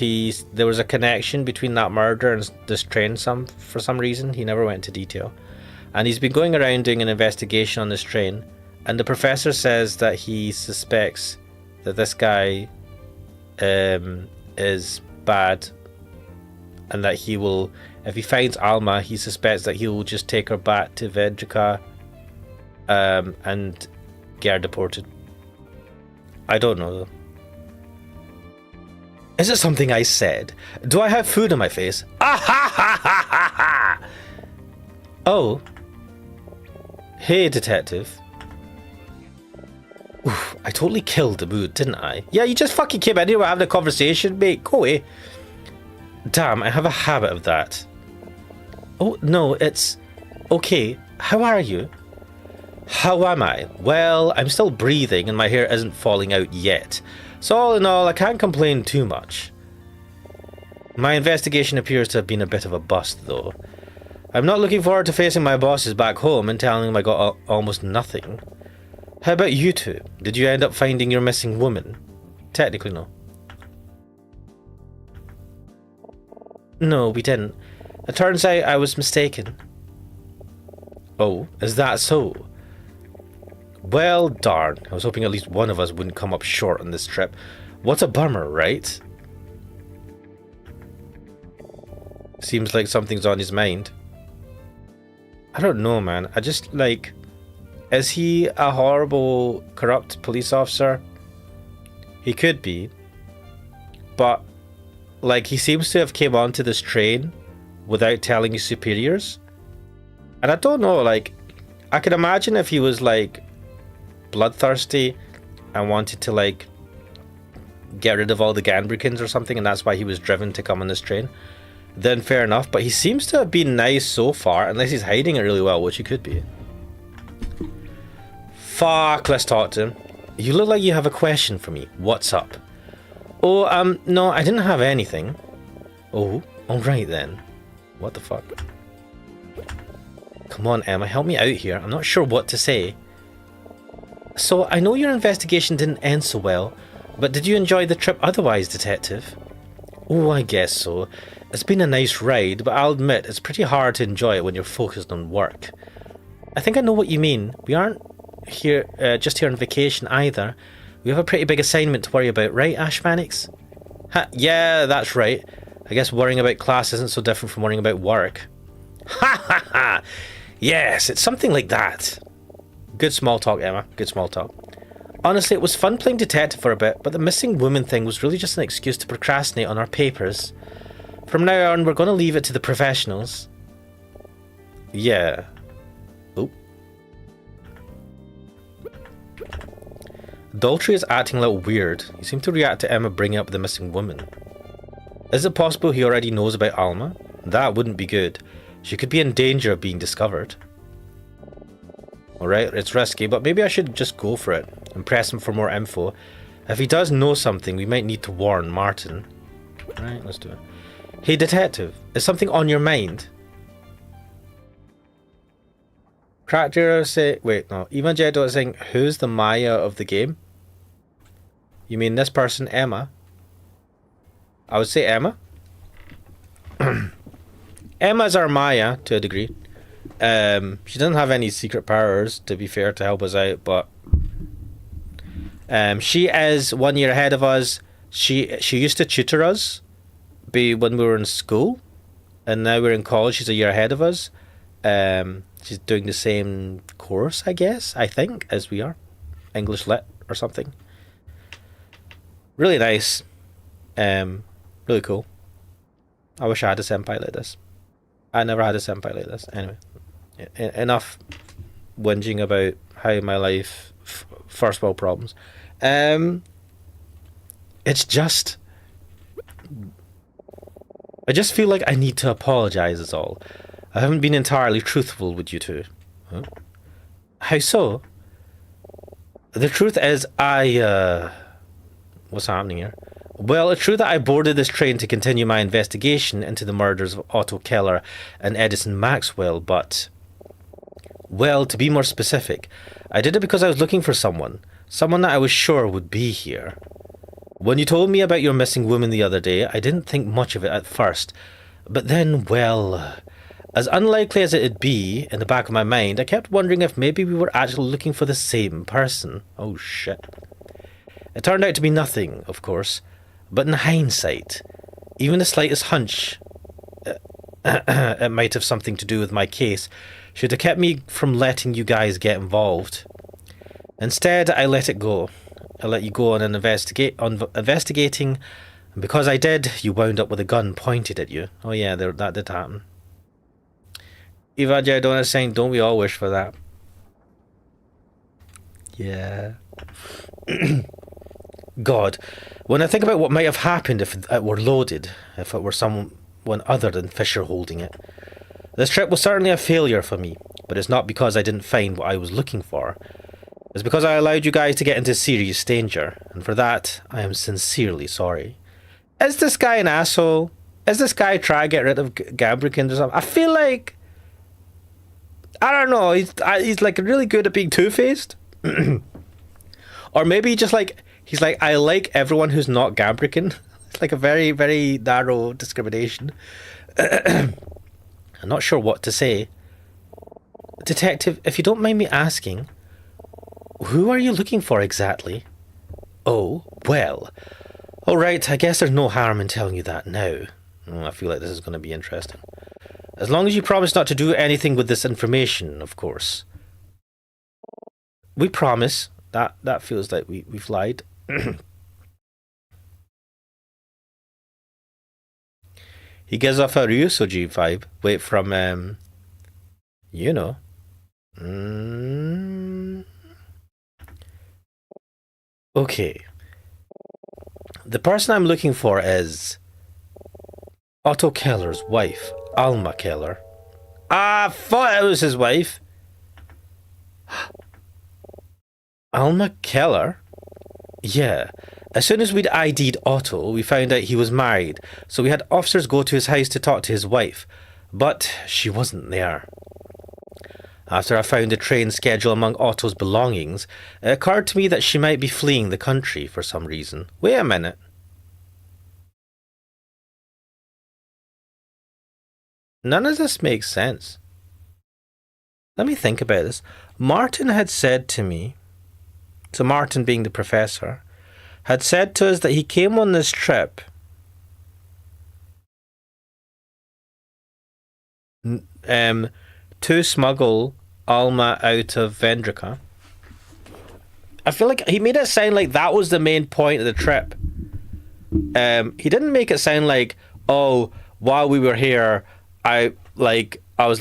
there was a connection between that murder and this train for some reason. He never went into detail. And he's been going around doing an investigation on this train. And the professor says that he suspects that this guy is bad, and that he will, if he finds Alma, he suspects that he will just take her back to Vendrica and get her deported. I don't know though. Is it something I said? Do I have food on my face? Ah ha ha ha ha ha! Oh. Hey, detective. Oof, I totally killed the mood, didn't I? Yeah, you just fucking came in here, we're having a conversation, mate. Go away. Damn, I have a habit of that. Oh, no, it's... Okay, how are you? How am I? Well, I'm still breathing and my hair isn't falling out yet. So all in all, I can't complain too much. My investigation appears to have been a bit of a bust, though. I'm not looking forward to facing my bosses back home and telling them I got almost nothing. How about you two? Did you end up finding your missing woman? Technically, no. No, we didn't. It turns out I was mistaken. Oh, is that so? Well, darn. I was hoping at least one of us wouldn't come up short on this trip. What a bummer, right? Seems like something's on his mind. I don't know, man. I just, like... Is he a horrible, corrupt police officer? He could be. But, like, he seems to have came onto this train without telling his superiors. And I don't know, like... I can imagine if he was, like... bloodthirsty and wanted to, like... get rid of all the Ganbrikins or something, and that's why he was driven to come on this train. Then fair enough, but he seems to have been nice so far, unless he's hiding it really well, which he could be. Fuck, let's talk to him. You look like you have a question for me. What's up? Oh, no, I didn't have anything. Oh, alright then. What the fuck? Come on, Emma, help me out here. I'm not sure what to say. So, I know your investigation didn't end so well, but did you enjoy the trip otherwise, Detective? Oh, I guess so. It's been a nice ride, but I'll admit it's pretty hard to enjoy it when you're focused on work. I think I know what you mean. We aren't here just here on vacation either. We have a pretty big assignment to worry about, right, Ash Mannix? Ha, yeah, that's right. I guess worrying about class isn't so different from worrying about work. Ha ha ha! Yes, it's something like that. Good small talk, Emma. Good small talk. Honestly, it was fun playing detective for a bit, but the missing woman thing was really just an excuse to procrastinate on our papers. From now on, we're going to leave it to the professionals. Yeah. Oh. Daltrey is acting a little weird. He seemed to react to Emma bringing up the missing woman. Is it possible he already knows about Alma? That wouldn't be good. She could be in danger of being discovered. Alright, it's risky, but maybe I should just go for it and press him for more info. If he does know something, we might need to warn Martin. Right, let's do it. Hey, Detective, is something on your mind? Crackjero say... Wait, no. Evangelo is saying, who's the Maya of the game? You mean this person, Emma? I would say Emma. Emma's our Maya, to a degree. She doesn't have any secret powers, to be fair, to help us out, but... she is 1 year ahead of us. She used to tutor us when we were in school, and now we're in college. She's a year ahead of us. She's doing the same course, I guess, I think, as we are. English Lit or something. Really nice. Really cool. I wish I had a senpai like this. I never had a senpai like this. Anyway, enough whinging about how my life, first world problems. It's just... I just feel like I need to apologise is all. I haven't been entirely truthful with you two. Huh? How so? The truth is what's happening here? Well, it's true that I boarded this train to continue my investigation into the murders of Otto Keller and Edison Maxwell, but... Well, to be more specific, I did it because I was looking for someone that I was sure would be here. When you told me about your missing woman the other day, I didn't think much of it at first. But then, well, as unlikely as it'd be, in the back of my mind, I kept wondering if maybe we were actually looking for the same person. Oh, shit. It turned out to be nothing, of course. But in hindsight, even the slightest hunch it might have something to do with my case should have kept me from letting you guys get involved. Instead, I let it go. I let you go on investigating, and because I did, you wound up with a gun pointed at you. Oh yeah, that did happen. Eva Jadona is saying, don't we all wish for that? Yeah. God, when I think about what might have happened if it were loaded, if it were someone other than Fisher holding it. This trip was certainly a failure for me, but it's not because I didn't find what I was looking for. It's because I allowed you guys to get into serious danger, and for that, I am sincerely sorry. Is this guy an asshole? Is this guy trying to get rid of Gabrikins or something? I feel like... I don't know, he's like really good at being two-faced. Or maybe just like... He's like, I like everyone who's not Gabrican. It's like a very, very narrow discrimination. I'm not sure what to say. Detective, if you don't mind me asking, who are you looking for exactly? Oh, well. Alright, I guess there's no harm in telling you that now. I feel like this is going to be interesting. As long as you promise not to do anything with this information, of course. We promise. That feels like we've lied. He gives off a Ryusoji vibe. Wait, from, you know. Okay. The person I'm looking for is Otto Keller's wife, Alma Keller. I thought it was his wife. Alma Keller? Yeah. As soon as we'd ID'd Otto, we found out he was married, so we had officers go to his house to talk to his wife. But she wasn't there. After I found the train schedule among Otto's belongings, it occurred to me that she might be fleeing the country for some reason. Wait a minute. None of this makes sense. Let me think about this. Martin had said to me, so Martin being the professor, had said to us that he came on this trip to smuggle Alma out of Vendrica. I feel like he made it sound like that was the main point of the trip. He didn't make it sound like, oh, while we were here, I was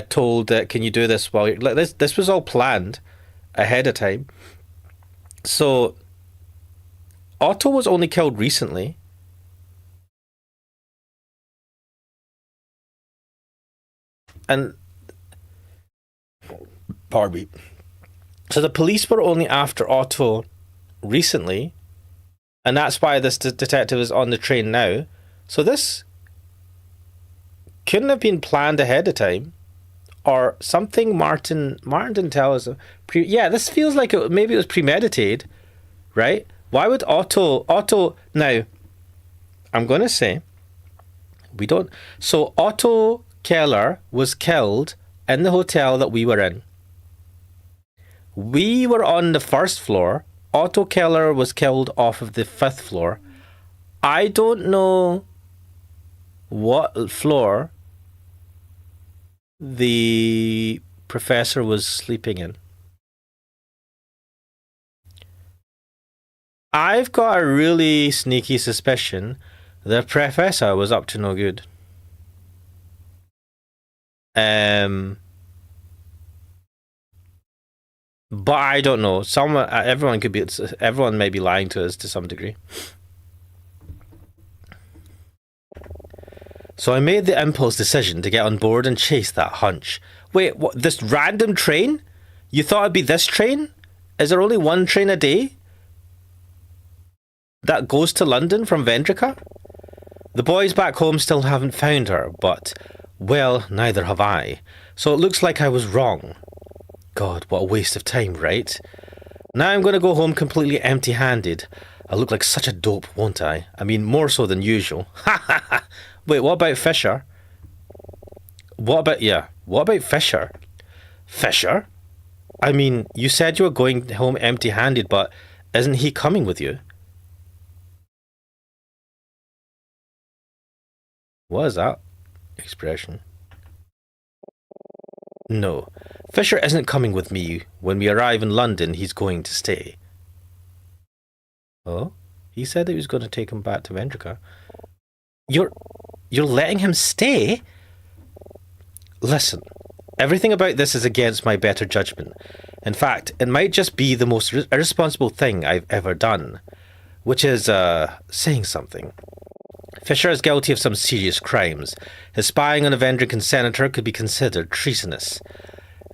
told that can you do this while you're like this was all planned ahead of time. So Otto was only killed recently. And pardon me. So the police were only after Otto recently, and that's why this detective is on the train now. So this couldn't have been planned ahead of time, or something. Martin didn't tell us. Yeah, this feels like maybe it was premeditated, right? Why would Otto now? I'm gonna say we don't. So Otto Keller was killed in the hotel that we were in. We were on the first floor. Otto Keller was killed off of the 5th floor. I don't know what floor the professor was sleeping in. I've got a really sneaky suspicion the professor was up to no good. But I don't know. Everyone may be lying to us to some degree. So I made the impulse decision to get on board and chase that hunch. Wait, what? This random train? You thought it'd be this train? Is there only one train a day that goes to London from Vendrica? The boys back home still haven't found her, but, well, neither have I. So it looks like I was wrong. God, what a waste of time, right? Now I'm going to go home completely empty-handed. I'll look like such a dope, won't I? I mean, more so than usual. Ha ha ha! Wait, what about Fisher? What about Fisher? Fisher? I mean, you said you were going home empty-handed, but isn't he coming with you? What is that expression? No, Fisher isn't coming with me. When we arrive in London, he's going to stay. Oh? He said that he was going to take him back to Vendrica. You're letting him stay? Listen, Everything about this is against my better judgment. In fact, it might just be the most irresponsible thing I've ever done, which is, saying something. Fisher is guilty of some serious crimes. His spying on a Vendrican senator could be considered treasonous.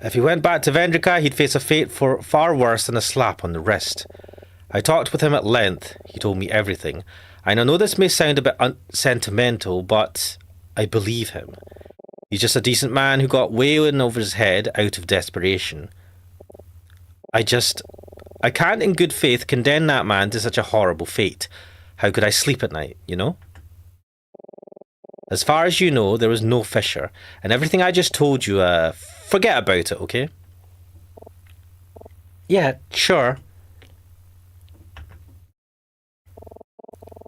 If he went back to Vendrica, he'd face a fate far worse than a slap on the wrist. I talked with him at length. He told me everything. And I know this may sound a bit sentimental, but I believe him. He's just a decent man who got way in over his head out of desperation. I can't in good faith condemn that man to such a horrible fate. How could I sleep at night, you know? As far as you know, there was no Fisher, and everything I just told you, forget about it, okay? Yeah, sure.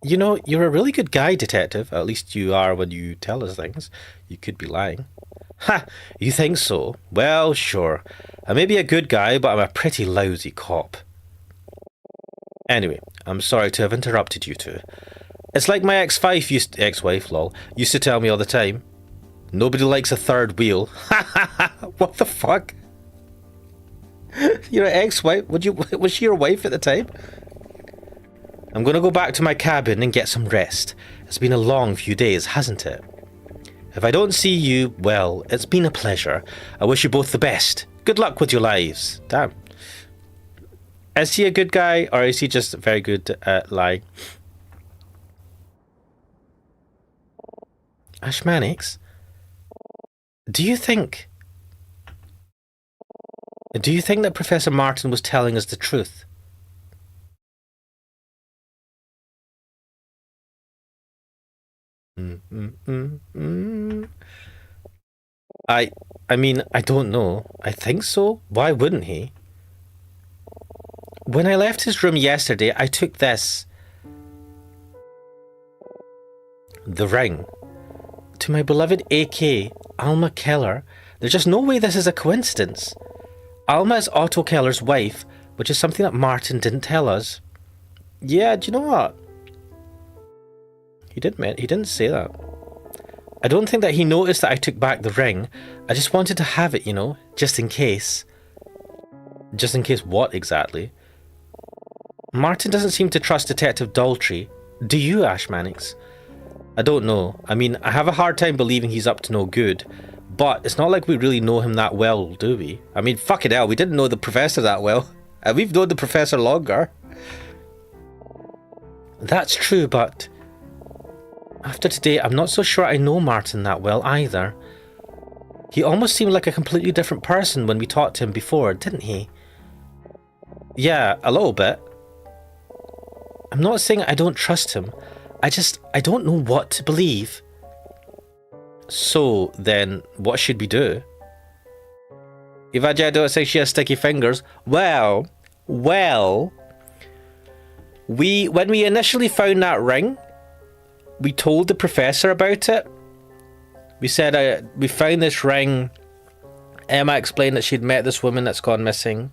You know, you're a really good guy, Detective. At least you are when you tell us things. You could be lying. Ha! You think so? Well, sure. I may be a good guy, but I'm a pretty lousy cop. Anyway, I'm sorry to have interrupted you two. It's like my ex-wife used to tell me all the time. Nobody likes a third wheel. What the fuck? Your ex-wife? Was she your wife at the time? I'm going to go back to my cabin and get some rest. It's been a long few days, hasn't it? If I don't see you, well, it's been a pleasure. I wish you both the best. Good luck with your lives. Damn. Is he a good guy, or is he just very good at lying? Ashmanix, do you think that Professor Martin was telling us the truth? I mean, I don't know. I think so. Why wouldn't he? When I left his room yesterday, I took this. The ring. To my beloved AK, Alma Keller. There's just no way this is a coincidence. Alma is Otto Keller's wife, which is something that Martin didn't tell us. Yeah, do you know what? He didn't say that. I don't think that he noticed that I took back the ring. I just wanted to have it, you know, just in case. Just in case what exactly? Martin doesn't seem to trust Detective Daltrey. Do you, Ashmanix? I don't know. I mean, I have a hard time believing he's up to no good, but it's not like we really know him that well, do we? I mean, fucking hell, we didn't know the Professor that well, and we've known the Professor longer. That's true, but after today, I'm not so sure I know Martin that well either. He almost seemed like a completely different person when we talked to him before, didn't he? Yeah, a little bit. I'm not saying I don't trust him. I don't know what to believe. So, then, what should we do? Eva says she has sticky fingers. Well, when we initially found that ring, we told the Professor about it. We said, we found this ring. Emma explained that she'd met this woman that's gone missing.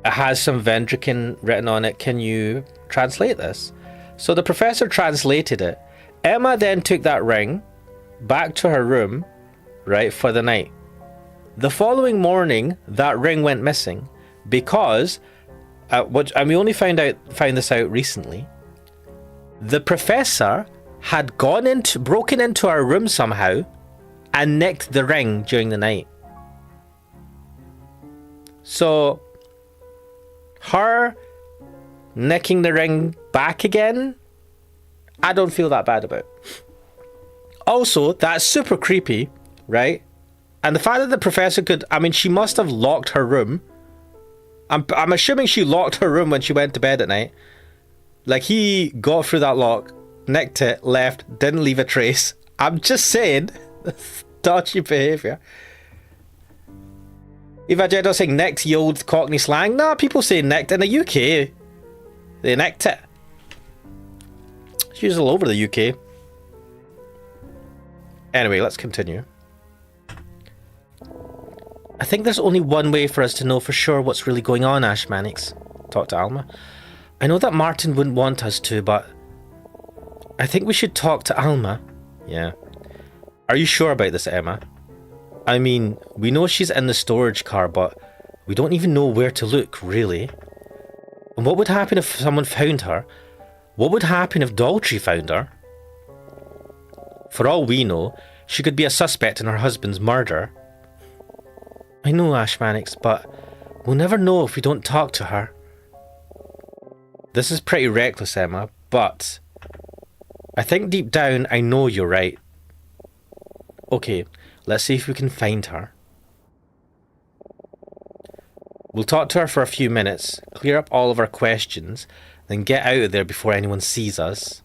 It has some Vendrican written on it. Can you translate this? So the Professor translated it. Emma then took that ring back to her room, right, for the night. The following morning, that ring went missing because, and we only found this out recently. The Professor had broken into our room somehow and nicked the ring during the night. So, her nicking the ring back again, I don't feel that bad about. Also, that's super creepy, right? And the fact that the Professor she must have locked her room. I'm assuming she locked her room when she went to bed at night. Like, he got through that lock, nicked it, left, didn't leave a trace. I'm just saying, dodgy behaviour. Eva Jedo saying nicked, the old Cockney slang. Nah, people say nicked in the UK. They nicked it. It's used all over the UK. Anyway, let's continue. I think there's only one way for us to know for sure what's really going on, Ashmanix. Talk to Alma. I know that Martin wouldn't want us to, but I think we should talk to Alma. Yeah. Are you sure about this, Emma? I mean, we know she's in the storage car, but we don't even know where to look, really. And what would happen if someone found her? What would happen if Daltrey found her? For all we know, she could be a suspect in her husband's murder. I know, Ashmanix, but we'll never know if we don't talk to her. This is pretty reckless, Emma, but I think deep down I know you're right. Okay, let's see if we can find her. We'll talk to her for a few minutes, clear up all of our questions, then get out of there before anyone sees us.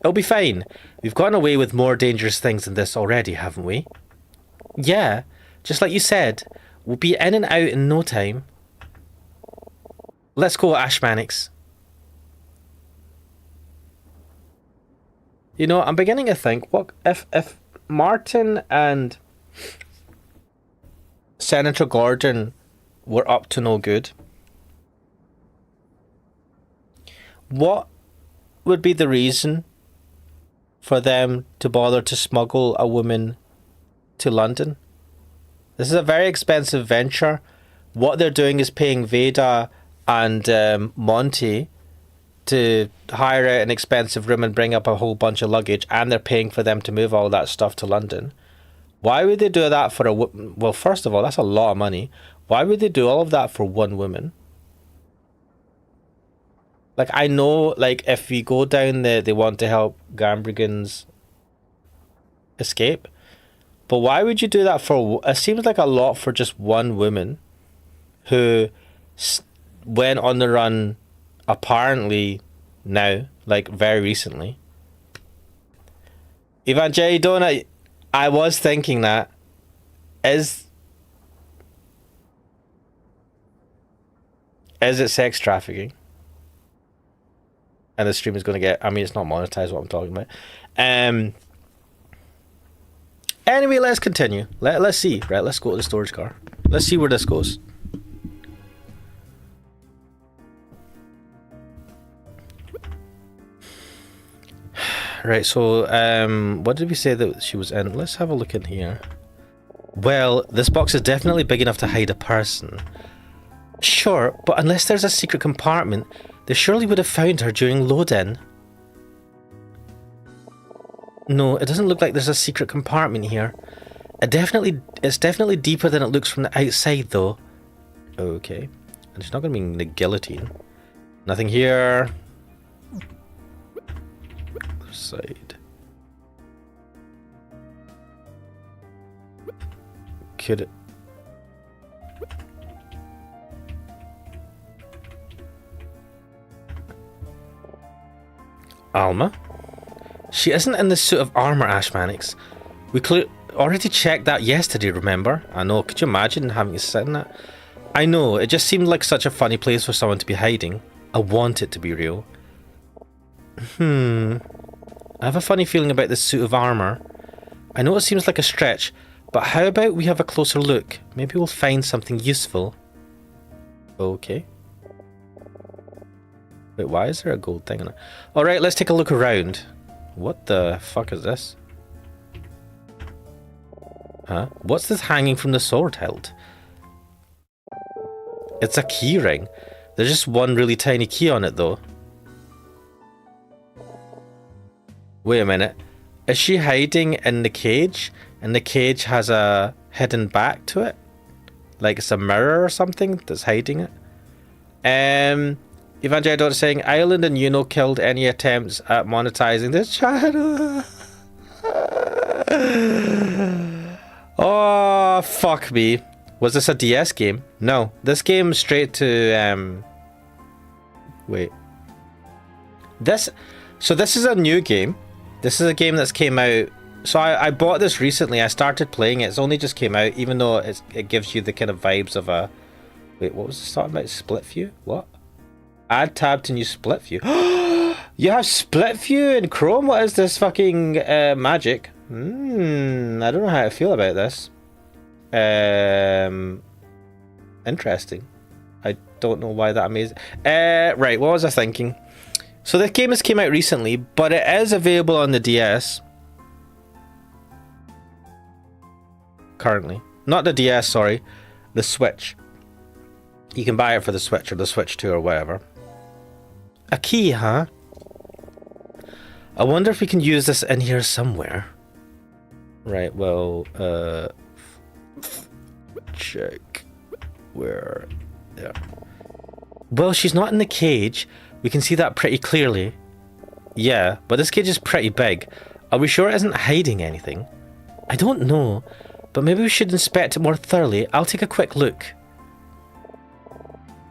It'll be fine. We've gotten away with more dangerous things than this already, haven't we? Yeah, just like you said, we'll be in and out in no time. Let's go, Ashmanix. You know, I'm beginning to think, what if Martin and Senator Gordon were up to no good? What would be the reason for them to bother to smuggle a woman to London? This is a very expensive venture. What they're doing is paying Veda and Monty to hire out an expensive room and bring up a whole bunch of luggage, and they're paying for them to move all that stuff to London. Why would they do that for well, first of all, that's a lot of money. Why would they do all of that for one woman? Like, I know, like, if we go down there, they want to help Gambrinus escape. But why would you do that for... It seems like a lot for just one woman who went on the run apparently now, like, very recently. Evangeli, don't I was thinking that. Is it sex trafficking? And the stream is going to get... I mean, it's not monetized, what I'm talking about. Anyway, let's continue. Let's see. Right, let's go to the storage car. Let's see where this goes. Right, so, what did we say that she was in? Let's have a look in here. Well, this box is definitely big enough to hide a person. Sure, but unless there's a secret compartment, they surely would have found her during load-in. No, it doesn't look like there's a secret compartment here. It's definitely deeper than it looks from the outside, though. Okay. And it's not going to be in the guillotine. Nothing here. Other side. Could it... Alma? She isn't in the suit of armour, Ashmanix. We already checked that yesterday, remember? I know, could you imagine having to sit in that? I know, it just seemed like such a funny place for someone to be hiding. I want it to be real. I have a funny feeling about this suit of armour. I know it seems like a stretch, but how about we have a closer look? Maybe we'll find something useful. Okay. Wait, why is there a gold thing on it? Alright, let's take a look around. What the fuck is this? Huh? What's this hanging from the sword hilt? It's a key ring. There's just one really tiny key on it, though. Wait a minute. Is she hiding in the cage? And the cage has a hidden back to it? Like it's a mirror or something that's hiding it? Evangelion saying, Ireland and Uno killed any attempts at monetizing this channel. Oh, fuck me. Was this a DS game? No. This game straight to, wait. So this is a new game. This is a game that's came out... So I bought this recently. I started playing it. It's only just came out, even though it gives you the kind of vibes of a... Wait, what was this talking about? Split view? What? Add tab to new split view. You have split view in Chrome? What is this fucking magic? I don't know how I feel about this. Interesting. I don't know why that amazing. Right, what was I thinking? So this game has came out recently, but it is available on the DS. currently. Not the DS, sorry. The Switch. You can buy it for the Switch or the Switch 2 or whatever. A key, huh? I wonder if we can use this in here somewhere. Right, well, check where... There. Well, she's not in the cage. We can see that pretty clearly. Yeah, but this cage is pretty big. Are we sure it isn't hiding anything? I don't know, but maybe we should inspect it more thoroughly. I'll take a quick look.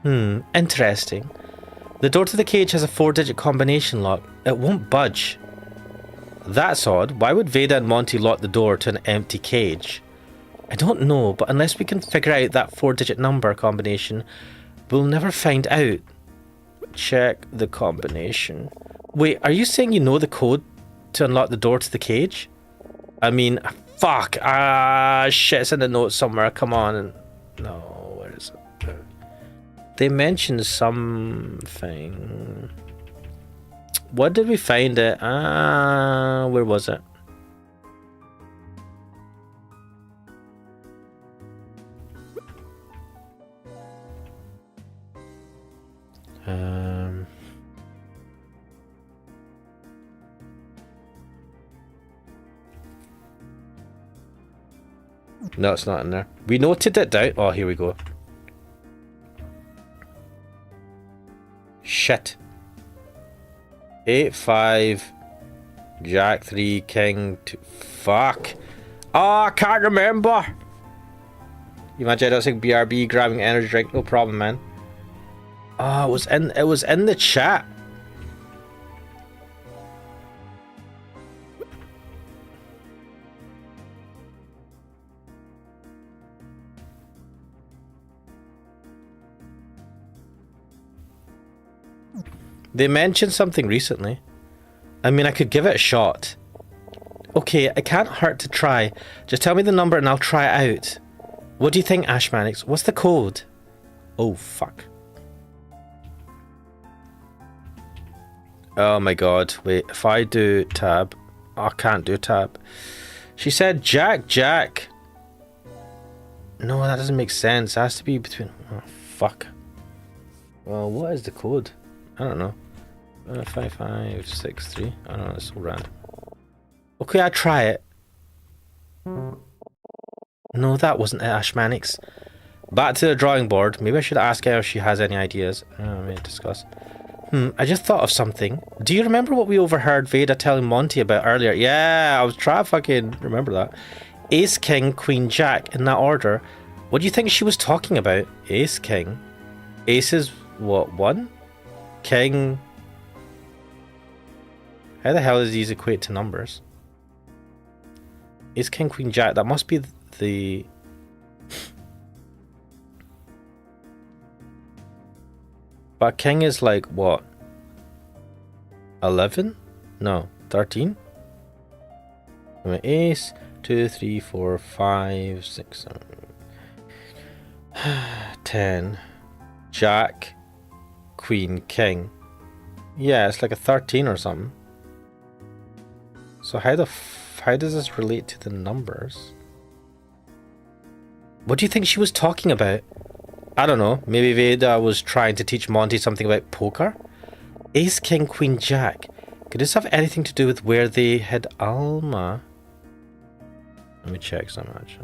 Interesting. The door to the cage has a 4-digit combination lock. It won't budge. That's odd. Why would Veda and Monty lock the door to an empty cage? I don't know, but unless we can figure out that 4-digit number combination, we'll never find out. Check the combination. Wait, are you saying you know the code to unlock the door to the cage? I mean, fuck. Shit, it's in the notes somewhere. Come on. No, where is it? They mentioned something. What did we find it? Where was it? No, it's not in there. We noted it down. Oh, here we go. Shit. 8-5 Jack 3 King 2. Fuck. Oh, I can't remember. You imagine I don't think BRB grabbing energy drink, no problem, man. Oh, it was in the chat. They mentioned something recently. I mean, I could give it a shot. Okay, it can't hurt to try. Just tell me the number and I'll try it out. What do you think, Ashmanix? What's the code? Oh, fuck. Oh my god. Wait, if I do tab... Oh, I can't do tab. She said Jack. No, that doesn't make sense. It has to be between... Oh, fuck. Well, what is the code? I don't know. 5563. I don't know, it's so random. Okay, I'll try it. No, that wasn't it, Ashmanix. Back to the drawing board. Maybe I should ask her if she has any ideas. Maybe discuss. I just thought of something. Do you remember what we overheard Veda telling Monty about earlier? Yeah, I was trying to fucking remember that. Ace, King, Queen, Jack, in that order. What do you think she was talking about? Ace, King. Ace is what, 1? King... How the hell does these equate to numbers? Ace, King, Queen, Jack. That must be the... But King is like, what? 11? No, 13? Ace, 2, 3, 4, 5, 6, 7... 10. Jack, Queen, King. Yeah, it's like a 13 or something. So how does this relate to the numbers? What do you think she was talking about? I don't know. Maybe Veda was trying to teach Monty something about poker? Ace, King, Queen, Jack. Could this have anything to do with where they hid Alma? Let me check so much.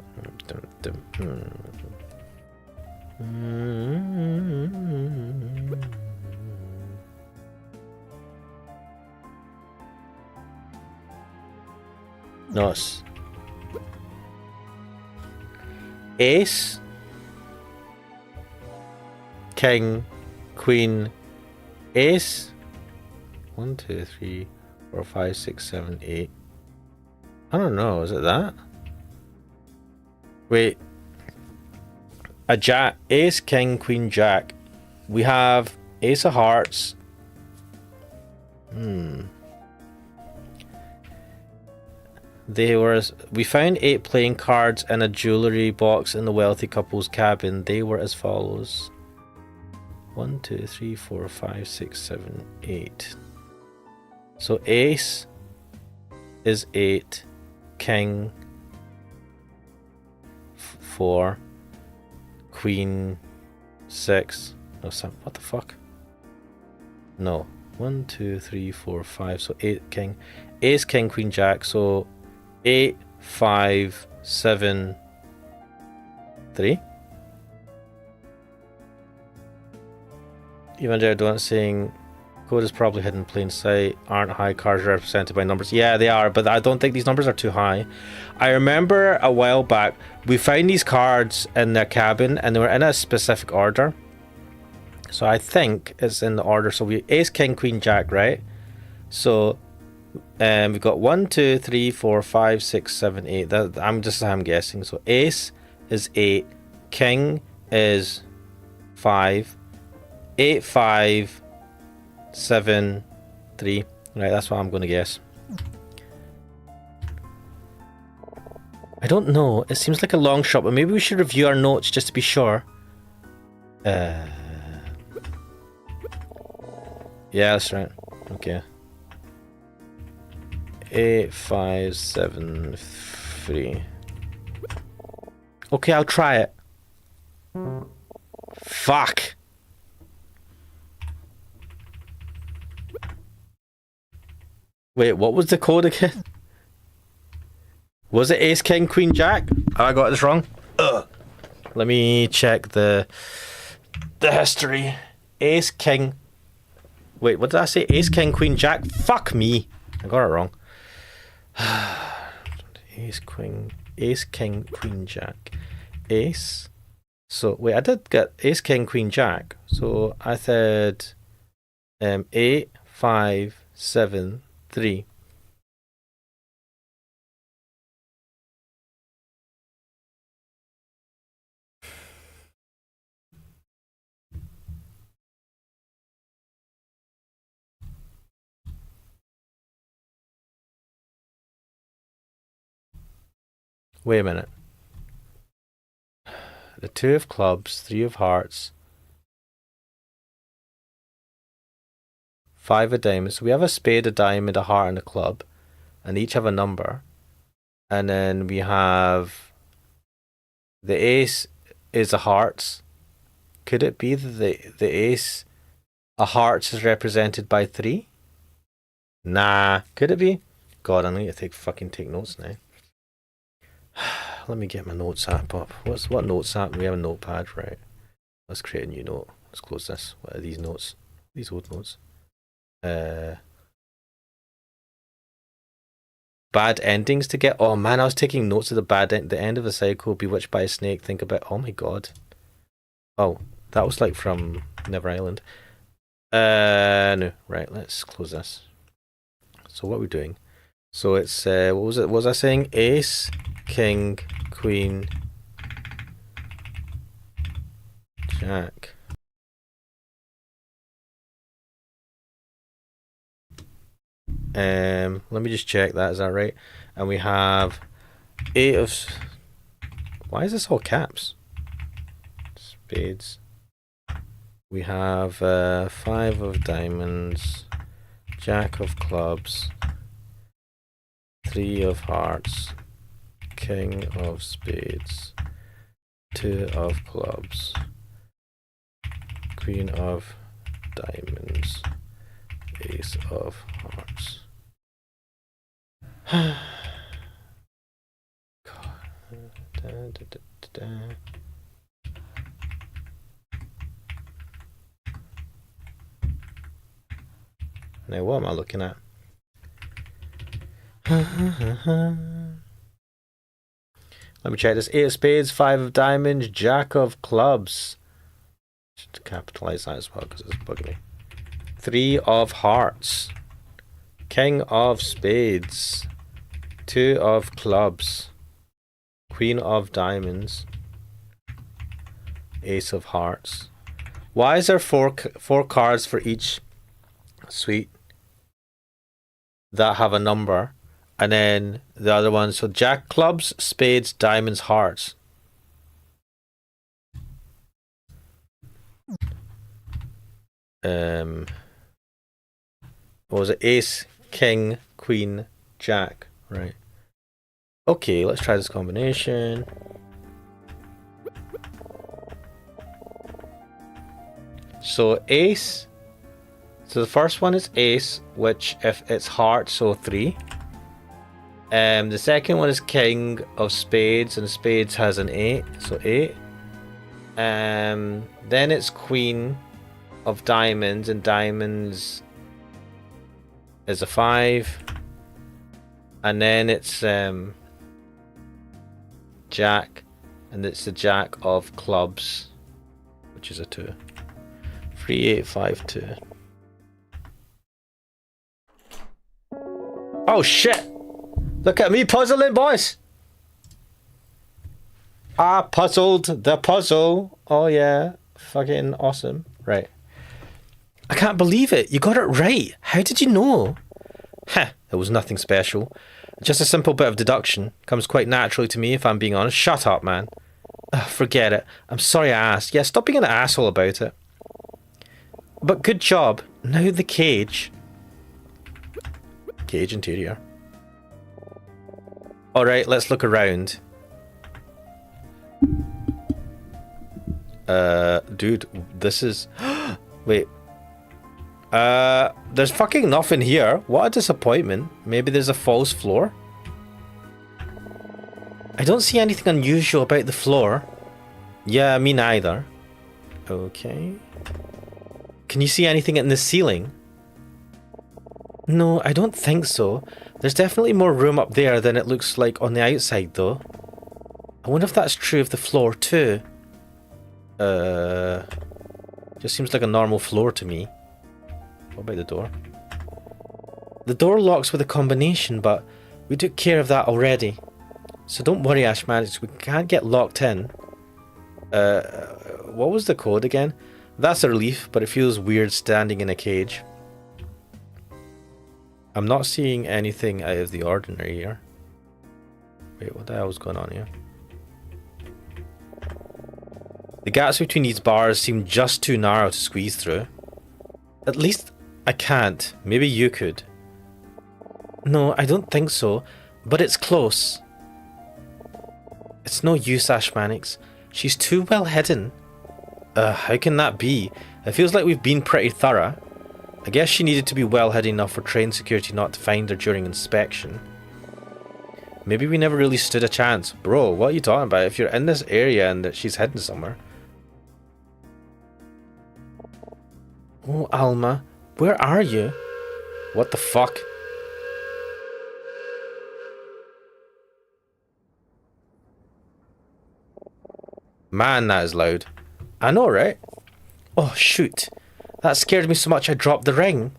No, it's Ace, King, Queen, Ace. 1, 2, 3, 4, 5, 6, 7, 8. I don't know. Is it that? Wait. A Jack, Ace, King, Queen, Jack. We have Ace of Hearts. We found 8 playing cards in a jewelry box in the wealthy couple's cabin. They were as follows: 1, 2, 3, 4, 5, 6, 7, 8. So Ace is 8, King 4, Queen 6. No, what the fuck? No. 1, 2, 3, 4, 5. So 8 king. Ace, king, queen, jack. So 8, 5, 7, 3. Even Jared Don't saying code is probably hidden in plain sight. Aren't high cards represented by numbers? Yeah, they are, but I don't think these numbers are too high. I remember a while back we found these cards in their cabin and they were in a specific order. So I think it's in the order. So we ace, king, queen, jack, right? So we've got 1, 2, 3, 4, 5, 6, 7, 8. I'm guessing. So ace is 8, king is 5, 8, 5, 7, 3. Right, that's what I'm going to guess. I don't know. It seems like a long shot, but maybe we should review our notes just to be sure. Yeah, that's right. Okay. 8, 5, 7, 3. Okay, I'll try it. Fuck. Wait, what was the code again? Was it ace, king, queen, jack? Oh, I got this wrong. Ugh. Let me check the history. Ace, king. Wait, what did I say? Ace, king, queen, jack? Fuck me. I got it wrong. Ace, king, queen, jack. Ace. So, wait, I did get ace, king, queen, jack. So, I said 8, 5, 7, 3. Wait a minute. The 2 of clubs, 3 of hearts, 5 of diamonds. So we have a spade, a diamond, a heart, and a club, and they each have a number. And then we have the ace is a hearts. Could it be that the ace, a hearts, is represented by 3? Nah. Could it be? God, I need to take notes now. Let me get my notes app up. What notes app? We have a notepad, right? Let's create a new note. Let's close this. What are these notes? These old notes. Bad endings to get. Oh man, I was taking notes of the end of the cycle. Bewitched by a snake. Think about. Oh my god. Oh, that was like from Never Island. No. Right. Let's close this. So what are we doing? So it's what was it? What was I saying? Ace, king, queen, jack. Let me just check that. Is that right? And we have 8 of. Why is this all caps? Spades. We have 5 of diamonds, jack of clubs, 3 of hearts, king of spades, 2 of clubs, queen of diamonds, ace of hearts. Now what am I looking at? Let me check this. 8 of spades, 5 of diamonds, jack of clubs. Should capitalize that as well because it's bugging me. 3 of hearts, king of spades, 2 of clubs, queen of diamonds, ace of hearts. Why is there four cards for each suite that have a number? And then the other one, so jack, clubs, spades, diamonds, hearts. What was it? Ace, king, queen, jack. Right. Okay, let's try this combination. So ace. So the first one is ace, which if it's heart, so 3. The second one is king of spades, and spades has an 8, so 8. Then it's queen of diamonds, and diamonds is a 5. And then it's jack, and it's the jack of clubs, which is a 2. 3, 8, 5, 2. Oh shit! Look at me puzzling, boys! I puzzled the puzzle. Oh yeah, fucking awesome. Right. I can't believe it. You got it right. How did you know? Heh, it was nothing special. Just a simple bit of deduction. Comes quite naturally to me, if I'm being honest. Shut up, man. Ugh, forget it. I'm sorry I asked. Yeah, stop being an asshole about it. But good job. Now the cage. Cage interior. Alright, let's look around. Dude, this is... Wait. There's fucking nothing here. What a disappointment. Maybe there's a false floor? I don't see anything unusual about the floor. Yeah, me neither. Okay. Can you see anything in the ceiling? No, I don't think so. There's definitely more room up there than it looks like on the outside, though. I wonder if that's true of the floor, too. Just seems like a normal floor to me. What about the door? The door locks with a combination, but we took care of that already. So don't worry, Ashman, we can't get locked in. What was the code again? That's a relief, but it feels weird standing in a cage. I'm not seeing anything out of the ordinary here. Wait, what the hell is going on here? The gaps between these bars seem just too narrow to squeeze through. At least I can't. Maybe you could. No, I don't think so, but it's close. It's no use, Ashmanix. She's too well hidden. How can that be? It feels like we've been pretty thorough. I guess she needed to be well hidden enough for train security not to find her during inspection. Maybe we never really stood a chance. Bro, what are you talking about? If you're in this area and that she's hidden somewhere. Oh, Alma, where are you? What the fuck? Man, that is loud. I know, right? Oh, shoot. That scared me so much I dropped the ring.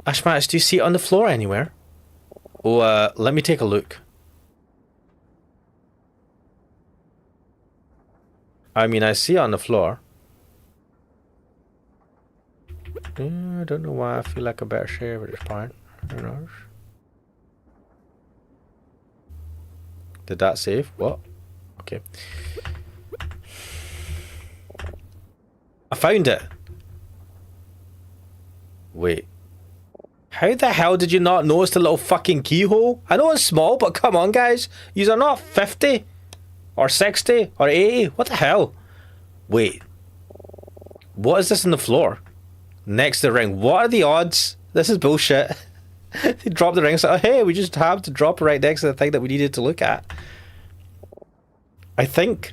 Ashmatis, do you see it on the floor anywhere? Oh, let me take a look. I mean, I see it on the floor. I don't know why I feel like a better share at this point. Who knows? Did that save? What? Okay. I found it. Wait. How the hell did you not notice the little fucking keyhole? I know it's small, but come on, guys. You're not 50 or 60 or 80. What the hell? Wait. What is this on the floor? Next to the ring. What are the odds? This is bullshit. They dropped the ring. So, oh, hey, we just have to drop it right next to the thing that we needed to look at. I think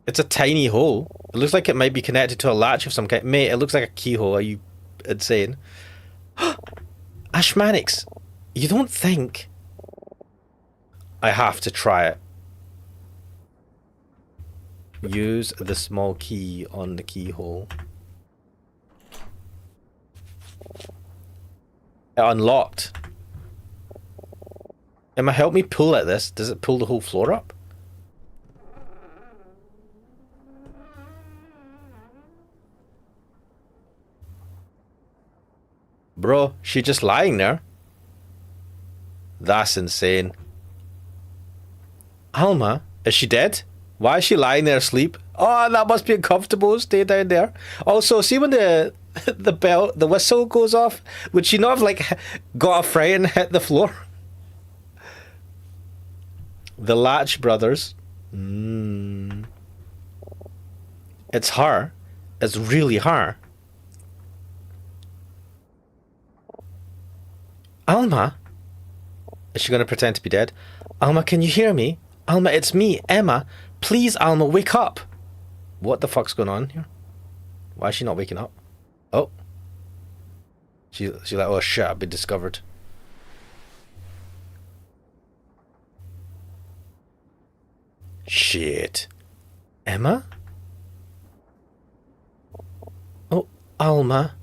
it's a tiny hole. It looks like it might be connected to a latch of some kind. Mate, it looks like a keyhole. Are you insane? Ashmanix, you don't think... I have to try it. Use the small key on the keyhole. It unlocked. Emma, help me pull at this. Does it pull the whole floor up? Bro, she just lying there. That's insane. Alma, is she dead? Why is she lying there asleep? Oh, that must be uncomfortable. Stay down there. Also, see when the bell, the whistle goes off, would she not have like got a fright and hit the floor? The Latch brothers. It's her. It's really her. Alma? Is she going to pretend to be dead? Alma, can you hear me? Alma, it's me, Emma. Please, Alma, wake up. What the fuck's going on here? Why is she not waking up? Oh. She's like, oh shit, I've been discovered. Shit. Emma? Oh, Alma.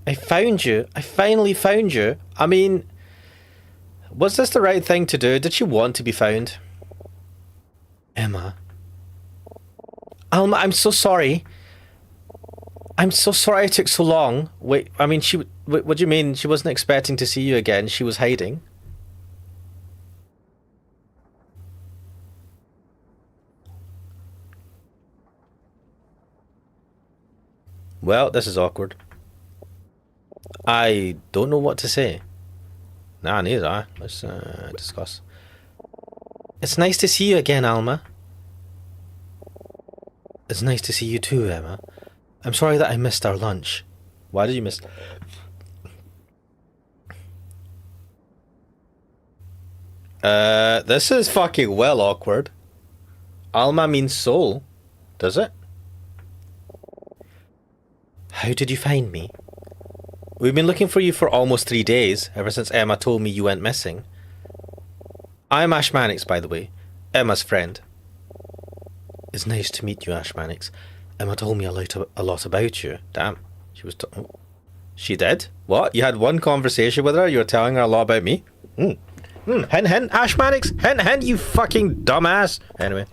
I found you. I finally found you. I mean, was this the right thing to do? Did she want to be found? Emma. Alma, I'm so sorry. I'm so sorry it took so long. Wait, I mean, what do you mean? She wasn't expecting to see you again. She was hiding. Well, this is awkward. I don't know what to say. Nah, neither. Let's discuss. It's nice to see you again, Alma. It's nice to see you too, Emma. I'm sorry that I missed our lunch. Why did you miss... This is fucking well awkward. Alma means soul. Does it? How did you find me? We've been looking for you for almost 3 days, ever since Emma told me you went missing. I'm Ash Mannix, by the way. Emma's friend. It's nice to meet you, Ash Mannix. Emma told me a lot about you. Damn. She was... She did? What? You had one conversation with her? You were telling her a lot about me? Hint, Ash Mannix. Hint, you fucking dumbass. Anyway.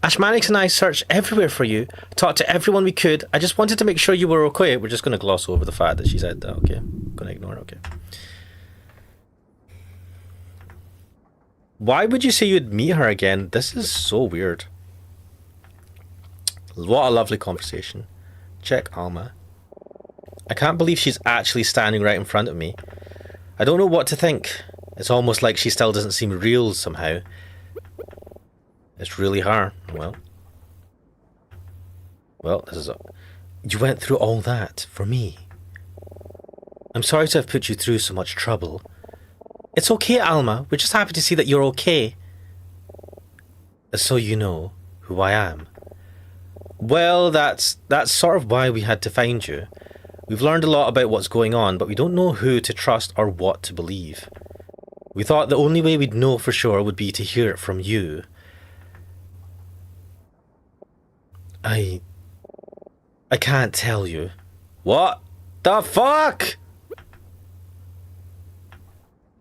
Ash Mannix and I searched everywhere for you. Talked to everyone we could. I just wanted to make sure you were okay. We're just going to gloss over the fact that she said that. Okay. I'm going to ignore it. Okay. Why would you say you'd meet her again? This is so weird. What a lovely conversation. Check Alma. I can't believe she's actually standing right in front of me. I don't know what to think. It's almost like she still doesn't seem real somehow. It's really her. Well, this is... You went through all that for me. I'm sorry to have put you through so much trouble. It's okay, Alma. We're just happy to see that you're okay. So you know who I am. Well, that's sort of why we had to find you. We've learned a lot about what's going on, but we don't know who to trust or what to believe. We thought the only way we'd know for sure would be to hear it from you. I can't tell you. What the fuck?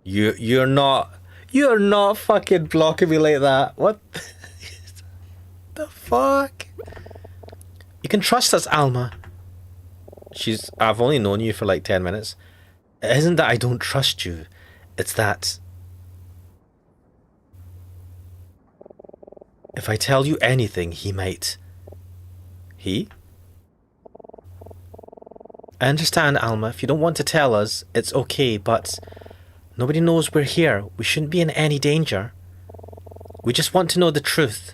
You're not fucking blocking me like that. What the fuck? You can trust us, Alma. I've only known you for like 10 minutes. It isn't that I don't trust you. It's that if I tell you anything, he might... He? I understand, Alma. If you don't want to tell us, it's okay, but nobody knows we're here. We shouldn't be in any danger. We just want to know the truth.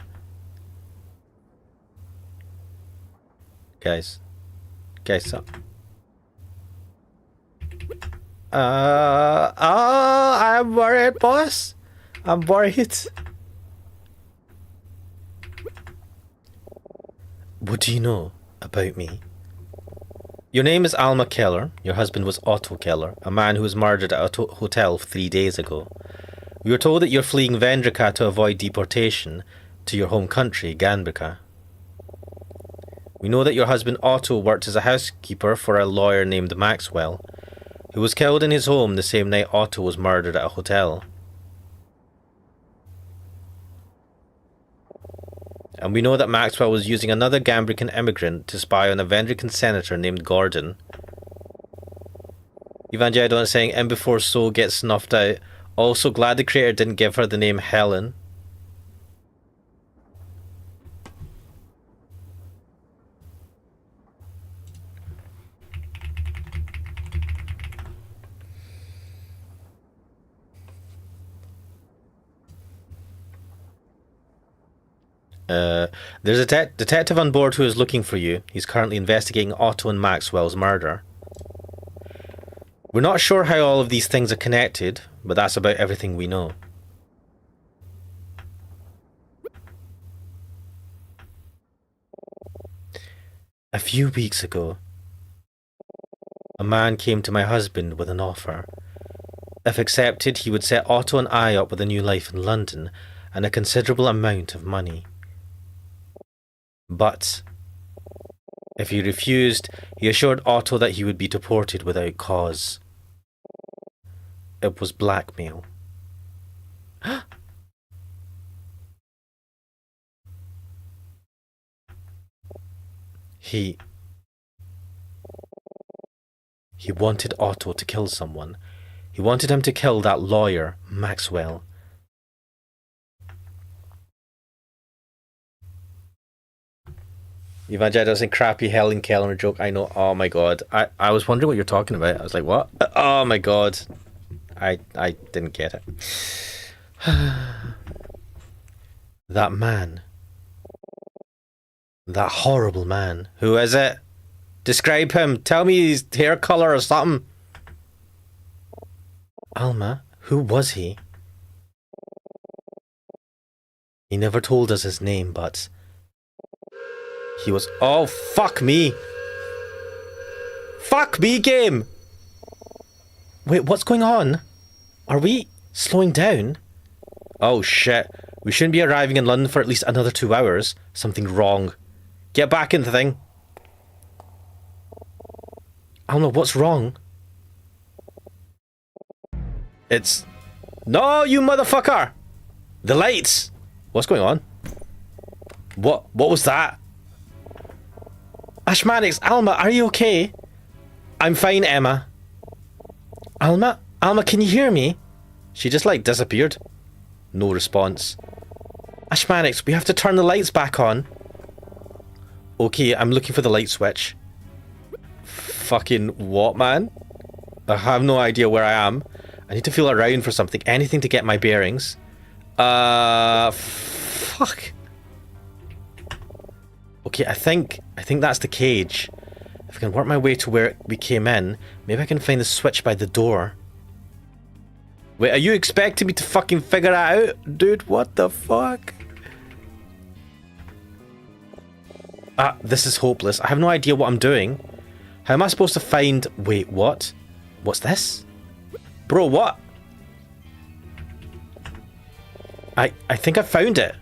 Guys, stop. I'm worried, boss. I'm worried. What do you know about me? Your name is Alma Keller. Your husband was Otto Keller, a man who was murdered at a hotel 3 days ago. We were told that you're fleeing Vendrika to avoid deportation to your home country, Ganbrika. We know that your husband Otto worked as a housekeeper for a lawyer named Maxwell, who was killed in his home the same night Otto was murdered at a hotel. And we know that Maxwell was using another Gambrican immigrant to spy on a Vendrican senator named Gordon. Evangelion is saying, and before Soul gets snuffed out, also glad the creator didn't give her the name Helen. There's a detective on board who is looking for you. He's currently investigating Otto and Maxwell's murder. We're not sure how all of these things are connected, but that's about everything we know. A few weeks ago, a man came to my husband with an offer. If accepted, he would set Otto and I up with a new life in London and a considerable amount of money. But if he refused, he assured Otto that he would be deported without cause. It was blackmail. He wanted Otto to kill someone. He wanted him to kill that lawyer, Maxwell. Evangelos and crappy Helen Keller joke. I know. Oh my god. I was wondering what you're talking about. I was like, what? Oh my god. I didn't get it. That man. That horrible man. Who is it? Describe him. Tell me his hair colour or something. Alma, who was he? He never told us his name, but he was... Oh, fuck me. Fuck me, game. Wait, what's going on? Are we slowing down? Oh, shit. We shouldn't be arriving in London for at least another 2 hours. Something wrong. Get back in the thing. Alma, what's wrong? It's... No, you motherfucker! The lights! What's going on? What was that? Ashmanix, Alma, are you okay? I'm fine, Emma. Alma, can you hear me? She just, like, disappeared. No response. Ashmanix, we have to turn the lights back on. Okay, I'm looking for the light switch. Fucking what, man? I have no idea where I am. I need to feel around for something. Anything to get my bearings. Fuck. Okay, I think that's the cage. If I can work my way to where we came in, maybe I can find the switch by the door. Wait, are you expecting me to fucking figure that out? Dude, what the fuck? This is hopeless. I have no idea what I'm doing. How am I supposed to find... Wait, what? What's this? Bro, what? I think I found it.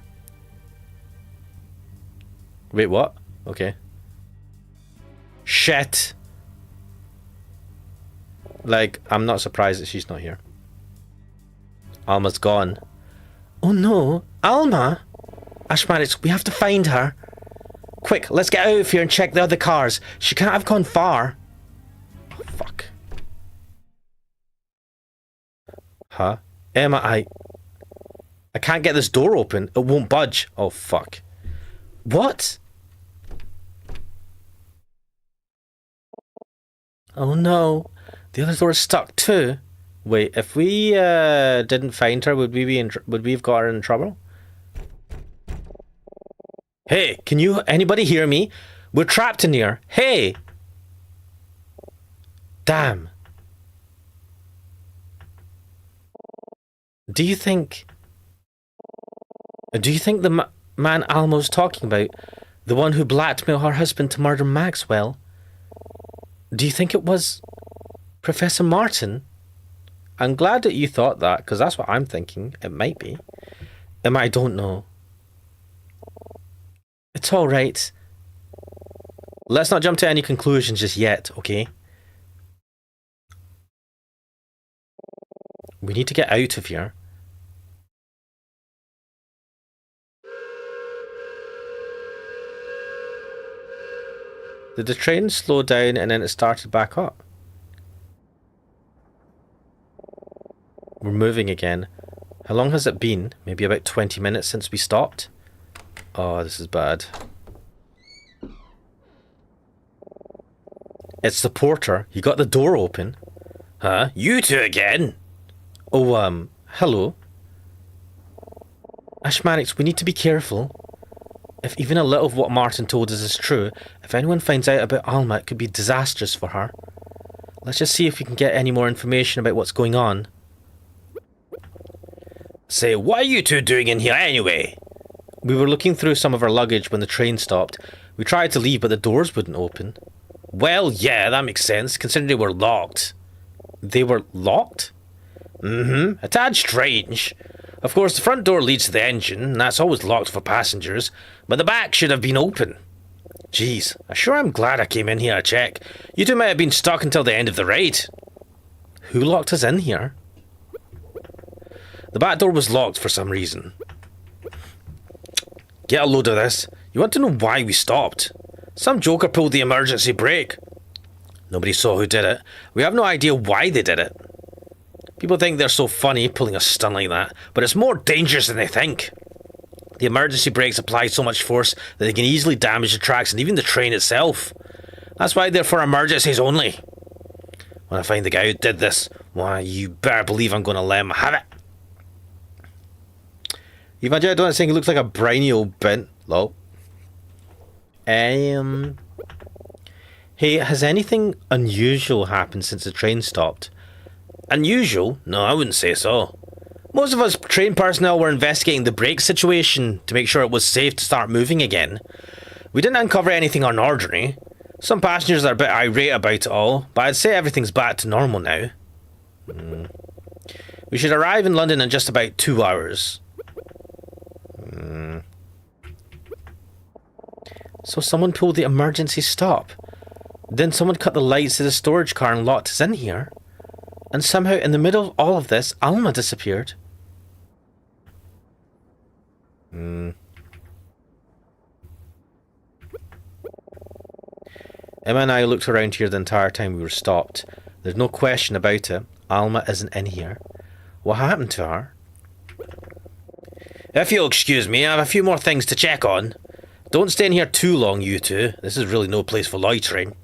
Wait, what? Okay. Shit. Like, I'm not surprised that she's not here. Alma's gone. Oh no, Alma! Ashmanix, we have to find her. Quick, let's get out of here and check the other cars. She can't have gone far. Oh, fuck. Huh? Emma, I can't get this door open. It won't budge. Oh, fuck. What? Oh no. The other door is stuck too. Wait, if we didn't find her, would we have got her in trouble? Hey, can anybody hear me? We're trapped in here. Hey! Damn. Do you think the man Alma's talking about, the one who blackmailed her husband to murder Maxwell, do you think it was Professor Martin? I'm glad that you thought that, because that's what I'm thinking. It might be. I don't know. It's alright. Let's not jump to any conclusions just yet, okay? We need to get out of here. Did the train slow down and then it started back up? We're moving again. How long has it been? Maybe about 20 minutes since we stopped? Oh, this is bad. It's the porter. He got the door open. Huh? You two again? Oh, hello. Ashmanix, we need to be careful. If even a little of what Martin told us is true, if anyone finds out about Alma, it could be disastrous for her. Let's just see if we can get any more information about what's going on. Say, what are you two doing in here anyway? We were looking through some of our luggage when the train stopped. We tried to leave, but the doors wouldn't open. Well, yeah, that makes sense, considering they were locked. They were locked? Mm-hmm. A tad strange. Of course, the front door leads to the engine, and that's always locked for passengers, but the back should have been open. Jeez, I'm glad I came in here to check. You two might have been stuck until the end of the ride. Who locked us in here? The back door was locked for some reason. Get a load of this. You want to know why we stopped? Some joker pulled the emergency brake. Nobody saw who did it. We have no idea why they did it. People think they're so funny pulling a stunt like that, but it's more dangerous than they think. The emergency brakes apply so much force that they can easily damage the tracks and even the train itself. That's why they're for emergencies only. When I find the guy who did this, why, you better believe I'm going to let him have it. Evangel, I don't think he looks like a briny old bint. Lol. Hey, has anything unusual happened since the train stopped? Unusual? No, I wouldn't say so. Most of us train personnel were investigating the brake situation to make sure it was safe to start moving again. We didn't uncover anything unordinary. Some passengers are a bit irate about it all, but I'd say everything's back to normal now. We should arrive in London in just about 2 hours. So someone pulled the emergency stop. Then someone cut the lights to the storage car and locked us in here. And somehow, in the middle of all of this, Alma disappeared. Emma and I looked around here the entire time we were stopped. There's no question about it. Alma isn't in here. What happened to her? If you'll excuse me, I have a few more things to check on. Don't stay in here too long, you two. This is really no place for loitering.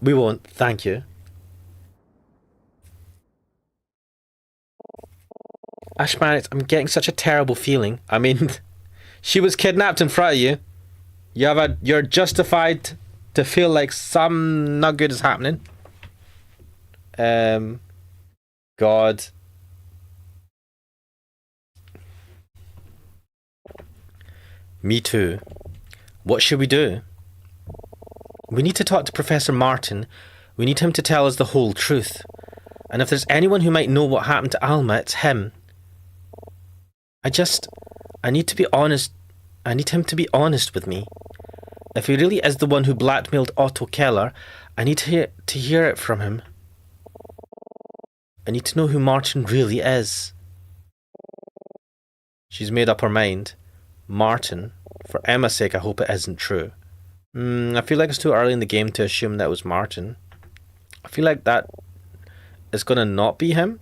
We won't, thank you. Ashman, I'm getting such a terrible feeling. I mean, she was kidnapped in front of you. You're justified to feel like some not good is happening. God. Me too. What should we do? We need to talk to Professor Martin. We need him to tell us the whole truth. And if there's anyone who might know what happened to Alma, it's him. I need to be honest. I need him to be honest with me. If he really is the one who blackmailed Otto Keller, I need to hear it from him. I need to know who Martin really is. She's made up her mind. Martin. For Emma's sake, I hope it isn't true. I feel like it's too early in the game to assume that it was Martin. I feel like that is going to not be him.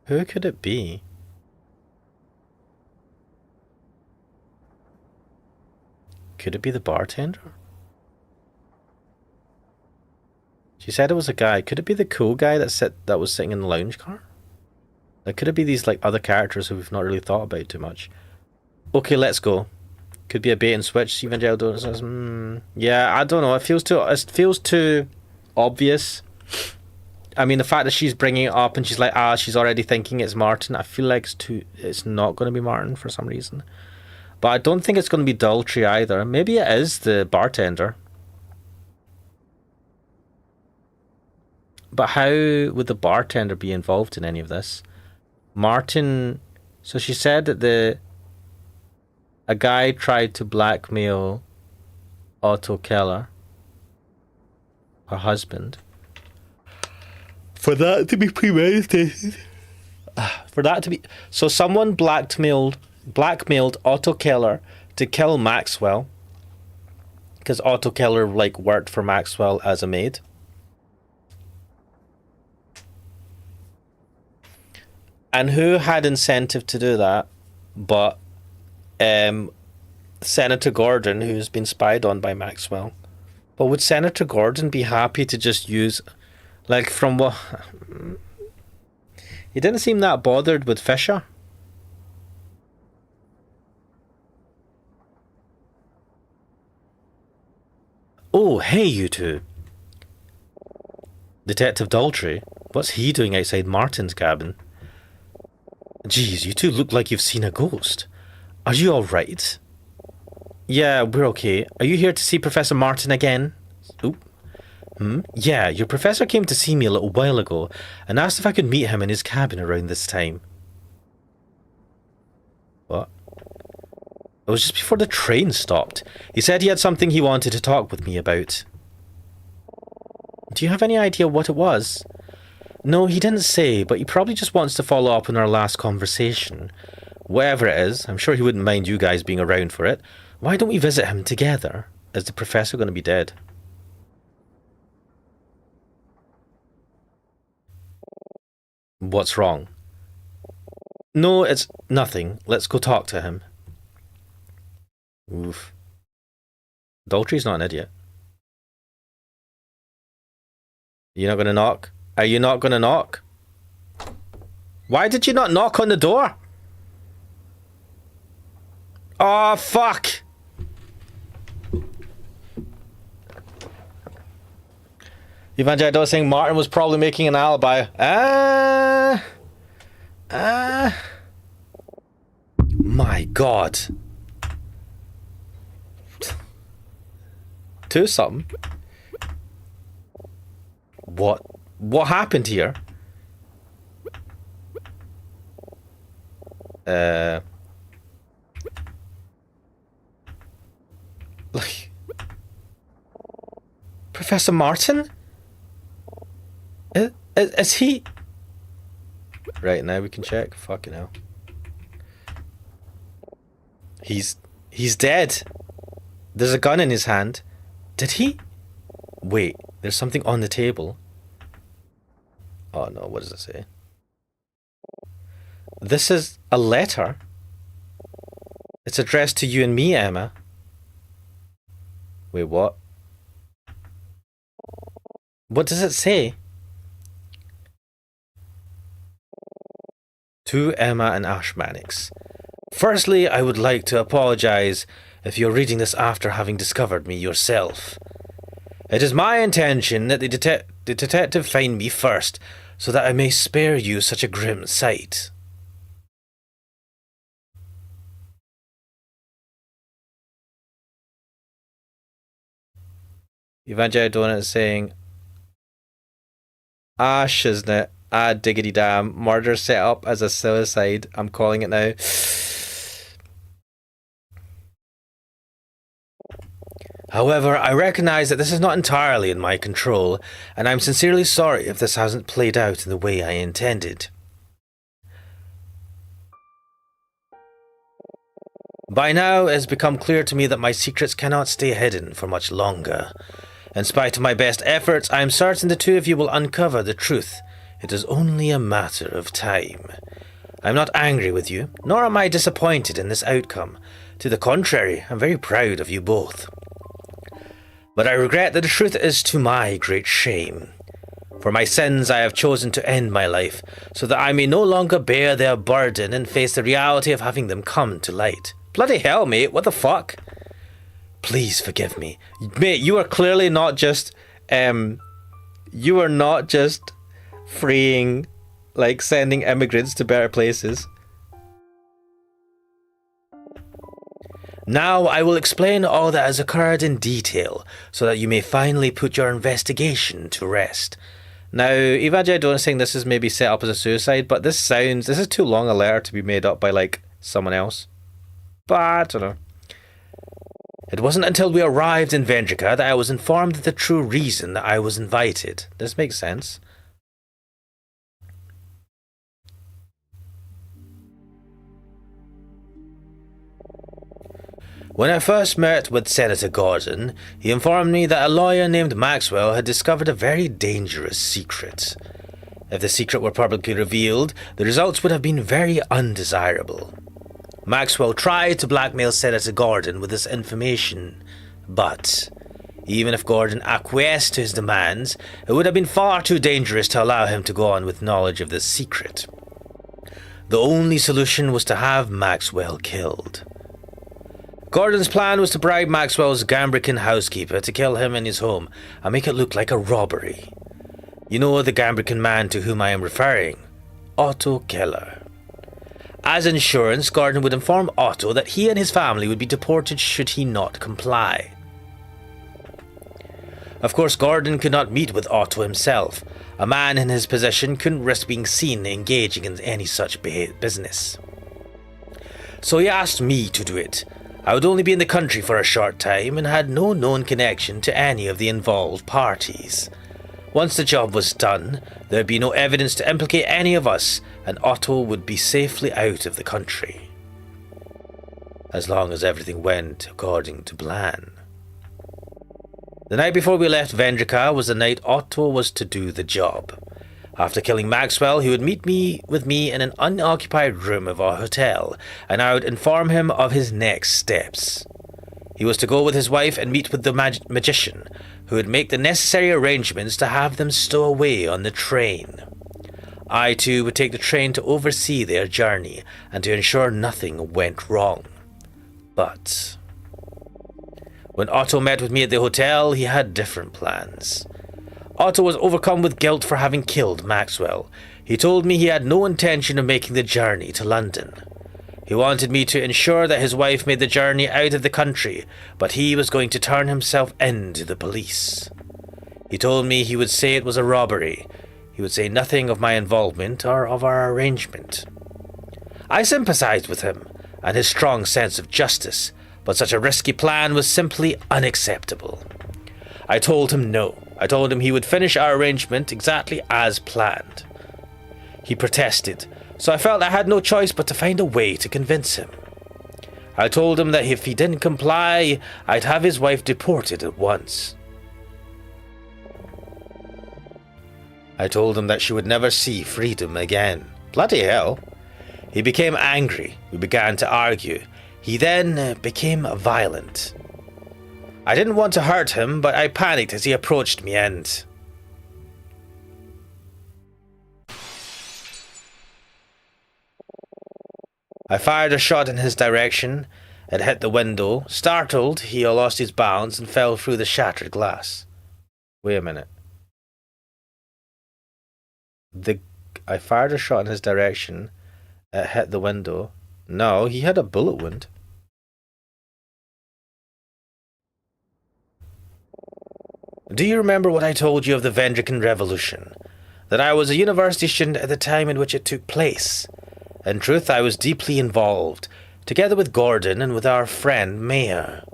Who could it be? Could it be the bartender? She said it was a guy. Could it be the cool guy that was sitting in the lounge car? Like, could it be these like other characters who we've not really thought about too much? Okay, let's go. Could be a bait and switch. Evangel says, yeah, I don't know. It feels too obvious. I mean, the fact that she's bringing it up and she's like, she's already thinking it's Martin. I feel like it's not going to be Martin for some reason. But I don't think it's going to be Daltrey either. Maybe it is the bartender. But how would the bartender be involved in any of this? Martin. So she said that a guy tried to blackmail Otto Keller, her husband. For that to be premeditated. So someone blackmailed Otto Keller to kill Maxwell. Because Otto Keller worked for Maxwell as a maid. And who had incentive to do that but Senator Gordon, who's been spied on by Maxwell? But would Senator Gordon be happy to just use, from what... He didn't seem that bothered with Fisher. Oh, hey, you two. Detective Daltrey? What's he doing outside Martin's cabin? Geez, you two look like you've seen a ghost. Are you alright? Yeah, we're okay. Are you here to see Professor Martin again? Oop. Yeah, your professor came to see me a little while ago and asked if I could meet him in his cabin around this time. What? It was just before the train stopped. He said he had something he wanted to talk with me about. Do you have any idea what it was? No, he didn't say, but he probably just wants to follow up on our last conversation. Whatever it is, I'm sure he wouldn't mind you guys being around for it. Why don't we visit him together? Is the professor going to be dead? What's wrong? No, it's nothing. Let's go talk to him. Oof. Daltrey's not an idiot. You're not going to knock? Are you not going to knock? Why did you not knock on the door? Oh, fuck! Evangelion saying Martin was probably making an alibi. My God. Do something. What happened here? Like Professor Martin? Is he? Right, now we can check. Fucking hell. He's dead. There's a gun in his hand. Did he? Wait, there's something on the table. Oh no, what does it say? This is a letter. It's addressed to you and me, Emma. Wait, what? What does it say? To Emma and Ash Mannix. Firstly, I would like to apologize if you're reading this after having discovered me yourself. It is my intention that the detective find me first, so that I may spare you such a grim sight. Evangelion is saying, ah, shiznit, ah, diggity damn, murder set up as a suicide. I'm calling it now. However, I recognize that this is not entirely in my control, and I'm sincerely sorry if this hasn't played out in the way I intended. By now, it has become clear to me that my secrets cannot stay hidden for much longer. In spite of my best efforts, I am certain the two of you will uncover the truth. It is only a matter of time. I am not angry with you, nor am I disappointed in this outcome. To the contrary, I'm very proud of you both. But I regret that the truth is to my great shame. For my sins, I have chosen to end my life, so that I may no longer bear their burden and face the reality of having them come to light. Bloody hell, mate, what the fuck? Please forgive me. Mate, you are clearly not just, you are not just freeing, like, sending immigrants to better places. Now I will explain all that has occurred in detail, so that you may finally put your investigation to rest. Now, Evangelion is saying this is maybe set up as a suicide, but this is too long a letter to be made up by, like, someone else. But, I don't know. It wasn't until we arrived in Vendrica that I was informed of the true reason that I was invited. This makes sense. When I first met with Senator Gordon, he informed me that a lawyer named Maxwell had discovered a very dangerous secret. If the secret were publicly revealed, the results would have been very undesirable. Maxwell tried to blackmail Senator Gordon with this information, but even if Gordon acquiesced to his demands, it would have been far too dangerous to allow him to go on with knowledge of this secret. The only solution was to have Maxwell killed. Gordon's plan was to bribe Maxwell's Gambrican housekeeper to kill him in his home and make it look like a robbery. You know the Gambrican man to whom I am referring, Otto Keller. As insurance, Gordon would inform Otto that he and his family would be deported should he not comply. Of course, Gordon could not meet with Otto himself. A man in his position couldn't risk being seen engaging in any such business. So he asked me to do it. I would only be in the country for a short time and had no known connection to any of the involved parties. Once the job was done, there would be no evidence to implicate any of us, and Otto would be safely out of the country. As long as everything went according to plan. The night before we left Vendrika was the night Otto was to do the job. After killing Maxwell, he would meet with me in an unoccupied room of our hotel, and I would inform him of his next steps. He was to go with his wife and meet with the magician, who would make the necessary arrangements to have them stow away on the train. I too would take the train to oversee their journey and to ensure nothing went wrong. But when Otto met with me at the hotel, he had different plans. Otto was overcome with guilt for having killed Maxwell. He told me he had no intention of making the journey to London. He wanted me to ensure that his wife made the journey out of the country, but he was going to turn himself in to the police. He told me he would say it was a robbery. He would say nothing of my involvement or of our arrangement. I sympathized with him and his strong sense of justice, but such a risky plan was simply unacceptable. I told him no. I told him he would finish our arrangement exactly as planned. He protested, so I felt I had no choice but to find a way to convince him. I told him that if he didn't comply, I'd have his wife deported at once. I told him that she would never see freedom again. Bloody hell. He became angry. We began to argue. He then became violent. I didn't want to hurt him, but I panicked as he approached me and... I fired a shot in his direction. It hit the window. Startled, he lost his balance and fell through the shattered glass. Wait a minute. I fired a shot in his direction. It hit the window. No, he had a bullet wound. Do you remember what I told you of the Vendrikan Revolution? That I was a university student at the time in which it took place. In truth, I was deeply involved, together with Gordon and with our friend Mayer.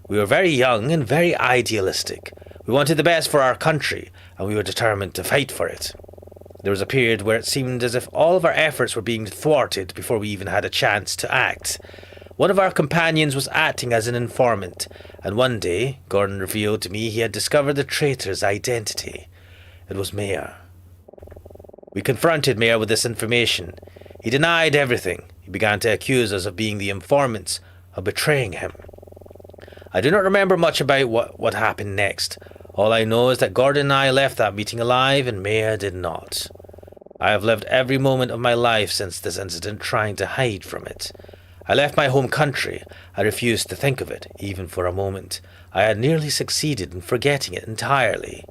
We were very young and very idealistic. We wanted the best for our country, and we were determined to fight for it. There was a period where it seemed as if all of our efforts were being thwarted before we even had a chance to act. One of our companions was acting as an informant, and one day Gordon revealed to me he had discovered the traitor's identity. It was Mayer. We confronted Mayer with this information. He denied everything. He began to accuse us of being the informants, of betraying him. I do not remember much about what happened next. All I know is that Gordon and I left that meeting alive and Mayer did not. I have lived every moment of my life since this incident trying to hide from it. I left my home country. I refused to think of it, even for a moment. I had nearly succeeded in forgetting it entirely,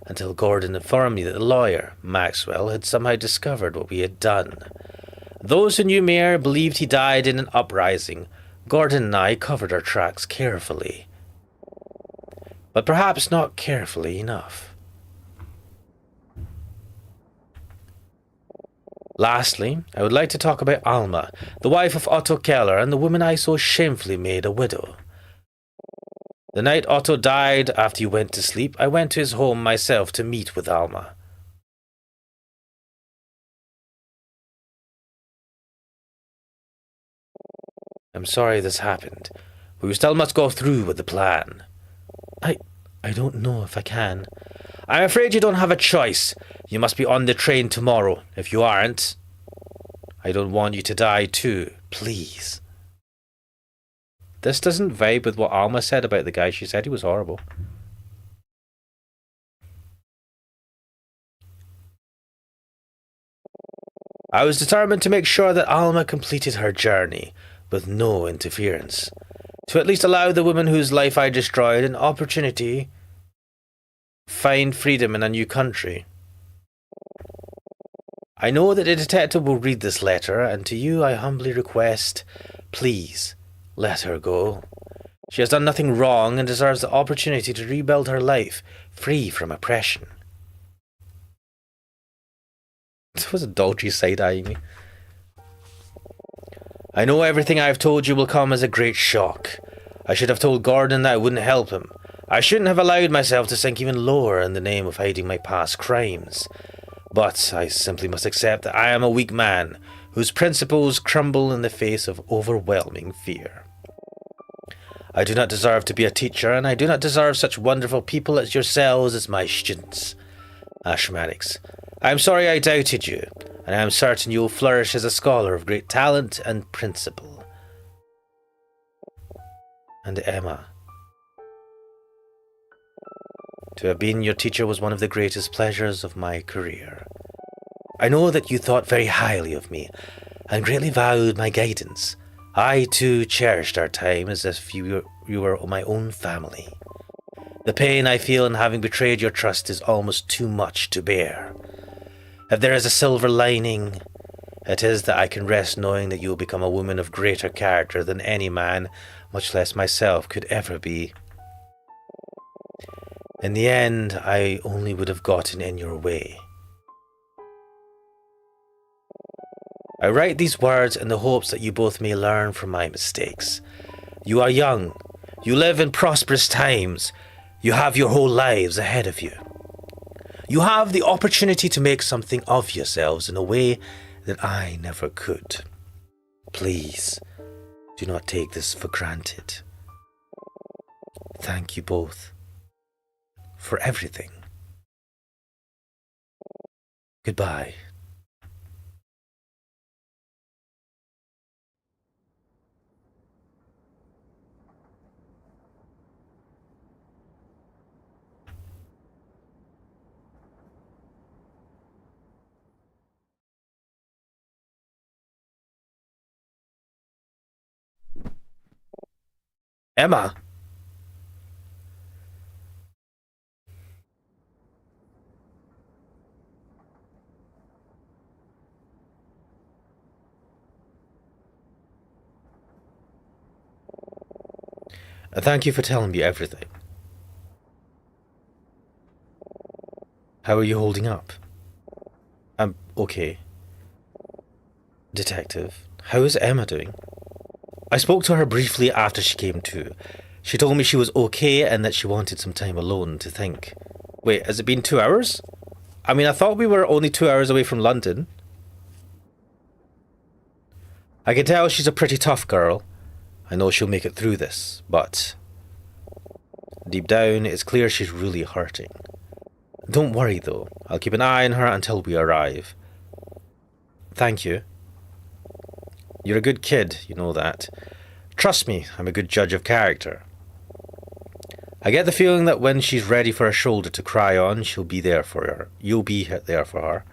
until Gordon informed me that the lawyer, Maxwell, had somehow discovered what we had done. Those who knew Mayer believed he died in an uprising. Gordon and I covered our tracks carefully. But perhaps not carefully enough. Lastly, I would like to talk about Alma, the wife of Otto Keller and the woman I so shamefully made a widow. The night Otto died after he went to sleep, I went to his home myself to meet with Alma. I'm sorry this happened, but we still must go through with the plan. I don't know if I can. I'm afraid you don't have a choice. You must be on the train tomorrow. If you aren't, I don't want you to die too, please. This doesn't vibe with what Alma said about the guy. She said he was horrible. I was determined to make sure that Alma completed her journey with no interference. To at least allow the woman whose life I destroyed an opportunity to find freedom in a new country. I know that a detective will read this letter, and to you I humbly request, please, let her go. She has done nothing wrong and deserves the opportunity to rebuild her life, free from oppression. This was a dodgy side-eyeing me. I know everything I've told you will come as a great shock. I should have told Gordon that I wouldn't help him. I shouldn't have allowed myself to sink even lower in the name of hiding my past crimes. But I simply must accept that I am a weak man, whose principles crumble in the face of overwhelming fear. I do not deserve to be a teacher, and I do not deserve such wonderful people as yourselves as my students. Ashmanics, I am sorry I doubted you, and I am certain you will flourish as a scholar of great talent and principle. And Emma, to have been your teacher was one of the greatest pleasures of my career. I know that you thought very highly of me, and greatly valued my guidance. I, too, cherished our time as if you were my own family. The pain I feel in having betrayed your trust is almost too much to bear. If there is a silver lining, it is that I can rest knowing that you will become a woman of greater character than any man, much less myself, could ever be. In the end, I only would have gotten in your way. I write these words in the hopes that you both may learn from my mistakes. You are young. You live in prosperous times. You have your whole lives ahead of you. You have the opportunity to make something of yourselves in a way that I never could. Please, do not take this for granted. Thank you both for everything. Goodbye. Emma! Thank you for telling me everything. How are you holding up? I'm okay. Detective, how is Emma doing? I spoke to her briefly after she came to. She told me she was okay and that she wanted some time alone to think. Wait, has it been 2 hours? I mean, I thought we were only 2 hours away from London. I can tell she's a pretty tough girl. I know she'll make it through this, but deep down, it's clear she's really hurting. Don't worry, though. I'll keep an eye on her until we arrive. Thank you. You're a good kid, you know that. Trust me, I'm a good judge of character. I get the feeling that when she's ready for a shoulder to cry on, she'll be there for her. You'll be there for her.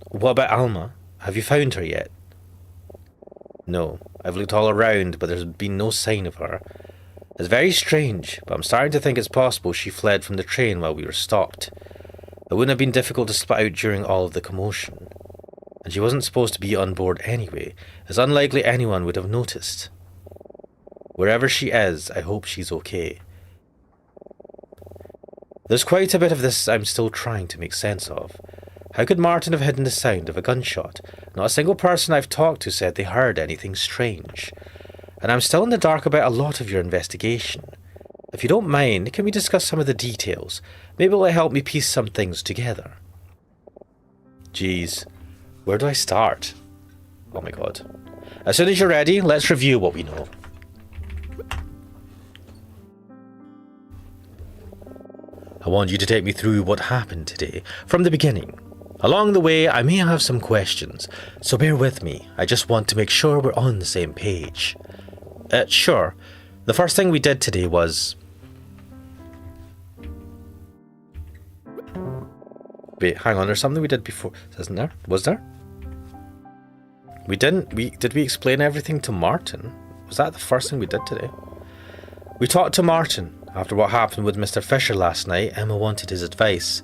What about Alma? Have you found her yet? No, I've looked all around, but there's been no sign of her. It's very strange, but I'm starting to think it's possible she fled from the train while we were stopped. It wouldn't have been difficult to spot out during all of the commotion. And she wasn't supposed to be on board anyway. It's unlikely anyone would have noticed. Wherever she is, I hope she's okay. There's quite a bit of this I'm still trying to make sense of. How could Martin have hidden the sound of a gunshot? Not a single person I've talked to said they heard anything strange. And I'm still in the dark about a lot of your investigation. If you don't mind, can we discuss some of the details? Maybe it'll help me piece some things together. Geez, where do I start? Oh my god. As soon as you're ready, let's review what we know. I want you to take me through what happened today, from the beginning. Along the way, I may have some questions, so bear with me. I just want to make sure we're on the same page. Sure. The first thing we did today was... Wait, hang on, there's something we did before, isn't there? Was there? We didn't, did we explain everything to Martin? Was that the first thing we did today? We talked to Martin. After what happened with Mr. Fisher last night, Emma wanted his advice.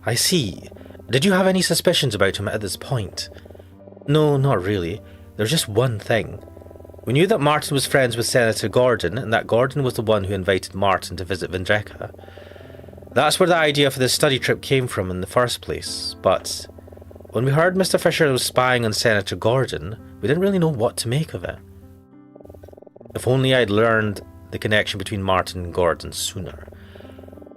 I see. Did you have any suspicions about him at this point? No, not really. There's just one thing. We knew that Martin was friends with Senator Gordon, and that Gordon was the one who invited Martin to visit Vendreka. That's where the idea for this study trip came from in the first place, but when we heard Mr. Fisher was spying on Senator Gordon, we didn't really know what to make of it. If only I'd learned the connection between Martin and Gordon sooner.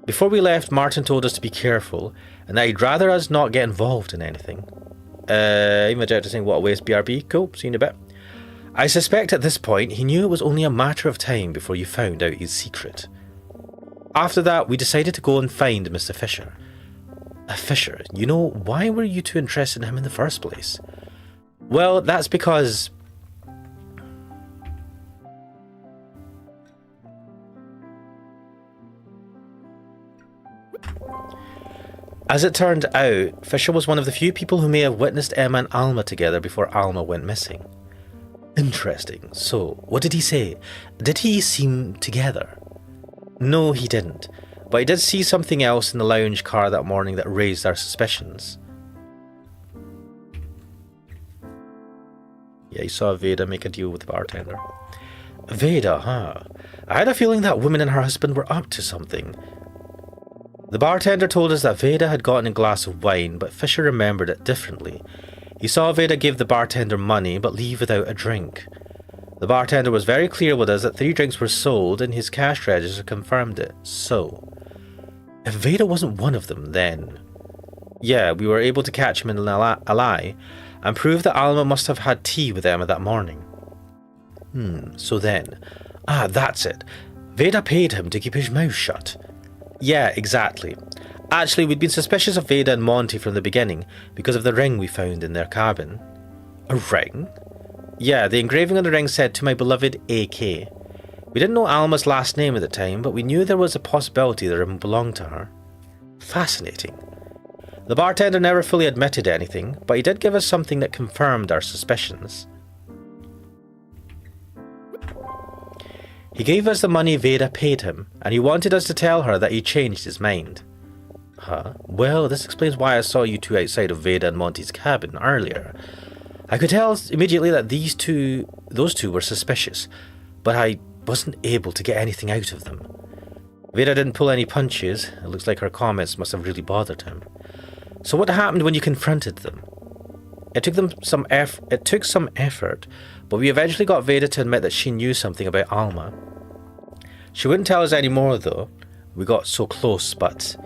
Before we left, Martin told us to be careful, and that he'd rather us not get involved in anything. Even to saying, what a waste, BRB? Cool, see you in a bit. I suspect at this point he knew it was only a matter of time before you found out his secret. After that, we decided to go and find Mr. Fisher. Fisher, you know, why were you two interested in him in the first place? Well, that's because... As it turned out, Fisher was one of the few people who may have witnessed Emma and Alma together before Alma went missing. Interesting. So, what did he say? Did he seem together? No, he didn't. But he did see something else in the lounge car that morning that raised our suspicions. Yeah, he saw Veda make a deal with the bartender. Veda, huh? I had a feeling that woman and her husband were up to something. The bartender told us that Veda had gotten a glass of wine, but Fisher remembered it differently. He saw Veda give the bartender money, but leave without a drink. The bartender was very clear with us that 3 drinks were sold, and his cash register confirmed it. So, if Veda wasn't one of them, then... Yeah, we were able to catch him in a lie, and prove that Alma must have had tea with Emma that morning. So then... that's it. Veda paid him to keep his mouth shut. Yeah, exactly. Actually, we'd been suspicious of Veda and Monty from the beginning, because of the ring we found in their cabin. A ring? Yeah, the engraving on the ring said, "To my beloved AK." We didn't know Alma's last name at the time, but we knew there was a possibility the ring belonged to her. Fascinating. The bartender never fully admitted anything, but he did give us something that confirmed our suspicions. He gave us the money Veda paid him, and he wanted us to tell her that he changed his mind. Huh? Well, this explains why I saw you two outside of Veda and Monty's cabin earlier. I could tell immediately that those two were suspicious, but I wasn't able to get anything out of them. Veda didn't pull any punches. It looks like her comments must have really bothered him. So what happened when you confronted them? It took some effort, but we eventually got Veda to admit that she knew something about Alma. She wouldn't tell us any more though. We got so close, but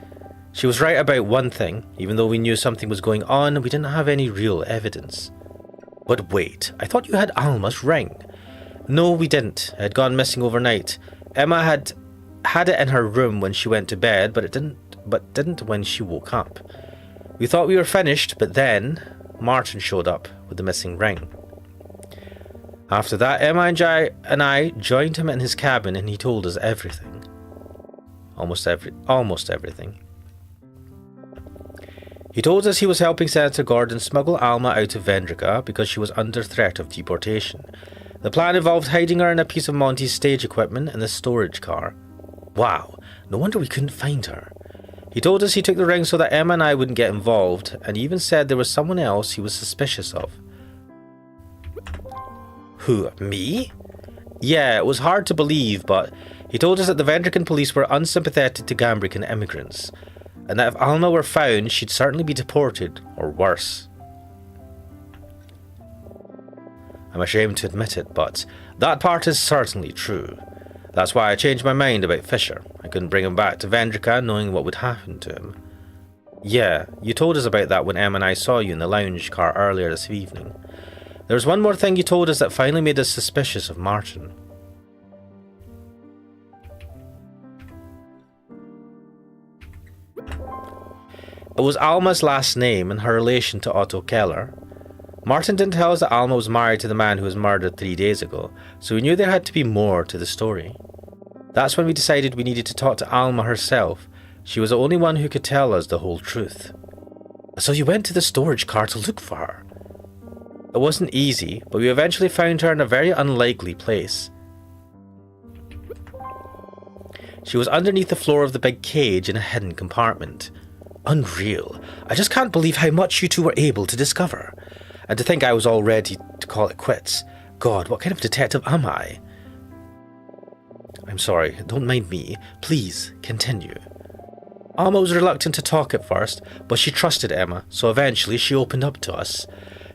she was right about one thing. Even though we knew something was going on, we didn't have any real evidence. But wait, I thought you had Alma's ring. No, we didn't. It had gone missing overnight. Emma had it in her room when she went to bed, but didn't when she woke up. We thought we were finished, but then Martin showed up with the missing ring. After that, Emma and I joined him in his cabin, and he told us everything. Almost everything. He told us he was helping Senator Gordon smuggle Alma out of Vendreka because she was under threat of deportation. The plan involved hiding her in a piece of Monty's stage equipment in the storage car. Wow, no wonder we couldn't find her. He told us he took the ring so that Emma and I wouldn't get involved, and he even said there was someone else he was suspicious of. Who, me? Yeah, it was hard to believe, but he told us that the Vendrican police were unsympathetic to Gambrican immigrants, and that if Alma were found, she'd certainly be deported, or worse. I'm ashamed to admit it, but that part is certainly true. That's why I changed my mind about Fisher. I couldn't bring him back to Vendreka knowing what would happen to him. Yeah, you told us about that when Em and I saw you in the lounge car earlier this evening. There was one more thing you told us that finally made us suspicious of Martin. It was Alma's last name and her relation to Otto Keller. Martin didn't tell us that Alma was married to the man who was murdered 3 days ago, so we knew there had to be more to the story. That's when we decided we needed to talk to Alma herself. She was the only one who could tell us the whole truth. So you went to the storage car to look for her? It wasn't easy, but we eventually found her in a very unlikely place. She was underneath the floor of the big cage in a hidden compartment. Unreal. I just can't believe how much you two were able to discover. And to think I was all ready to call it quits. God, what kind of detective am I? I'm sorry, don't mind me. Please, continue. Alma was reluctant to talk at first, but she trusted Emma, so eventually she opened up to us.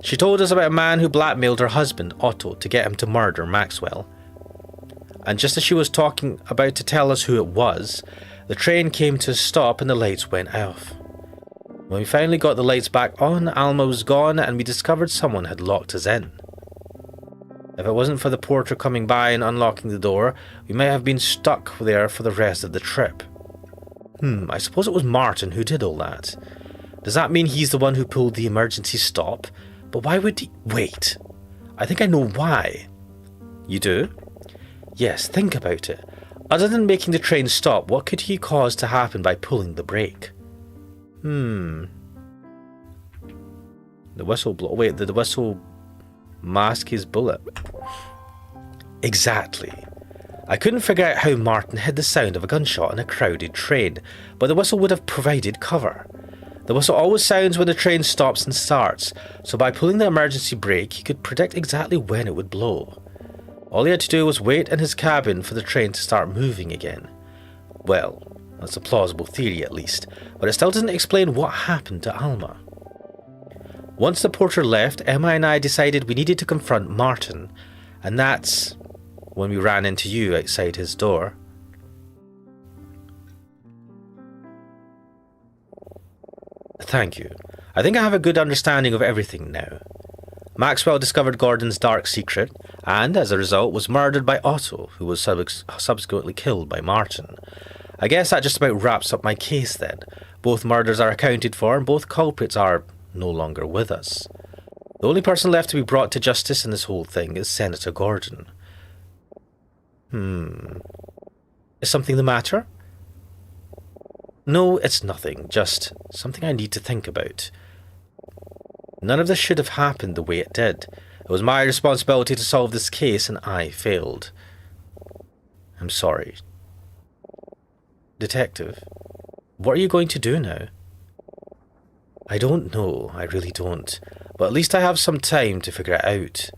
She told us about a man who blackmailed her husband, Otto, to get him to murder Maxwell. And just as she was about to tell us who it was, the train came to a stop and the lights went off. When we finally got the lights back on, Alma was gone and we discovered someone had locked us in. If it wasn't for the porter coming by and unlocking the door, we might have been stuck there for the rest of the trip. I suppose it was Martin who did all that. Does that mean he's the one who pulled the emergency stop? But why would he... Wait. I think I know why. You do? Yes, think about it. Other than making the train stop, what could he cause to happen by pulling the brake? The whistle blow... Wait, did the whistle mask his bullet? Exactly. I couldn't figure out how Martin hid the sound of a gunshot in a crowded train, but the whistle would have provided cover. The whistle always sounds when the train stops and starts, so by pulling the emergency brake, he could predict exactly when it would blow. All he had to do was wait in his cabin for the train to start moving again. Well, that's a plausible theory at least, but it still doesn't explain what happened to Alma. Once the porter left, Emma and I decided we needed to confront Martin, and that's when we ran into you outside his door. Thank you. I think I have a good understanding of everything now. Maxwell discovered Gordon's dark secret, and as a result was murdered by Otto, who was subsequently killed by Martin. I guess that just about wraps up my case then. Both murders are accounted for, and both culprits are no longer with us. The only person left to be brought to justice in this whole thing is Senator Gordon. Is something the matter? No, it's nothing. Just something I need to think about. None of this should have happened the way it did. It was my responsibility to solve this case, and I failed. I'm sorry. Detective, what are you going to do now? I don't know, I really don't. But at least I have some time to figure it out.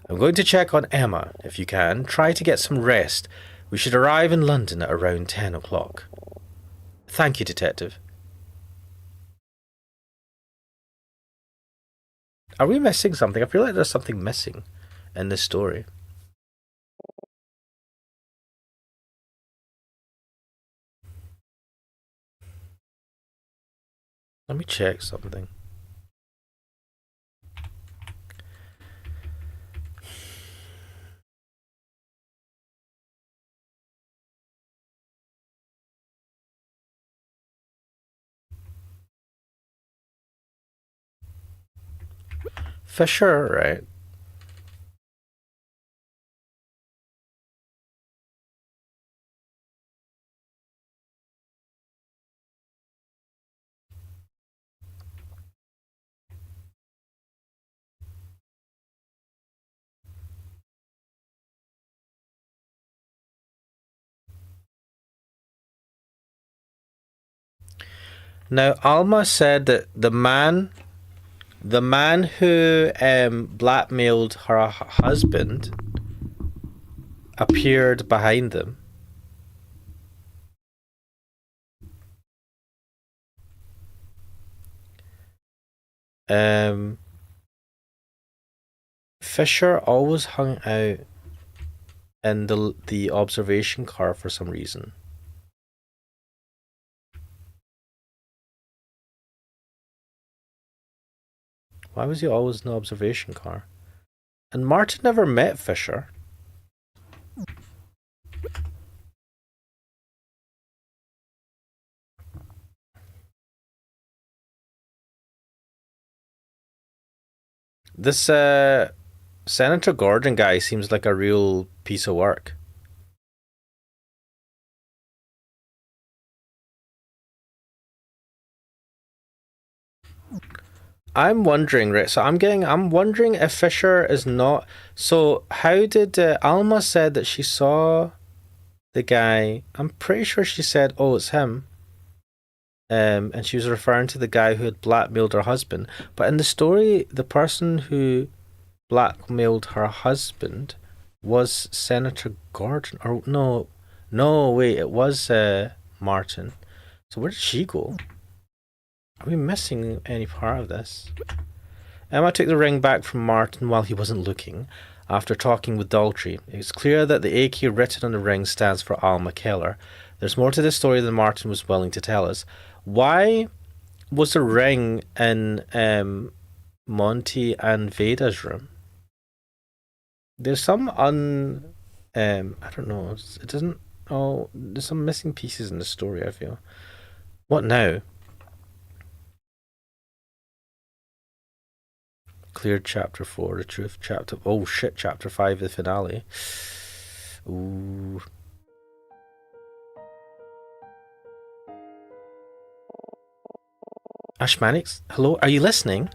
I'm going to check on Emma, if you can. Try to get some rest. We should arrive in London at around 10 o'clock. Thank you, Detective. Are we missing something? I feel like there's something missing in this story. Let me check something. Fisher, right? Now, Alma said that the man who blackmailed her husband appeared behind them. Fisher always hung out in the observation car for some reason. Why was he always in the observation car? And Martin never met Fisher. This Senator Gordon guy seems like a real piece of work. I'm wondering, right? So I'm wondering if Fisher is not. So how did Alma said that she saw the guy. I'm pretty sure she said, "Oh, it's him." And she was referring to the guy who had blackmailed her husband. But in the story, the person who blackmailed her husband was Senator Gordon. Or no, wait, it was Martin. So where did she go? Are we missing any part of this? Emma took the ring back from Martin while he wasn't looking. After talking with Daltrey, it was clear that the AK written on the ring stands for Alma Keller. There's more to this story than Martin was willing to tell us. Why was the ring in Monty and Veda's room? There's some I don't know. It doesn't. Oh, there's some missing pieces in the story, I feel. What now? Cleared chapter 4, the truth chapter. Oh shit, chapter 5, the finale. Ooh. Ashmanix, hello? Are you listening?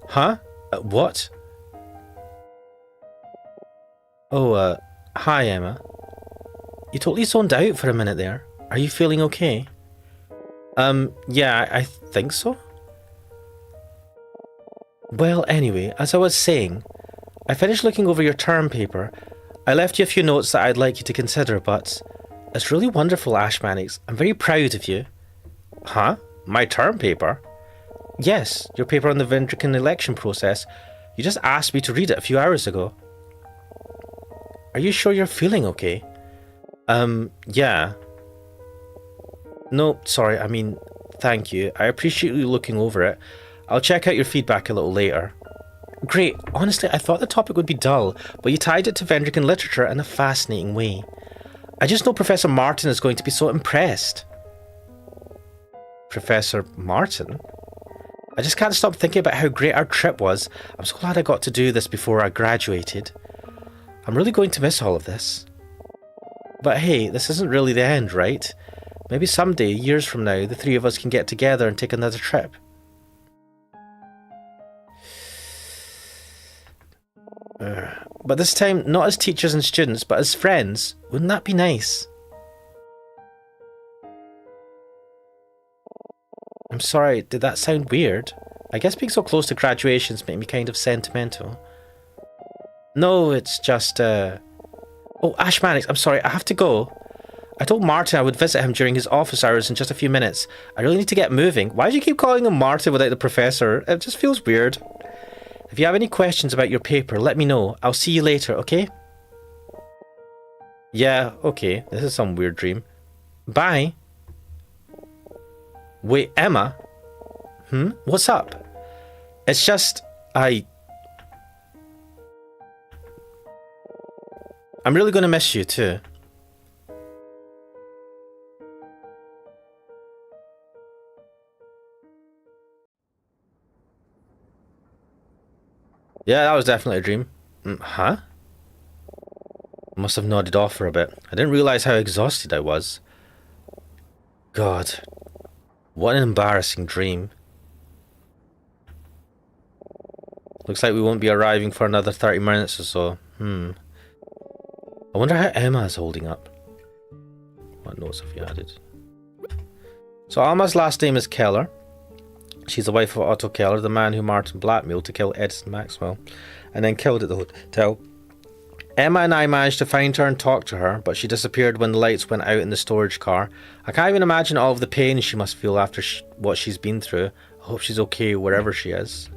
Huh? What? Oh, hi, Emma. You totally zoned out for a minute there. Are you feeling okay? Yeah, I think so. Well, anyway, as I was saying, I finished looking over your term paper. I left you a few notes that I'd like you to consider, but it's really wonderful, Ashmanix. I'm very proud of you. Huh? My term paper? Yes, your paper on the Vindrican election process. You just asked me to read it a few hours ago. Are you sure you're feeling okay? Yeah. No, sorry, I mean, thank you. I appreciate you looking over it. I'll check out your feedback a little later. Great. Honestly, I thought the topic would be dull, but you tied it to Vendrican literature in a fascinating way. I just know Professor Martin is going to be so impressed. Professor Martin? I just can't stop thinking about how great our trip was. I'm so glad I got to do this before I graduated. I'm really going to miss all of this. But hey, this isn't really the end, right? Maybe someday, years from now, the three of us can get together and take another trip. But this time, not as teachers and students, but as friends. Wouldn't that be nice? I'm sorry, did that sound weird? I guess being so close to graduations make me kind of sentimental. No, it's just, Oh, Ashmanix, I'm sorry, I have to go. I told Martin I would visit him during his office hours in just a few minutes. I really need to get moving. Why do you keep calling him Martin without the professor? It just feels weird. If you have any questions about your paper, let me know. I'll see you later, okay? Yeah, okay. This is some weird dream. Bye. Wait, Emma? What's up? It's just, I'm really going to miss you too. Yeah, that was definitely a dream. Huh? Must have nodded off for a bit. I didn't realise how exhausted I was. God. What an embarrassing dream. Looks like we won't be arriving for another 30 minutes or so. I wonder how Emma is holding up. What notes have you added? So Alma's last name is Keller. She's the wife of Otto Keller, the man who Martin blackmailed to kill Edison Maxwell, and then killed at the hotel. Emma and I managed to find her and talk to her, but she disappeared when the lights went out in the storage car. I can't even imagine all of the pain she must feel after what she's been through. I hope she's okay wherever she is.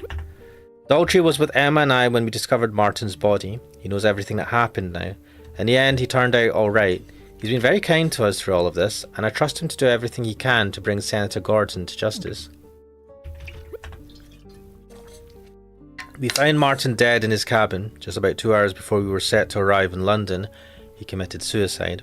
Daltrey was with Emma and I when we discovered Martin's body. He knows everything that happened now. In the end, he turned out alright. He's been very kind to us through all of this, and I trust him to do everything he can to bring Senator Gordon to justice. We found Martin dead in his cabin, just about 2 hours before we were set to arrive in London. He committed suicide.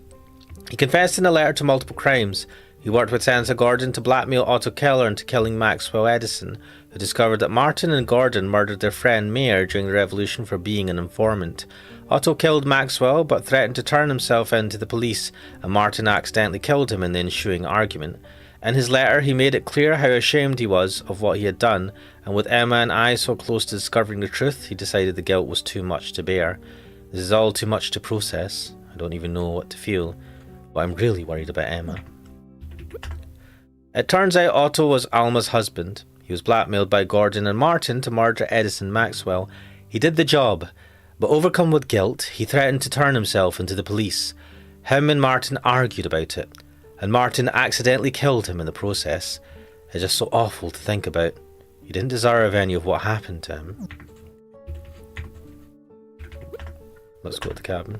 He confessed in a letter to multiple crimes. He worked with Senator Gordon to blackmail Otto Keller into killing Maxwell Edison, who discovered that Martin and Gordon murdered their friend Mayer during the revolution for being an informant. Otto killed Maxwell, but threatened to turn himself in to the police, and Martin accidentally killed him in the ensuing argument. In his letter, he made it clear how ashamed he was of what he had done, and with Emma and I so close to discovering the truth, he decided the guilt was too much to bear. This is all too much to process. I don't even know what to feel. but I'm really worried about Emma. It turns out Otto was Alma's husband. He was blackmailed by Gordon and Martin to murder Edison Maxwell. He did the job, but overcome with guilt, he threatened to turn himself into the police. Him and Martin argued about it, and Martin accidentally killed him in the process. It's just so awful to think about. He didn't deserve any of what happened to him. Let's go to the cabin.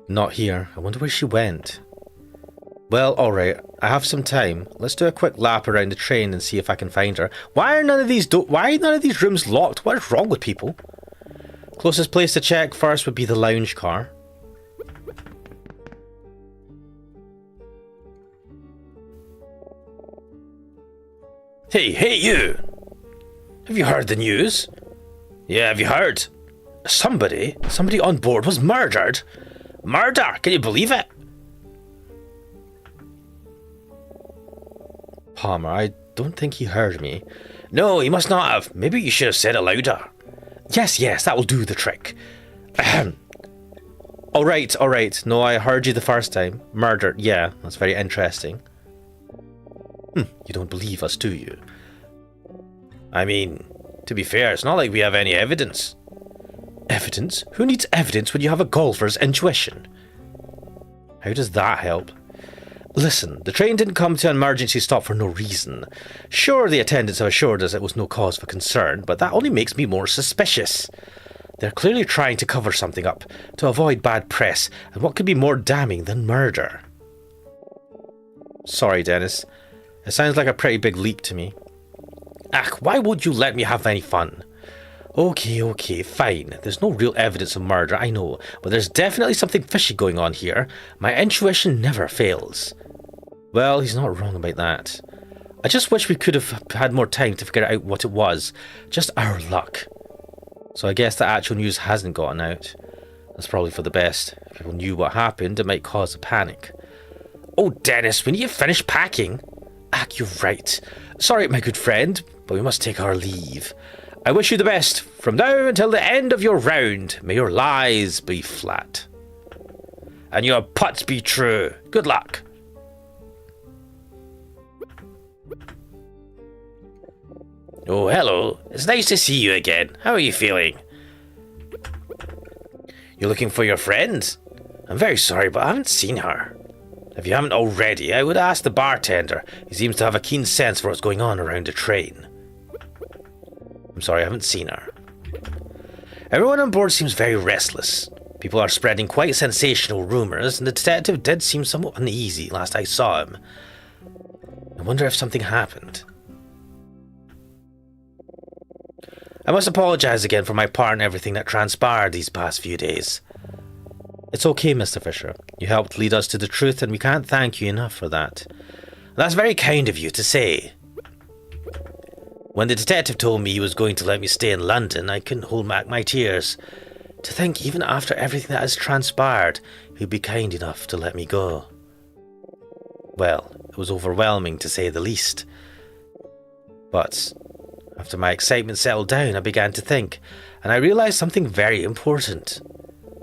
Not here. I wonder where she went. Well, alright. I have some time. Let's do a quick lap around the train and see if I can find her. Why are none of these rooms locked? What is wrong with people? Closest place to check first would be the lounge car. Hey you! Have you heard the news? Yeah, have you heard? Somebody on board was murdered. Murder! Can you believe it? Palmer, I don't think he heard me. No, he must not have. Maybe you should have said it louder. Yes, that will do the trick. Ahem. Alright. No, I heard you the first time. Murder. Yeah, that's very interesting. You don't believe us, do you? I mean, to be fair, it's not like we have any evidence. Evidence? Who needs evidence when you have a golfer's intuition? How does that help? Listen, the train didn't come to an emergency stop for no reason. Sure, the attendants have assured us it was no cause for concern, but that only makes me more suspicious. They're clearly trying to cover something up, to avoid bad press, and what could be more damning than murder? Sorry, Dennis. It sounds like a pretty big leap to me. Ach, why won't you let me have any fun? Okay, fine. There's no real evidence of murder, I know, but there's definitely something fishy going on here. My intuition never fails. Well, he's not wrong about that. I just wish we could have had more time to figure out what it was. Just our luck. So I guess the actual news hasn't gotten out. That's probably for the best. If people knew what happened, it might cause a panic. Oh, Dennis, we need to finish packing. Ah, you're right. Sorry, my good friend, but we must take our leave. I wish you the best. From now until the end of your round, may your lies be flat. And your putts be true. Good luck. Oh, hello. It's nice to see you again. How are you feeling? You're looking for your friend? I'm very sorry, but I haven't seen her. If you haven't already, I would ask the bartender. He seems to have a keen sense for what's going on around the train. I'm sorry, I haven't seen her. Everyone on board seems very restless. People are spreading quite sensational rumours, and the detective did seem somewhat uneasy last I saw him. I wonder if something happened. I must apologise again for my part in everything that transpired these past few days. It's okay, Mr. Fisher. You helped lead us to the truth, and we can't thank you enough for that. That's very kind of you to say. When the detective told me he was going to let me stay in London, I couldn't hold back my tears. To think even after everything that has transpired, he'd be kind enough to let me go. Well, it was overwhelming to say the least. But after my excitement settled down, I began to think, and I realised something very important.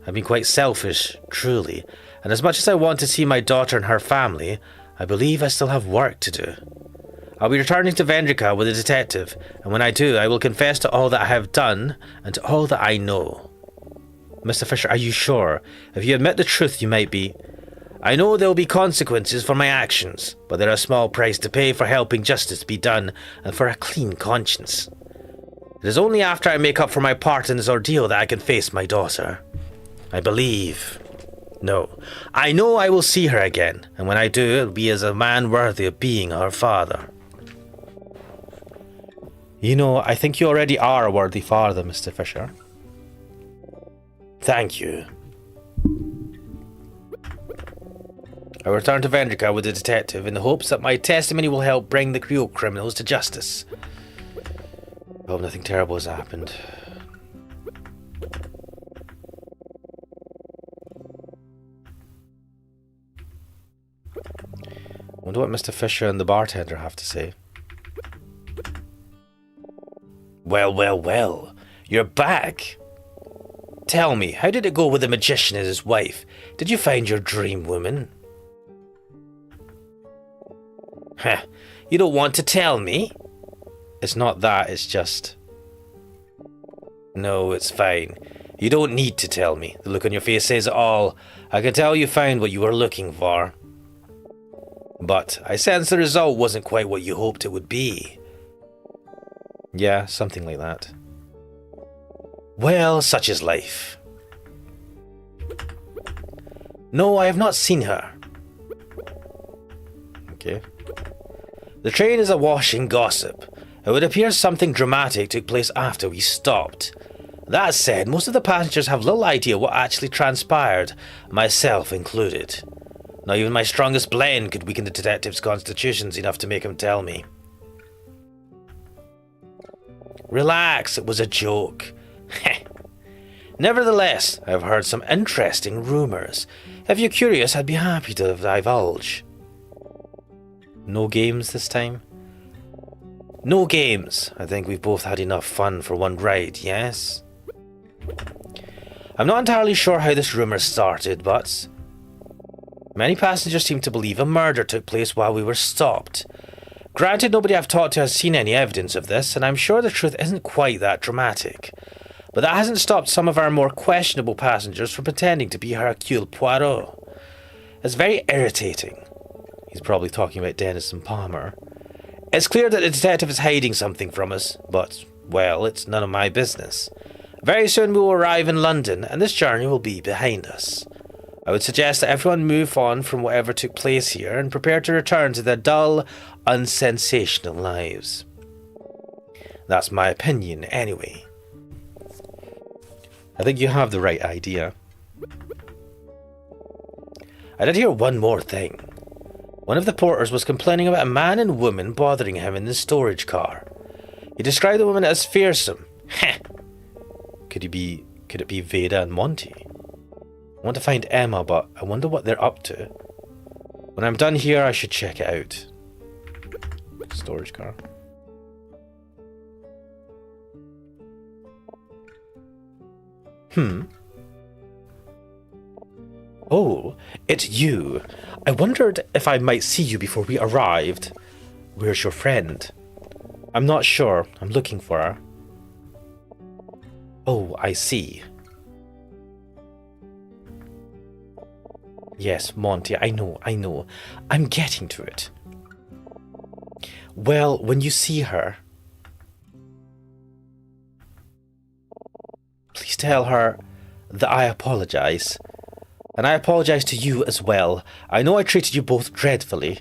I've been quite selfish, truly, and as much as I want to see my daughter and her family, I believe I still have work to do. I'll be returning to Vendrica with a detective, and when I do, I will confess to all that I have done and to all that I know. Mr. Fisher, are you sure? If you admit the truth, you might be... I know there will be consequences for my actions, but there is a small price to pay for helping justice be done and for a clean conscience. It is only after I make up for my part in this ordeal that I can face my daughter. I believe... No, I know I will see her again, and when I do, it will be as a man worthy of being her father. You know, I think you already are a worthy father, Mr. Fisher. Thank you. I return to Vendrica with the detective in the hopes that my testimony will help bring the real criminals to justice. I hope nothing terrible has happened. I wonder what Mr. Fisher and the bartender have to say. Well, you're back. Tell me, how did it go with the magician and his wife? Did you find your dream woman? Heh, you don't want to tell me? It's not that, it's just... No, it's fine. You don't need to tell me. The look on your face says it all. I can tell you found what you were looking for. But I sense the result wasn't quite what you hoped it would be. Yeah, something like that. Well, such is life. No, I have not seen her. Okay. The train is awash in gossip. It would appear something dramatic took place after we stopped. That said, most of the passengers have little idea what actually transpired, myself included. Not even my strongest blend could weaken the detective's constitutions enough to make him tell me. Relax, it was a joke. Nevertheless, I have heard some interesting rumours. If you're curious, I'd be happy to divulge. No games this time? No games. I think we've both had enough fun for one ride, yes? I'm not entirely sure how this rumour started, but... Many passengers seem to believe a murder took place while we were stopped. Granted, nobody I've talked to has seen any evidence of this, and I'm sure the truth isn't quite that dramatic. But that hasn't stopped some of our more questionable passengers from pretending to be Hercule Poirot. It's very irritating. He's probably talking about Dennis and Palmer. It's clear that the detective is hiding something from us, but, well, it's none of my business. Very soon we will arrive in London, and this journey will be behind us. I would suggest that everyone move on from whatever took place here and prepare to return to their dull, unsensational lives. That's my opinion, anyway. I think you have the right idea. I did hear one more thing. One of the porters was complaining about a man and woman bothering him in the storage car. He described the woman as fearsome. Heh! Could it be Veda and Monty? I want to find Emma, but I wonder what they're up to. When I'm done here, I should check it out. Storage car. Oh, it's you. I wondered if I might see you before we arrived. Where's your friend? I'm not sure. I'm looking for her. Oh, I see. Yes, Monty, I know. I'm getting to it. Well, when you see her, please tell her that I apologize. And I apologize to you as well. I know I treated you both dreadfully.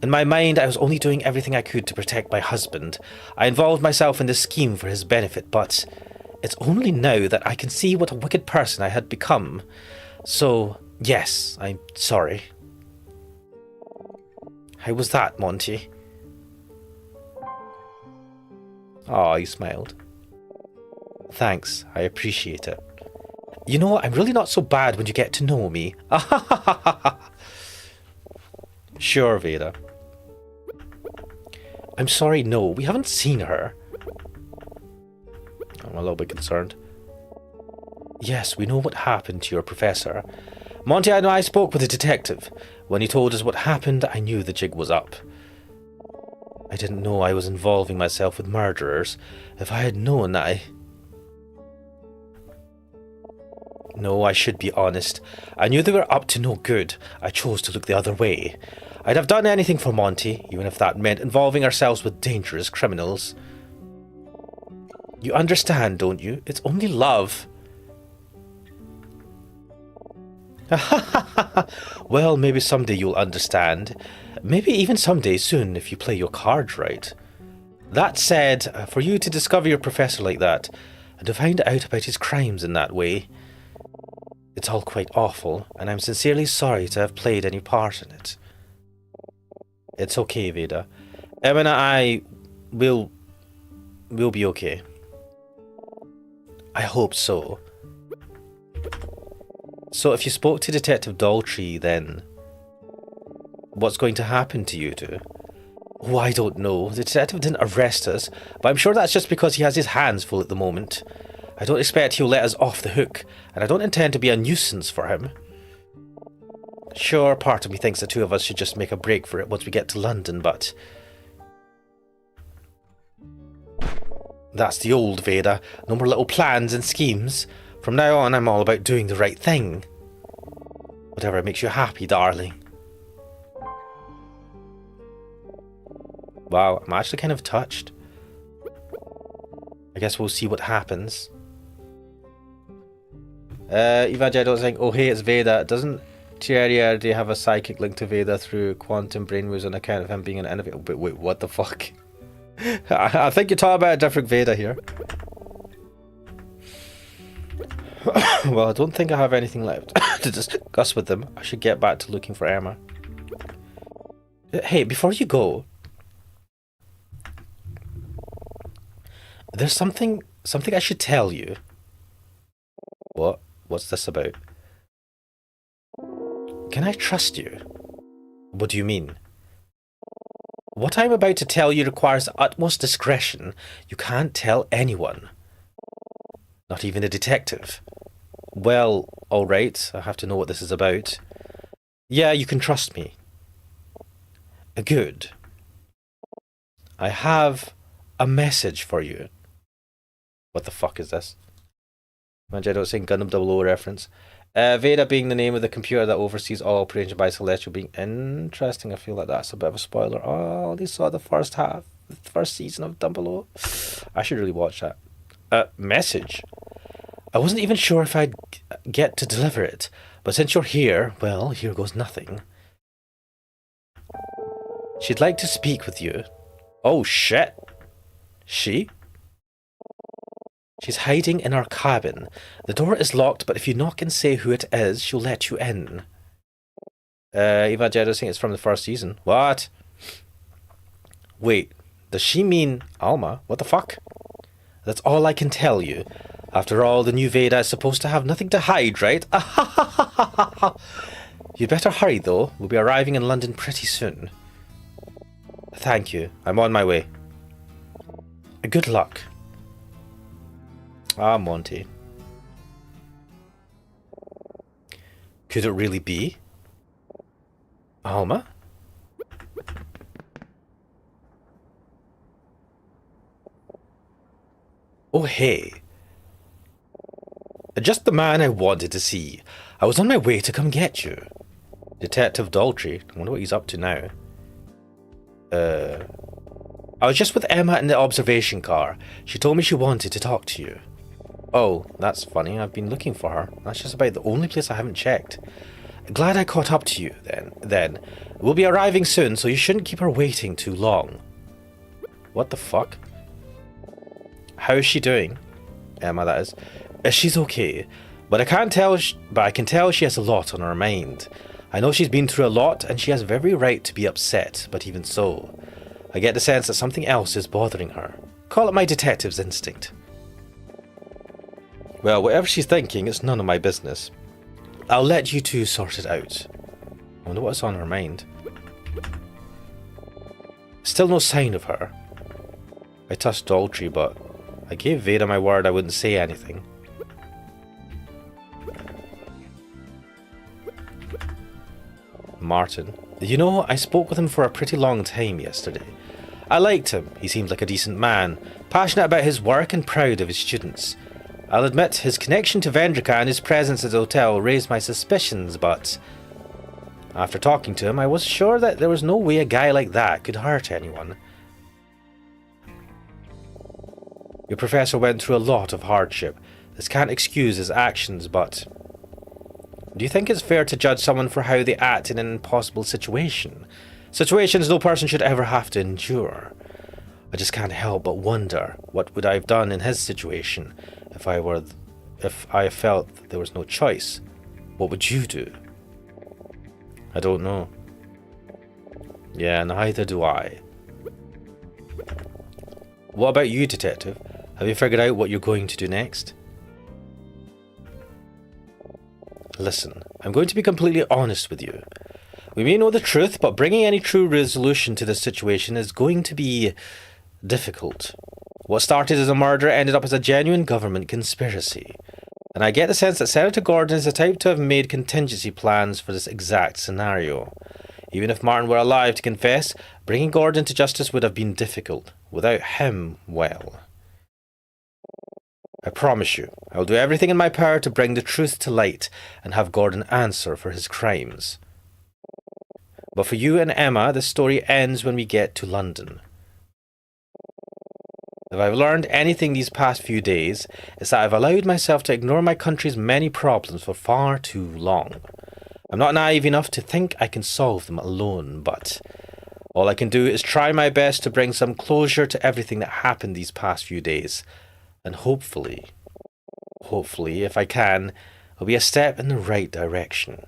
In my mind, I was only doing everything I could to protect my husband. I involved myself in this scheme for his benefit, but it's only now that I can see what a wicked person I had become. So, yes, I'm sorry. How was that, Monty? Oh, he smiled. Thanks, I appreciate it. You know, I'm really not so bad when you get to know me. Sure, Veda. I'm sorry, no, we haven't seen her. I'm a little bit concerned. Yes, we know what happened to your professor. Monty and I spoke with the detective. When he told us what happened, I knew the jig was up. I didn't know I was involving myself with murderers. If I had known, No, I should be honest. I knew they were up to no good. I chose to look the other way. I'd have done anything for Monty, even if that meant involving ourselves with dangerous criminals. You understand, don't you? It's only love. Well, maybe someday you'll understand. Maybe even someday soon if you play your cards right. That said, for you to discover your professor like that, and to find out about his crimes in that way, it's all quite awful, and I'm sincerely sorry to have played any part in it. It's okay, Veda. Emma and I will be okay. I hope so. So if you spoke to Detective Daltrey, then what's going to happen to you two? Oh, I don't know. The detective didn't arrest us, but I'm sure that's just because he has his hands full at the moment. I don't expect he'll let us off the hook, and I don't intend to be a nuisance for him. Sure, part of me thinks the two of us should just make a break for it once we get to London, but... That's the old Veda. No more little plans and schemes. From now on, I'm all about doing the right thing. Whatever makes you happy, darling. Wow, I'm actually kind of touched. I guess we'll see what happens. Evangelical saying, oh hey, it's Veda. Doesn't Thierry already have a psychic link to Veda through quantum brainwaves on account of him being an innovator? But wait, what the fuck? I think you're talking about a different Veda here. Well, I don't think I have anything left to discuss with them. I should get back to looking for Emma. Hey, before you go, there's something I should tell you. What? What's this about? Can I trust you? What do you mean? What I'm about to tell you requires utmost discretion. You can't tell anyone. Not even a detective. Well, alright, I have to know what this is about. Yeah, you can trust me. Good. I have a message for you. What the fuck is this? Manjaro saying Gundam 00 reference. Veda being the name of the computer that oversees all operations by Celestial being interesting. I feel like that's a bit of a spoiler. Oh, they saw the first season of Dumble. I should really watch that. Message. I wasn't even sure if I'd get to deliver it, but since you're here, well, here goes nothing. She'd like to speak with you. Oh shit. She? She's hiding in our cabin. The door is locked, but if you knock and say who it is, she'll let you in. Evangelical saying it's from the first season. What? Wait, does she mean Alma? What the fuck? That's all I can tell you. After all, the new Veda is supposed to have nothing to hide, right? You'd better hurry, though. We'll be arriving in London pretty soon. Thank you. I'm on my way. Good luck. Ah, Monty. Could it really be? Alma? Oh, hey. Just the man I wanted to see. I was on my way to come get you. Detective Daltrey. I wonder what he's up to now. I was just with Emma in the observation car. She told me she wanted to talk to you. Oh, that's funny. I've been looking for her. That's just about the only place I haven't checked. Glad I caught up to you, then. We'll be arriving soon, so you shouldn't keep her waiting too long. What the fuck? How is she doing? Emma, that is. She's okay, but I can tell she has a lot on her mind. I know she's been through a lot, and she has every right to be upset, but even so, I get the sense that something else is bothering her. Call it my detective's instinct. Well, whatever she's thinking, it's none of my business. I'll let you two sort it out. I wonder what's on her mind. Still no sign of her. I touched Daltrey, but I gave Veda my word I wouldn't say anything. Martin. You know, I spoke with him for a pretty long time yesterday. I liked him. He seemed like a decent man, passionate about his work and proud of his students. I'll admit, his connection to Vendrika and his presence at the hotel raised my suspicions, but after talking to him, I was sure that there was no way a guy like that could hurt anyone. Your professor went through a lot of hardship. This can't excuse his actions, but do you think it's fair to judge someone for how they act in an impossible situation? Situations no person should ever have to endure. I just can't help but wonder what would I have done in his situation if I felt there was no choice. What would you do? I don't know. Yeah, neither do I. What about you, detective? Have you figured out what you're going to do next? Listen, I'm going to be completely honest with you. We may know the truth, but bringing any true resolution to this situation is going to be difficult. What started as a murder ended up as a genuine government conspiracy. And I get the sense that Senator Gordon is the type to have made contingency plans for this exact scenario. Even if Martin were alive to confess, bringing Gordon to justice would have been difficult. Without him, well... I promise you, I will do everything in my power to bring the truth to light and have Gordon answer for his crimes. But for you and Emma, the story ends when we get to London. If I've learned anything these past few days, it's that I've allowed myself to ignore my country's many problems for far too long. I'm not naive enough to think I can solve them alone, but all I can do is try my best to bring some closure to everything that happened these past few days. And hopefully, if I can, it'll be a step in the right direction.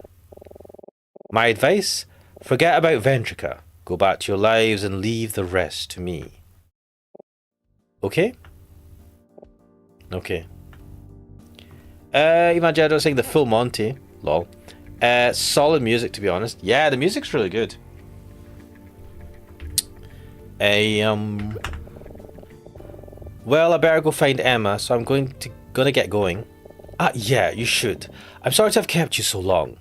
My advice? Forget about Ventrica. Go back to your lives and leave the rest to me. Okay? Okay. Evangelical saying the full Monty. Lol. Solid music, to be honest. Yeah, the music's really good. Well, I better go find Emma, so I'm gonna get going. Yeah, you should. I'm sorry to have kept you so long.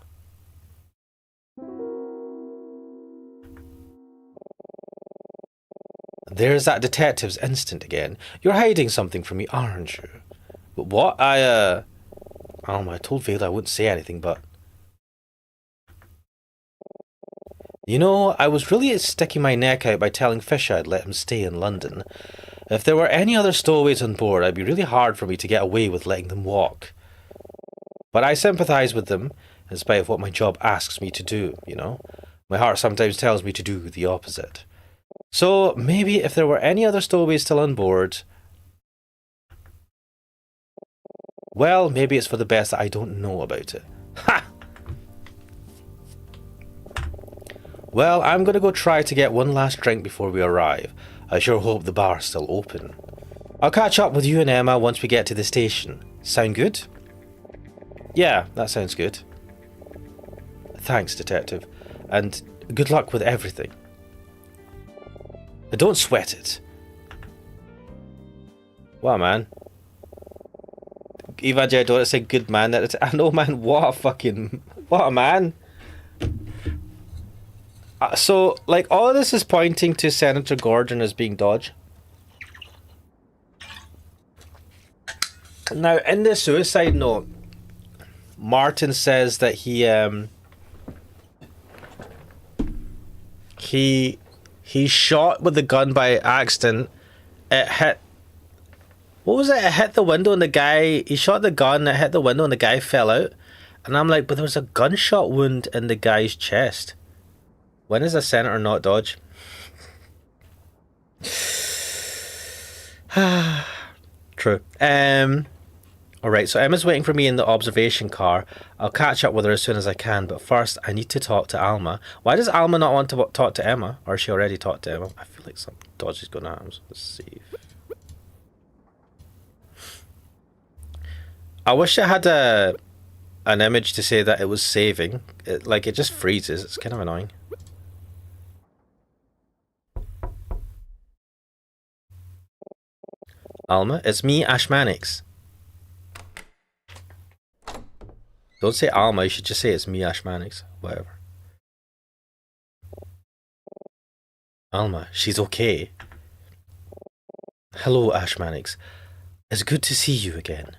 There's that detective's instinct again. You're hiding something from me, aren't you? But what? I told Vale I wouldn't say anything, but... You know, I was really sticking my neck out by telling Fisher I'd let him stay in London. If there were any other stowaways on board, it'd be really hard for me to get away with letting them walk. But I sympathise with them, in spite of what my job asks me to do, you know? My heart sometimes tells me to do the opposite. So, maybe if there were any other stowaways still on board... Well, maybe it's for the best that I don't know about it. Ha! Well, I'm going to go try to get one last drink before we arrive. I sure hope the bar's still open. I'll catch up with you and Emma once we get to the station. Sound good? Yeah, that sounds good. Thanks, Detective. And good luck with everything. Don't sweat it. Wow, man. Eva J. Don't say good man. I know, man. What a man. So, like, all of this is pointing to Senator Gordon as being Dodge. Now, in the suicide note, Martin says that he shot with the gun by accident. It hit... What was it? It hit the window and the guy... He shot the gun, it hit the window and the guy fell out. And I'm like, but there was a gunshot wound in the guy's chest. When is a senator not Dodge? True. Alright, so Emma's waiting for me in the observation car. I'll catch up with her as soon as I can, but first I need to talk to Alma. Why does Alma not want to talk to Emma? Or has she already talked to Emma? I feel like some Dodge is going to happen. Let's see. I wish I had an image to say that it was saving. It just freezes. It's kind of annoying. Alma, it's me, Ashmanix. Don't say Alma, you should just say it's me, Ashmanix. Whatever. Alma, she's okay. Hello, Ashmanix. It's good to see you again.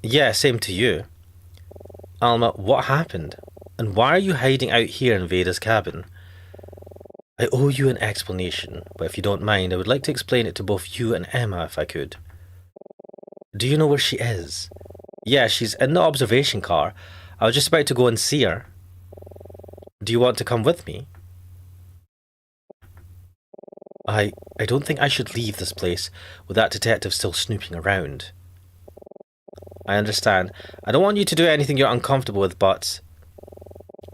Yeah, same to you. Alma, what happened? And why are you hiding out here in Veda's cabin? I owe you an explanation, but if you don't mind, I would like to explain it to both you and Emma if I could. Do you know where she is? Yeah, she's in the observation car. I was just about to go and see her. Do you want to come with me? I don't think I should leave this place with that detective still snooping around. I understand. I don't want you to do anything you're uncomfortable with, but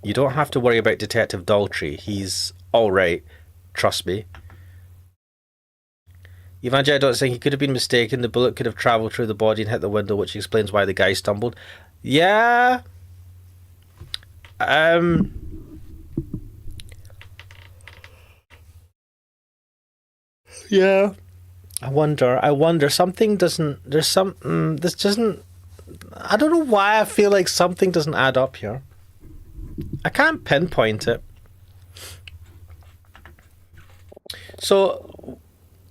you don't have to worry about Detective Daltrey. He's alright. Trust me. Evangelical saying he could have been mistaken. The bullet could have travelled through the body and hit the window, which explains why the guy stumbled. Yeah. Yeah. I wonder, something doesn't, there's some, this doesn't, I don't know why I feel like something doesn't add up here. I can't pinpoint it. So,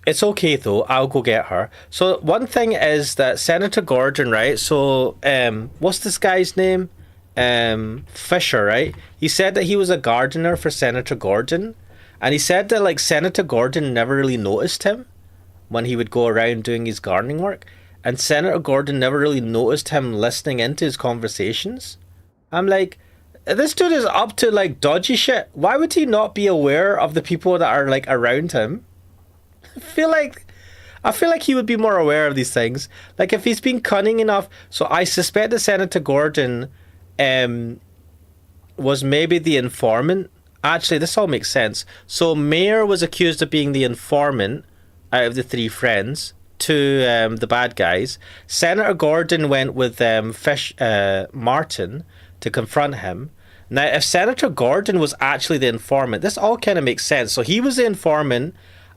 it's okay though, I'll go get her. So, one thing is that Senator Gordon, right? So, what's this guy's name? Fisher, right? He said that he was a gardener for Senator Gordon. And he said that, like, Senator Gordon never really noticed him when he would go around doing his gardening work. And Senator Gordon never really noticed him listening into his conversations. I'm like, this dude is up to, like, dodgy shit. Why would he not be aware of the people that are, like, around him? I feel like he would be more aware of these things. Like, if he's been cunning enough. So I suspect that Senator Gordon was maybe the informant. Actually, this all makes sense. So Mayor was accused of being the informant out of the three friends to the bad guys. Senator Gordon went with Martin to confront him. Now, if Senator Gordon was actually the informant, this all kind of makes sense. So he was the informant,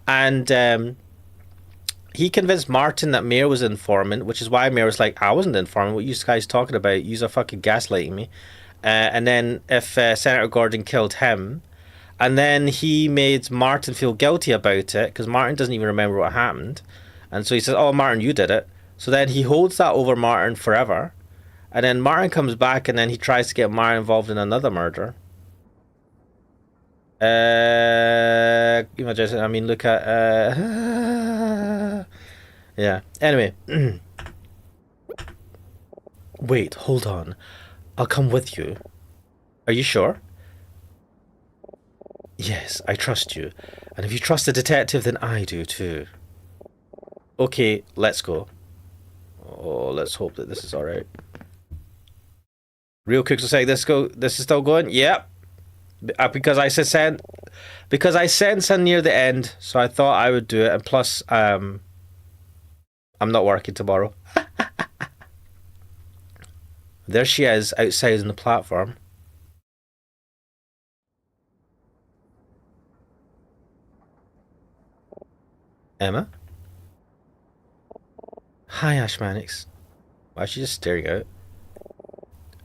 and he convinced Martin that Mayor was the informant, which is why Mayor was like, I wasn't the informant. What you guys talking about? You're fucking gaslighting me. And then if Senator Gordon killed him, and then he made Martin feel guilty about it, because Martin doesn't even remember what happened. And so he says, oh, Martin, you did it. So then he holds that over Martin forever. And then Martin comes back, and then he tries to get Martin involved in another murder. I mean, look at... yeah. Anyway. Wait, hold on. I'll come with you. Are you sure? Yes, I trust you. And if you trust the detective, then I do too. Okay, let's go. Oh, let's hope that this is alright. Real Cooks will say this is still going? Yep. Because I sent near the end, so I thought I would do it, and plus I'm not working tomorrow. There she is outside on the platform. Emma? Hi, Ashmanix. Why is she just staring out?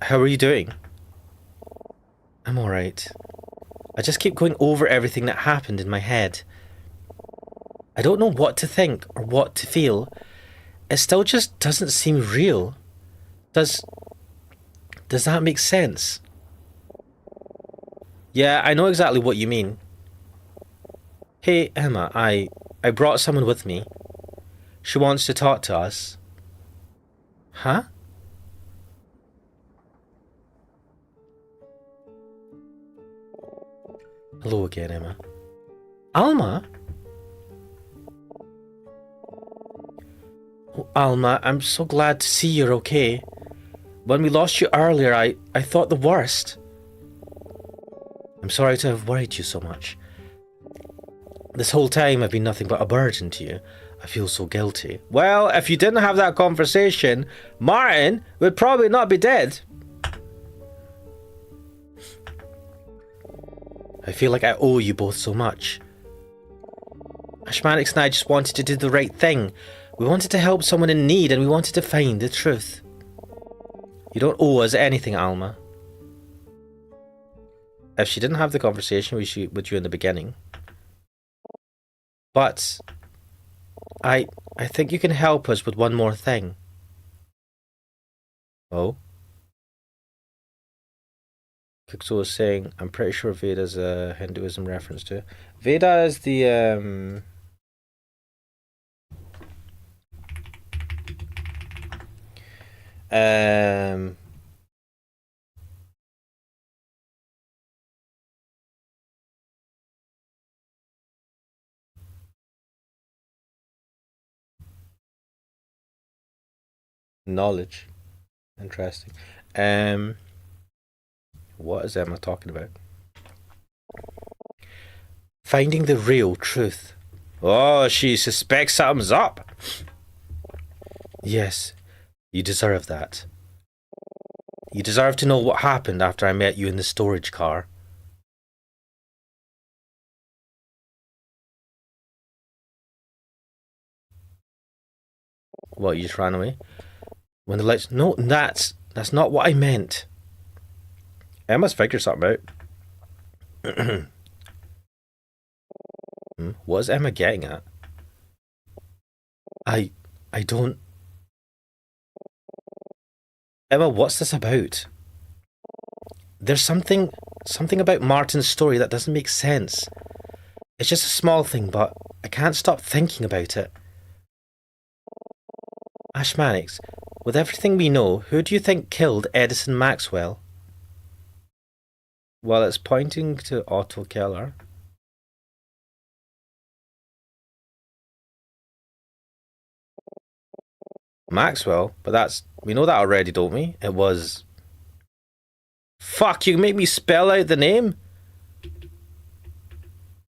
How are you doing? I'm alright. I just keep going over everything that happened in my head. I don't know what to think or what to feel. It still just doesn't seem real. Does that make sense? Yeah, I know exactly what you mean. Hey, Emma, I brought someone with me. She wants to talk to us. Huh? Hello again, Emma. Alma? Oh, Alma, I'm so glad to see you're okay. When we lost you earlier, I thought the worst. I'm sorry to have worried you so much. This whole time I've been nothing but a burden to you. I feel so guilty. Well, if you didn't have that conversation, Martin would probably not be dead. I feel like I owe you both so much. Ashmanix and I just wanted to do the right thing. We wanted to help someone in need, and we wanted to find the truth. You don't owe us anything, Alma. If she didn't have the conversation with you in the beginning. But I think you can help us with one more thing. Oh? Kixo was saying, I'm pretty sure Veda is a Hinduism reference to. Veda is the knowledge. Interesting. What is Emma talking about? Finding the real truth. Oh, she suspects something's up. Yes, you deserve that. You deserve to know what happened after I met you in the storage car. What, you just ran away? When the lights... No, that's not what I meant. Emma's figured something out. What is Emma getting at? I don't... Emma, what's this about? There's something about Martin's story that doesn't make sense. It's just a small thing, but I can't stop thinking about it. Ash Mannix, with everything we know, who do you think killed Edison Maxwell? Well, it's pointing to Otto Keller. Maxwell? But we know that already, don't we? It was... Fuck, you make me spell out the name?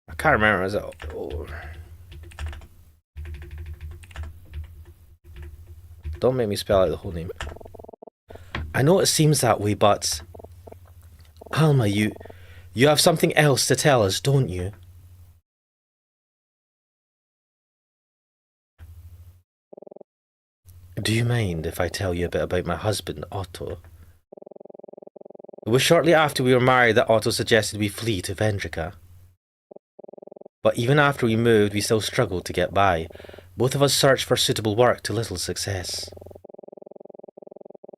I can't remember, is it? Oh. Don't make me spell out the whole name. I know it seems that way, but... Alma, you have something else to tell us, don't you? Do you mind if I tell you a bit about my husband, Otto? It was shortly after we were married that Otto suggested we flee to Vendrika. But even after we moved, we still struggled to get by. Both of us searched for suitable work to little success.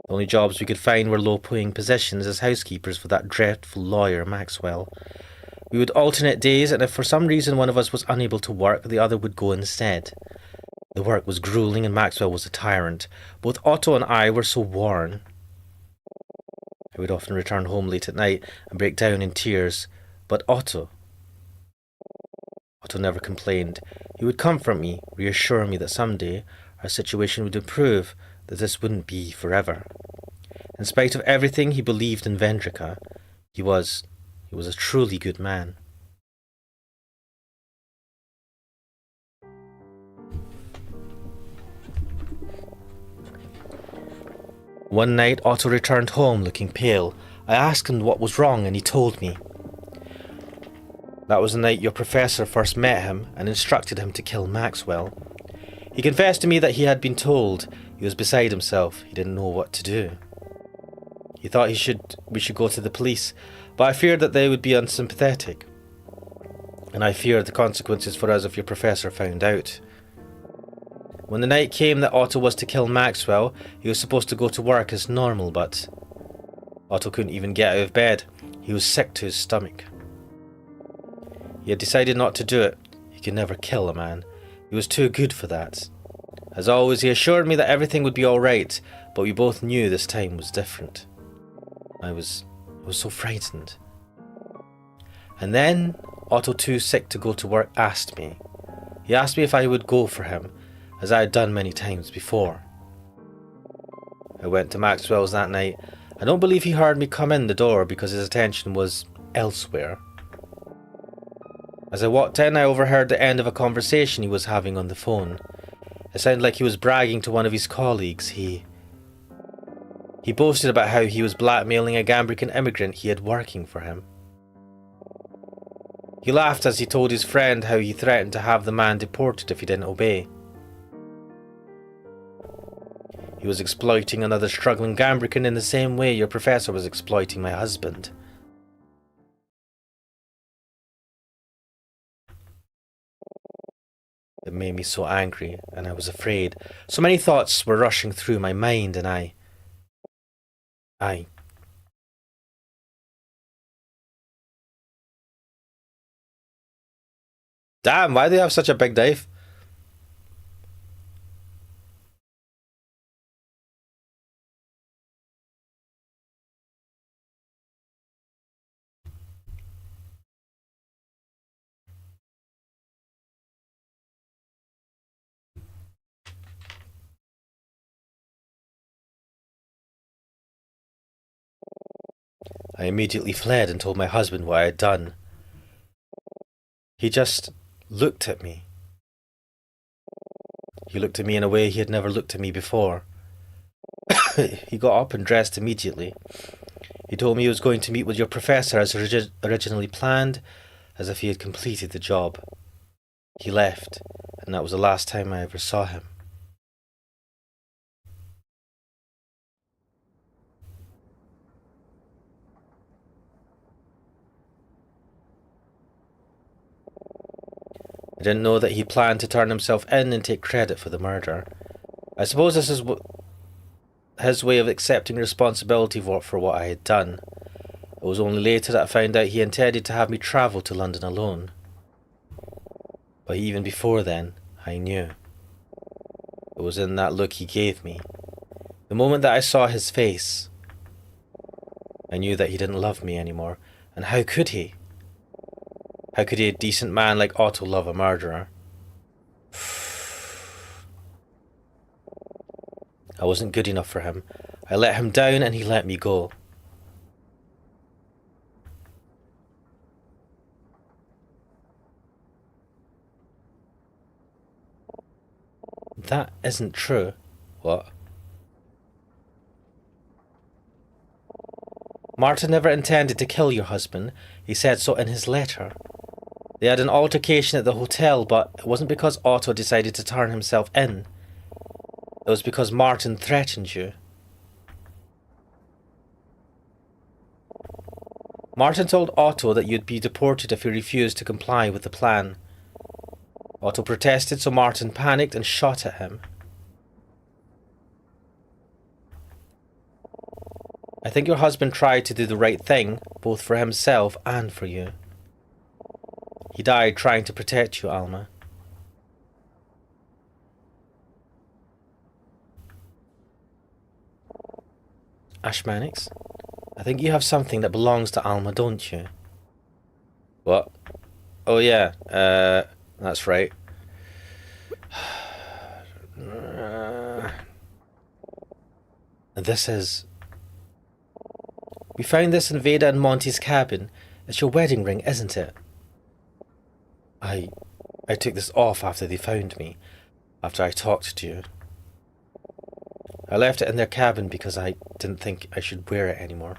The only jobs we could find were low-paying positions as housekeepers for that dreadful lawyer, Maxwell. We would alternate days, and if for some reason one of us was unable to work, the other would go instead. The work was grueling and Maxwell was a tyrant. Both Otto and I were so worn. I would often return home late at night and break down in tears. But Otto never complained. He would comfort me, reassure me that someday our situation would improve, that this wouldn't be forever. In spite of everything, he believed in Vendrika. He was a truly good man. One night, Otto returned home looking pale. I asked him what was wrong, and he told me. That was the night your professor first met him and instructed him to kill Maxwell. He confessed to me that he had been told. He was beside himself. He didn't know what to do. He thought we should go to the police, but I feared that they would be unsympathetic. And I feared the consequences for us if your professor found out. When the night came that Otto was to kill Maxwell, he was supposed to go to work as normal, but Otto couldn't even get out of bed. He was sick to his stomach. He had decided not to do it. He could never kill a man. He was too good for that. As always, he assured me that everything would be all right, but we both knew this time was different. I was so frightened. And then, Otto, too sick to go to work, asked me. He asked me if I would go for him, as I had done many times before. I went to Maxwell's that night. I don't believe he heard me come in the door because his attention was elsewhere. As I walked in, I overheard the end of a conversation he was having on the phone. It sounded like he was bragging to one of his colleagues. He boasted about how he was blackmailing a Gambrican immigrant he had working for him. He laughed as he told his friend how he threatened to have the man deported if he didn't obey. He was exploiting another struggling Gambrican in the same way your professor was exploiting my husband. It made me so angry, and I was afraid. So many thoughts were rushing through my mind, and I... Damn, why do you have such a big knife? I immediately fled and told my husband what I had done. He just looked at me. He looked at me in a way he had never looked at me before. He got up and dressed immediately. He told me he was going to meet with your professor as originally planned, as if he had completed the job. He left, and that was the last time I ever saw him. didn't know that he planned to turn himself in and take credit for the murder. I suppose this is his way of accepting responsibility for what I had done. It was only later that I found out he intended to have me travel to London alone. But even before then, I knew. It was in that look he gave me. The moment that I saw his face, I knew that he didn't love me anymore. And how could he? How could a decent man like Otto love a murderer? I wasn't good enough for him. I let him down and he let me go. That isn't true. What? Martin never intended to kill your husband. He said so in his letter. They had an altercation at the hotel, but it wasn't because Otto decided to turn himself in. It was because Martin threatened you. Martin told Otto that you'd be deported if he refused to comply with the plan. Otto protested, so Martin panicked and shot at him. I think your husband tried to do the right thing, both for himself and for you. He died trying to protect you, Alma. Ashmanix, I think you have something that belongs to Alma, don't you? What? Oh yeah, that's right. And this is... We found this in Veda and Monty's cabin. It's your wedding ring, isn't it? I took this off after they found me, after I talked to you. I left it in their cabin because I didn't think I should wear it anymore.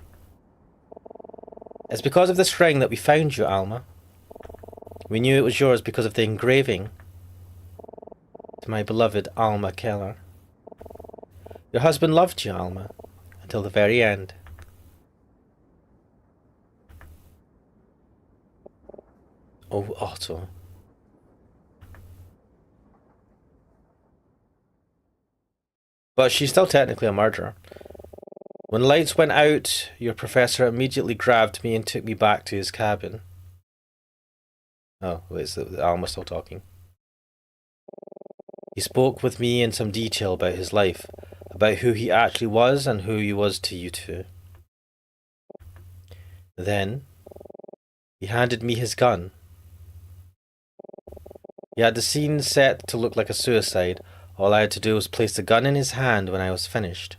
It's because of this ring that we found you, Alma. We knew it was yours because of the engraving. To my beloved Alma Keller. Your husband loved you, Alma, until the very end. Oh, Otto. But she's still technically a murderer. When the lights went out, your professor immediately grabbed me and took me back to his cabin. Oh, wait, is Alma still talking? He spoke with me in some detail about his life, about who he actually was and who he was to you two. Then, he handed me his gun. He had the scene set to look like a suicide. All I had to do was place the gun in his hand when I was finished.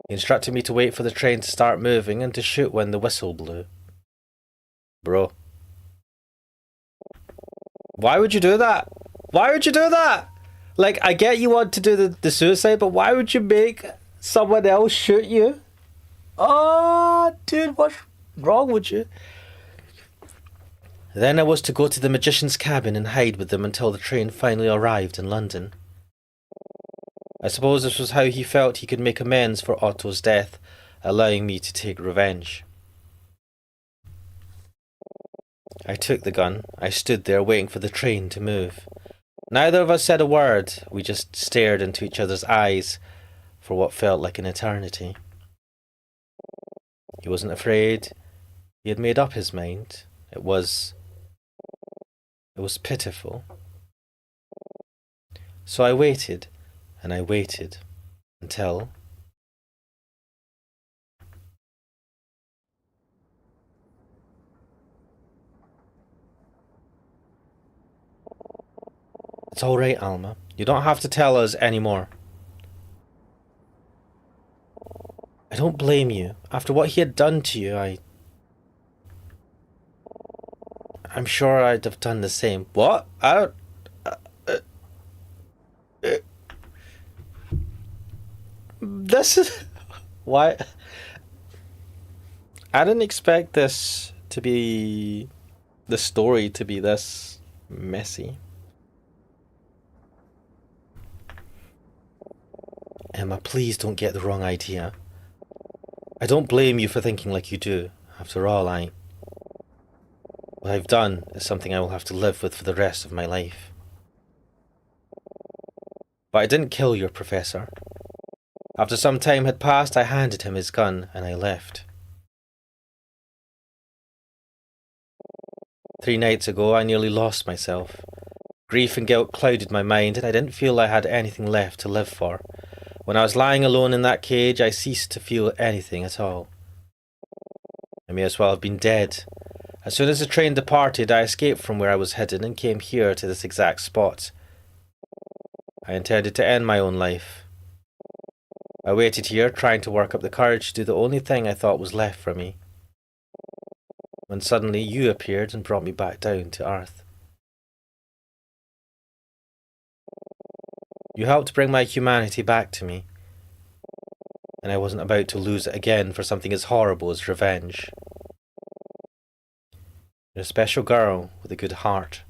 He instructed me to wait for the train to start moving and to shoot when the whistle blew. Bro. Why would you do that? Why would you do that? Like, I get you want to do the suicide, but why would you make someone else shoot you? Oh, dude, what's wrong with you? Then I was to go to the magician's cabin and hide with them until the train finally arrived in London. I suppose this was how he felt he could make amends for Otto's death, allowing me to take revenge. I took the gun. I stood there waiting for the train to move. Neither of us said a word. We just stared into each other's eyes for what felt like an eternity. He wasn't afraid. He had made up his mind. It was pitiful. So I waited, and I waited, until... It's all right, Alma. You don't have to tell us anymore. I don't blame you. After what he had done to you, I'm sure I'd have done the same. What? I don't... This is... Why? I didn't expect this to be... the story to be this messy. Emma, please don't get the wrong idea. I don't blame you for thinking like you do. After all, What I've done is something I will have to live with for the rest of my life. But I didn't kill your professor. After some time had passed, I handed him his gun and I left. 3 nights ago, I nearly lost myself. Grief and guilt clouded my mind, and I didn't feel I had anything left to live for. When I was lying alone in that cage, I ceased to feel anything at all. I may as well have been dead. As soon as the train departed, I escaped from where I was hidden and came here to this exact spot. I intended to end my own life. I waited here, trying to work up the courage to do the only thing I thought was left for me. When suddenly you appeared and brought me back down to earth. You helped bring my humanity back to me, and I wasn't about to lose it again for something as horrible as revenge. You're a special girl with a good heart.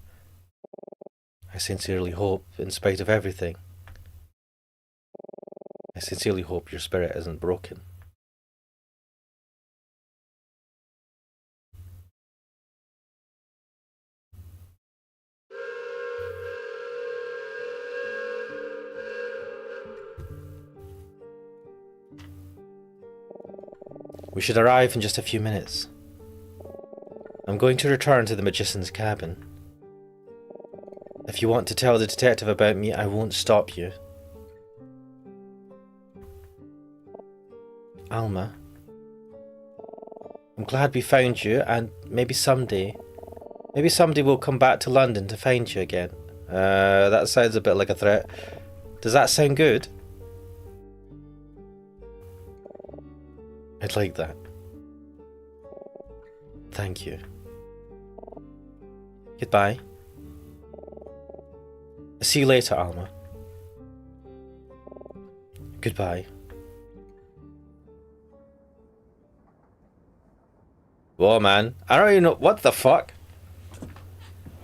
I sincerely hope, in spite of everything, I sincerely hope your spirit isn't broken. We should arrive in just a few minutes. I'm going to return to the magician's cabin. If you want to tell the detective about me, I won't stop you. Alma, I'm glad we found you, and maybe someday we'll come back to London to find you again. That sounds a bit like a threat. Does that sound good? I'd like that. Thank you. Goodbye. See you later, Alma. Goodbye. Whoa, man. I don't even know. What the fuck?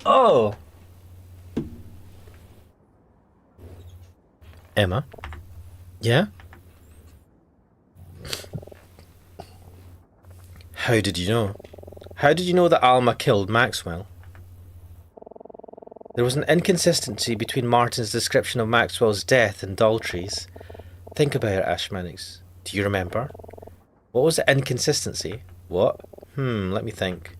Oh. Emma? Yeah? How did you know? How did you know that Alma killed Maxwell? There was an inconsistency between Martin's description of Maxwell's death and Daltrey's. Think about it, Ash Mannix. Do you remember? What was the inconsistency? What? Let me think.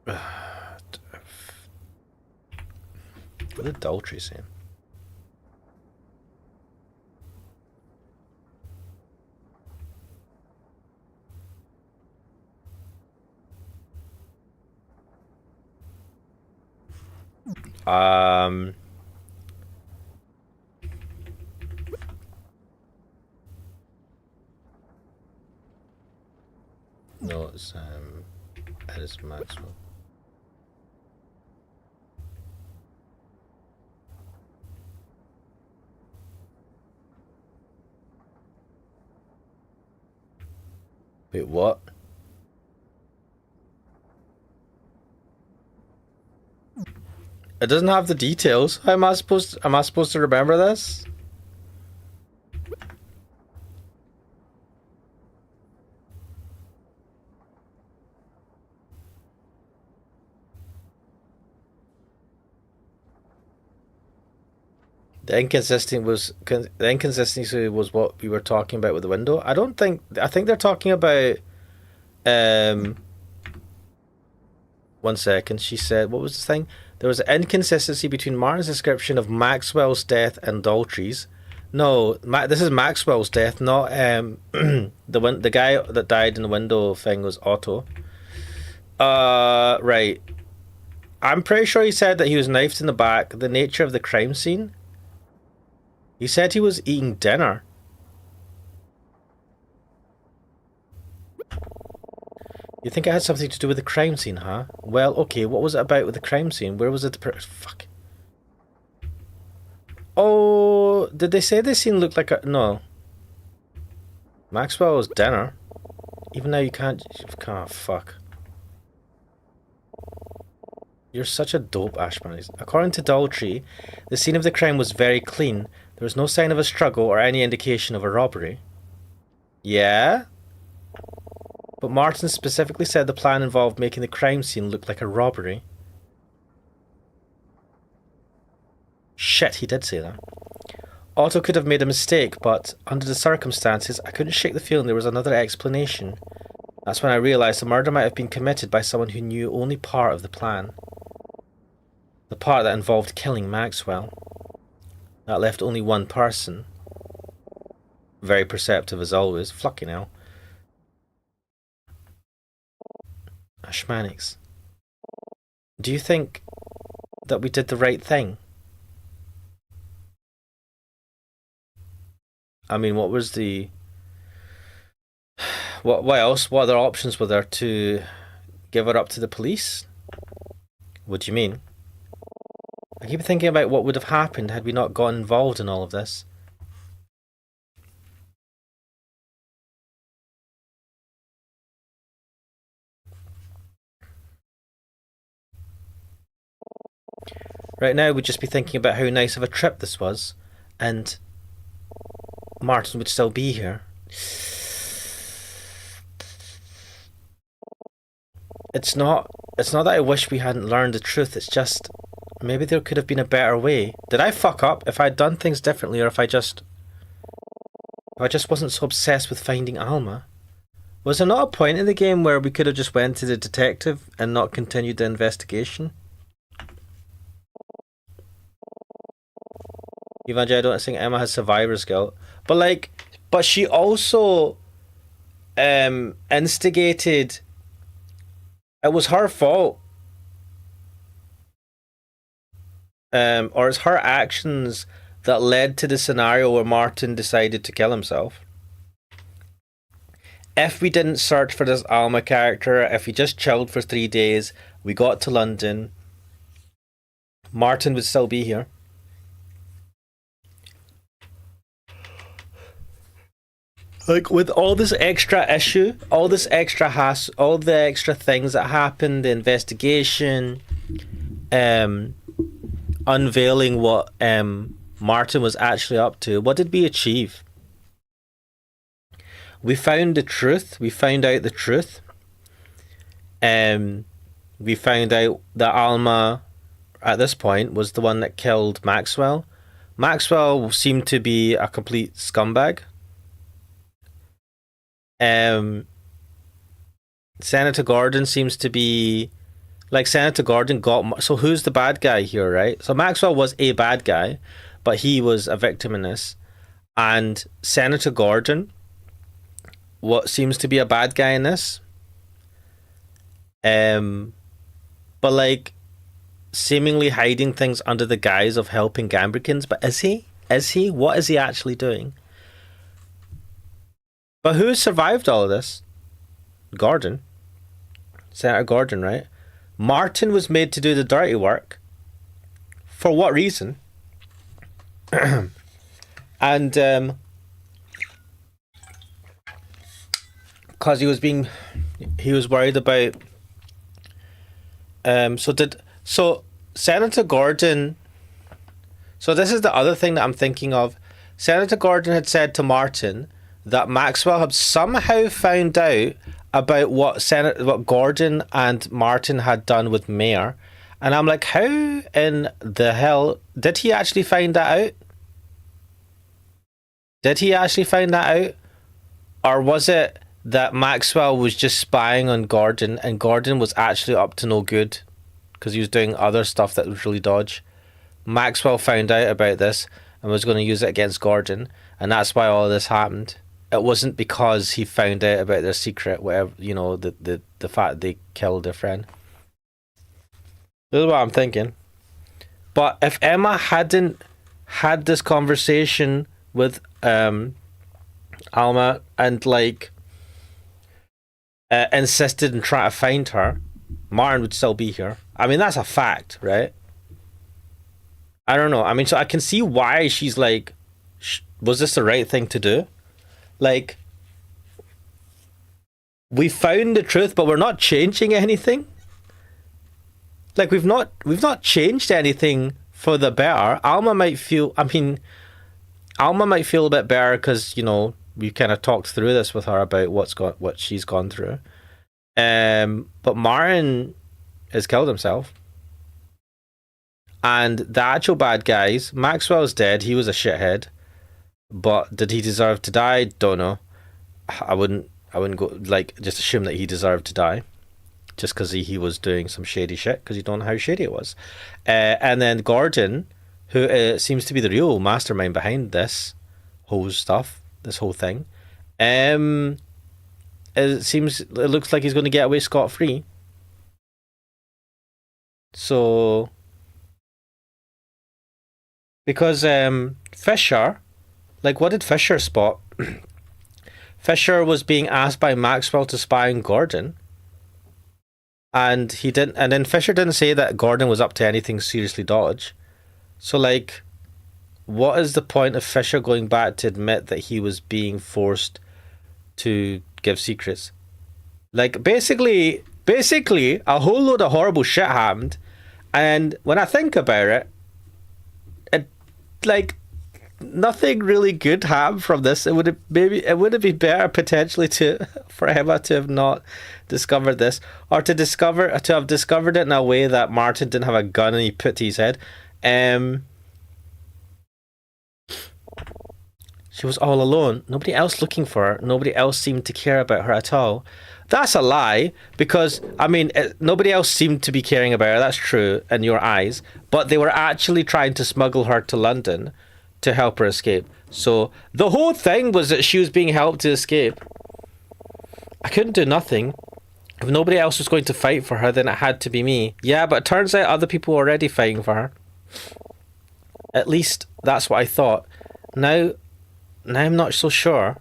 What did Daltrey say? No, it's Edison Maxwell. Wait, what? It doesn't have the details. How am I supposed to remember this? The inconsistency was what we were talking about with the window. I think they're talking about 1 second. She said, what was the thing? There was an inconsistency between Martin's description of Maxwell's death and Daltrey's. No, this is Maxwell's death, not the guy that died in the window thing was Otto. Right. I'm pretty sure he said that he was knifed in the back. The nature of the crime scene. He said he was eating dinner. You think it had something to do with the crime scene, huh? Well, okay, what was it about with the crime scene? Where was it? Fuck. Oh, did they say this scene looked like a... No. Maxwell's dinner. Even now you can't... Oh, fuck. You're such a dope, Ashman. According to Daltrey, the scene of the crime was very clean. There was no sign of a struggle or any indication of a robbery. Yeah? But Martin specifically said the plan involved making the crime scene look like a robbery. Shit, he did say that. Otto could have made a mistake, but under the circumstances, I couldn't shake the feeling there was another explanation. That's when I realised the murder might have been committed by someone who knew only part of the plan. The part that involved killing Maxwell. That left only one person. Very perceptive as always. Fucking hell. Ashmanix. Do you think that we did the right thing? I mean, what was the... What else? What other options were there? To give her up to the police? What do you mean? I keep thinking about what would have happened had we not got involved in all of this. Right now, we'd just be thinking about how nice of a trip this was, and Martin would still be here. It's not that I wish we hadn't learned the truth, it's just maybe there could have been a better way. Did I fuck up if I'd done things differently, or if I just wasn't so obsessed with finding Alma? Was there not a point in the game where we could have just went to the detective and not continued the investigation? Evangelii, I don't think Emma has survivor's guilt. But she also instigated. It was her fault. Or it's her actions that led to the scenario where Martin decided to kill himself. If we didn't search for this Alma character, if we just chilled for 3 days, we got to London, Martin would still be here. Like, with all this extra issue, all this extra hassle, all the extra things that happened, the investigation, unveiling what Martin was actually up to, what did we achieve? We found the truth. We found out the truth. We found out that Alma, at this point, was the one that killed Maxwell. Maxwell seemed to be a complete scumbag. Senator Gordon seems to be like Senator Gordon got. So who's the bad guy here, right? So Maxwell was a bad guy, but he was a victim in this, and Senator Gordon, what seems to be a bad guy in this, but like seemingly hiding things under the guise of helping Gambrinans. But is he? Is he? What is he actually doing? But who survived all of this? Gordon. Senator Gordon, right? Martin was made to do the dirty work. For what reason? And because he was worried about so Senator Gordon. So this is the other thing that I'm thinking of. Senator Gordon had said to Martin that Maxwell had somehow found out about what Gordon and Martin had done with Mayor, and I'm like, how in the hell did he actually find that out? Did he actually find that out, or was it that Maxwell was just spying on Gordon, and Gordon was actually up to no good because he was doing other stuff that was really dodge? Maxwell found out about this and was going to use it against Gordon, and that's why all of this happened. It wasn't because he found out about their secret, whatever, you know, the fact they killed their friend. This is what I'm thinking. But if Emma hadn't had this conversation with Alma and like insisted in trying to find her, Martin would still be here. I mean, that's a fact, right? I don't know. I mean, so I can see why she's like, was this the right thing to do? Like, we found the truth, but we're not changing anything. Like, we've not changed anything for the better. Alma might feel a bit better because, you know, we kind of talked through this with her about what she's gone through. But Martin has killed himself. And the actual bad guys, Maxwell's dead. He was a shithead. But did he deserve to die? Don't know. I wouldn't go just assume that he deserved to die, just because he was doing some shady shit, because you don't know how shady it was. And then Gordon, who seems to be the real mastermind behind this whole stuff, this whole thing. It looks like he's going to get away scot-free. So, because Fisher, what did Fisher spot? Fisher was being asked by Maxwell to spy on Gordon, and he didn't. And then Fisher didn't say that Gordon was up to anything seriously dodge. So, what is the point of Fisher going back to admit that he was being forced to give secrets? Basically, a whole load of horrible shit happened, and when I think about it, nothing really good happened from this. It would have been better potentially for Emma to have not discovered this, or to have discovered it in a way that Martin didn't have a gun and he put to his head. She was all alone. Nobody else looking for her. Nobody else seemed to care about her at all. That's a lie, because, nobody else seemed to be caring about her. That's true in your eyes. But they were actually trying to smuggle her to London to help her escape. So the whole thing was that she was being helped to escape. I couldn't do nothing. If nobody else was going to fight for her, then it had to be me. Yeah, but it turns out other people were already fighting for her. At least that's what I thought. Now I'm not so sure.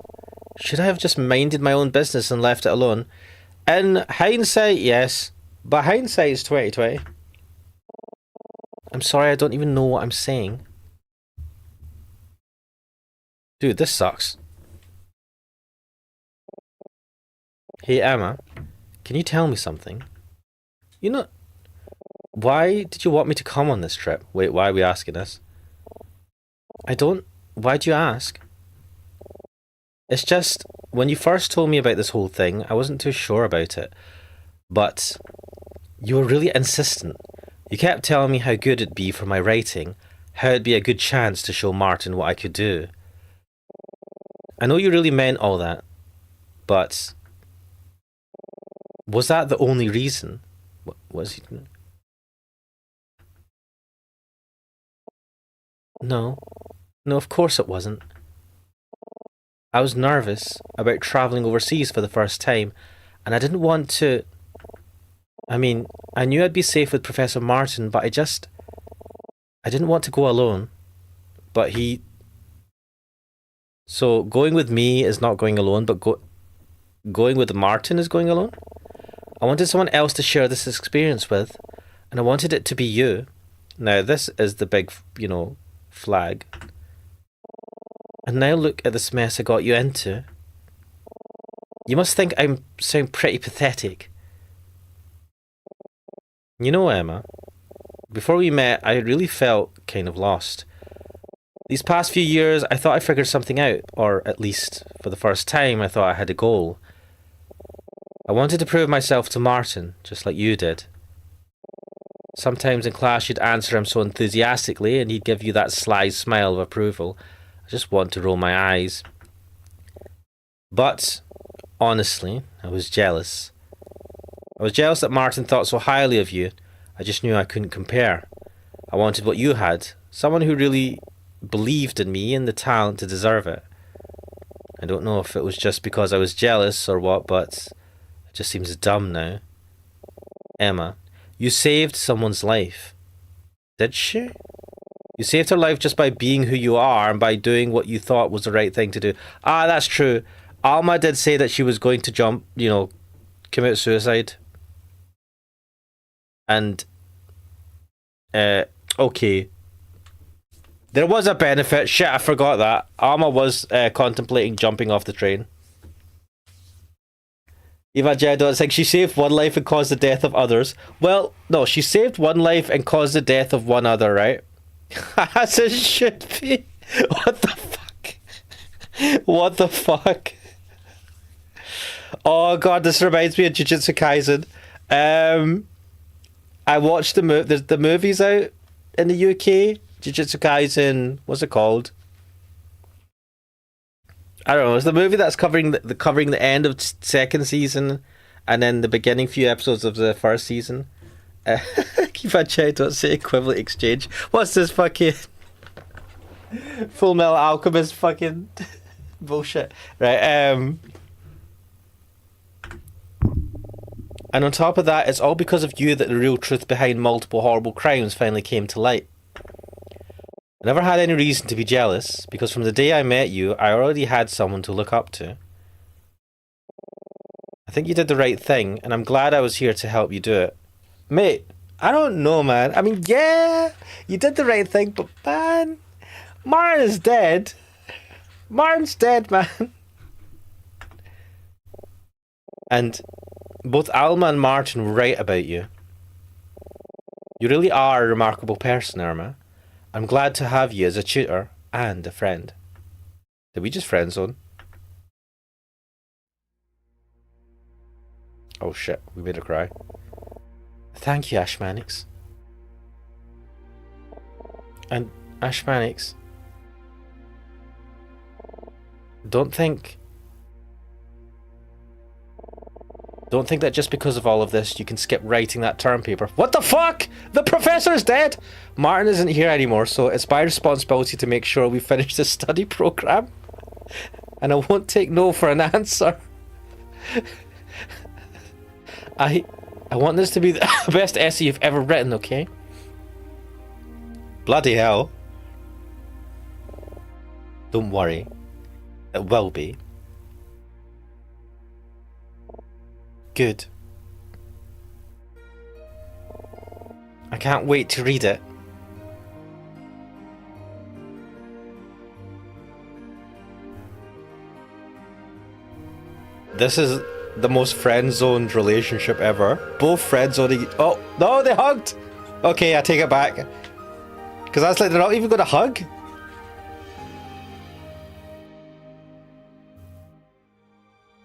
Should I have just minded my own business and left it alone? In hindsight, yes. But hindsight is 2020. I'm sorry, I don't even know what I'm saying. Dude, this sucks. Hey, Emma, can you tell me something? Why did you want me to come on this trip? Wait, why are we asking this? Why'd you ask? It's just, when you first told me about this whole thing, I wasn't too sure about it. But you were really insistent. You kept telling me how good it'd be for my writing, how it'd be a good chance to show Martin what I could do. I know you really meant all that, but was that the only reason? What was he? No, of course it wasn't. I was nervous about travelling overseas for the first time, and I didn't want to... I knew I'd be safe with Professor Martin, but I didn't want to go alone. But So going with me is not going alone, but going with Martin is going alone? I wanted someone else to share this experience with, and I wanted it to be you. Now, this is the big, flag. And now look at this mess I got you into. You must think I sound pretty pathetic. Emma, before we met, I really felt kind of lost. These past few years, I thought I figured something out, or at least, for the first time, I thought I had a goal. I wanted to prove myself to Martin, just like you did. Sometimes in class you'd answer him so enthusiastically, and he'd give you that sly smile of approval. I just want to roll my eyes. But, honestly, I was jealous. I was jealous that Martin thought so highly of you. I just knew I couldn't compare. I wanted what you had, someone who really believed in me and the talent to deserve it. I don't know if it was just because I was jealous or what, but it just seems dumb now. Emma, you saved someone's life. Did she? You saved her life just by being who you are and by doing what you thought was the right thing to do. Ah, that's true. Alma did say that she was going to commit suicide. And, okay. There was a benefit. Shit, I forgot that. Alma was contemplating jumping off the train. Eva Jeddo, it's like she saved one life and caused the death of others. Well, no, she saved one life and caused the death of one other, right? As it should be. What the fuck? What the fuck? Oh god, this reminds me of Jujutsu Kaisen. I watched the movies out in the UK. Jujutsu Kaisen, what's it called? I don't know. It's the movie that's covering the end of second season, and then the beginning few episodes of the first season. Keep on checking. Don't say equivalent exchange. What's this fucking Full Metal Alchemist fucking bullshit? Right. And on top of that, it's all because of you that the real truth behind multiple horrible crimes finally came to light. I never had any reason to be jealous, because from the day I met you, I already had someone to look up to. I think you did the right thing, and I'm glad I was here to help you do it. Mate, I don't know, man. I mean, yeah, you did the right thing, but man, Martin's dead. Martin's dead, man. And both Alma and Martin were right about you. You really are a remarkable person, Irma. I'm glad to have you as a tutor and a friend. Did we just friend zone? Oh shit, we made her cry. Thank you, Ashmanix. And Ashmanix, don't think that just because of all of this, you can skip writing that term paper. What the fuck? The professor's dead! Martin isn't here anymore, so it's my responsibility to make sure we finish this study program. And I won't take no for an answer. I want this to be the best essay you've ever written, okay? Bloody hell. Don't worry. It will be. Good. I can't wait to read it. This is the most friend-zoned relationship ever. Both friend-zoning. Oh, no, they hugged! Okay, I take it back. Because I was like, they're not even going to hug?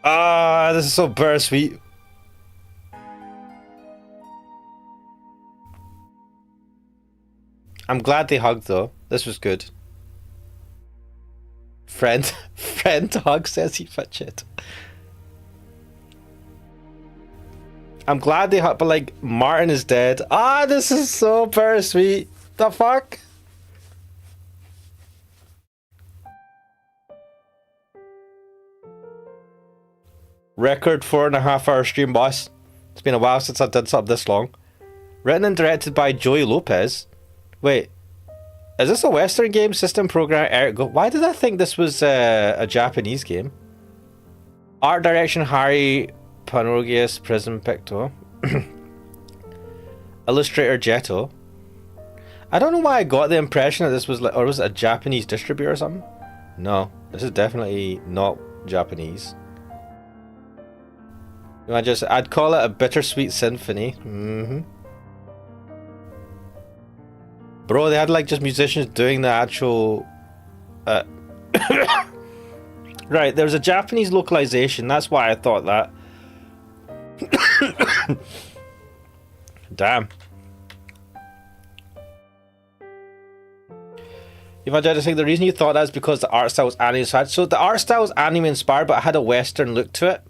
Ah, this is so bittersweet. I'm glad they hugged though. This was good. Friend hug says he fetch it. I'm glad they hugged, but like Martin is dead. Ah, this is so bittersweet. The fuck? Record 4.5 hour stream, boss. It's been a while since I did something this long. Written and directed by Joey Lopez. Wait, is this a Western game? System programmer Eric Go. Why did I think this was a Japanese game? Art direction Harry Panorogius Prism Picto. Illustrator Jetto. I don't know why I got the impression that this was like, or was it a Japanese distributor or something? No, this is definitely not Japanese. I'd call it a bittersweet symphony. Bro, they had like just musicians doing the actual right, there's a Japanese localization, that's why I thought that. Damn. If I did to think the reason you thought that is because the art style was anime inspired. So the art style was anime inspired, but it had a Western look to it.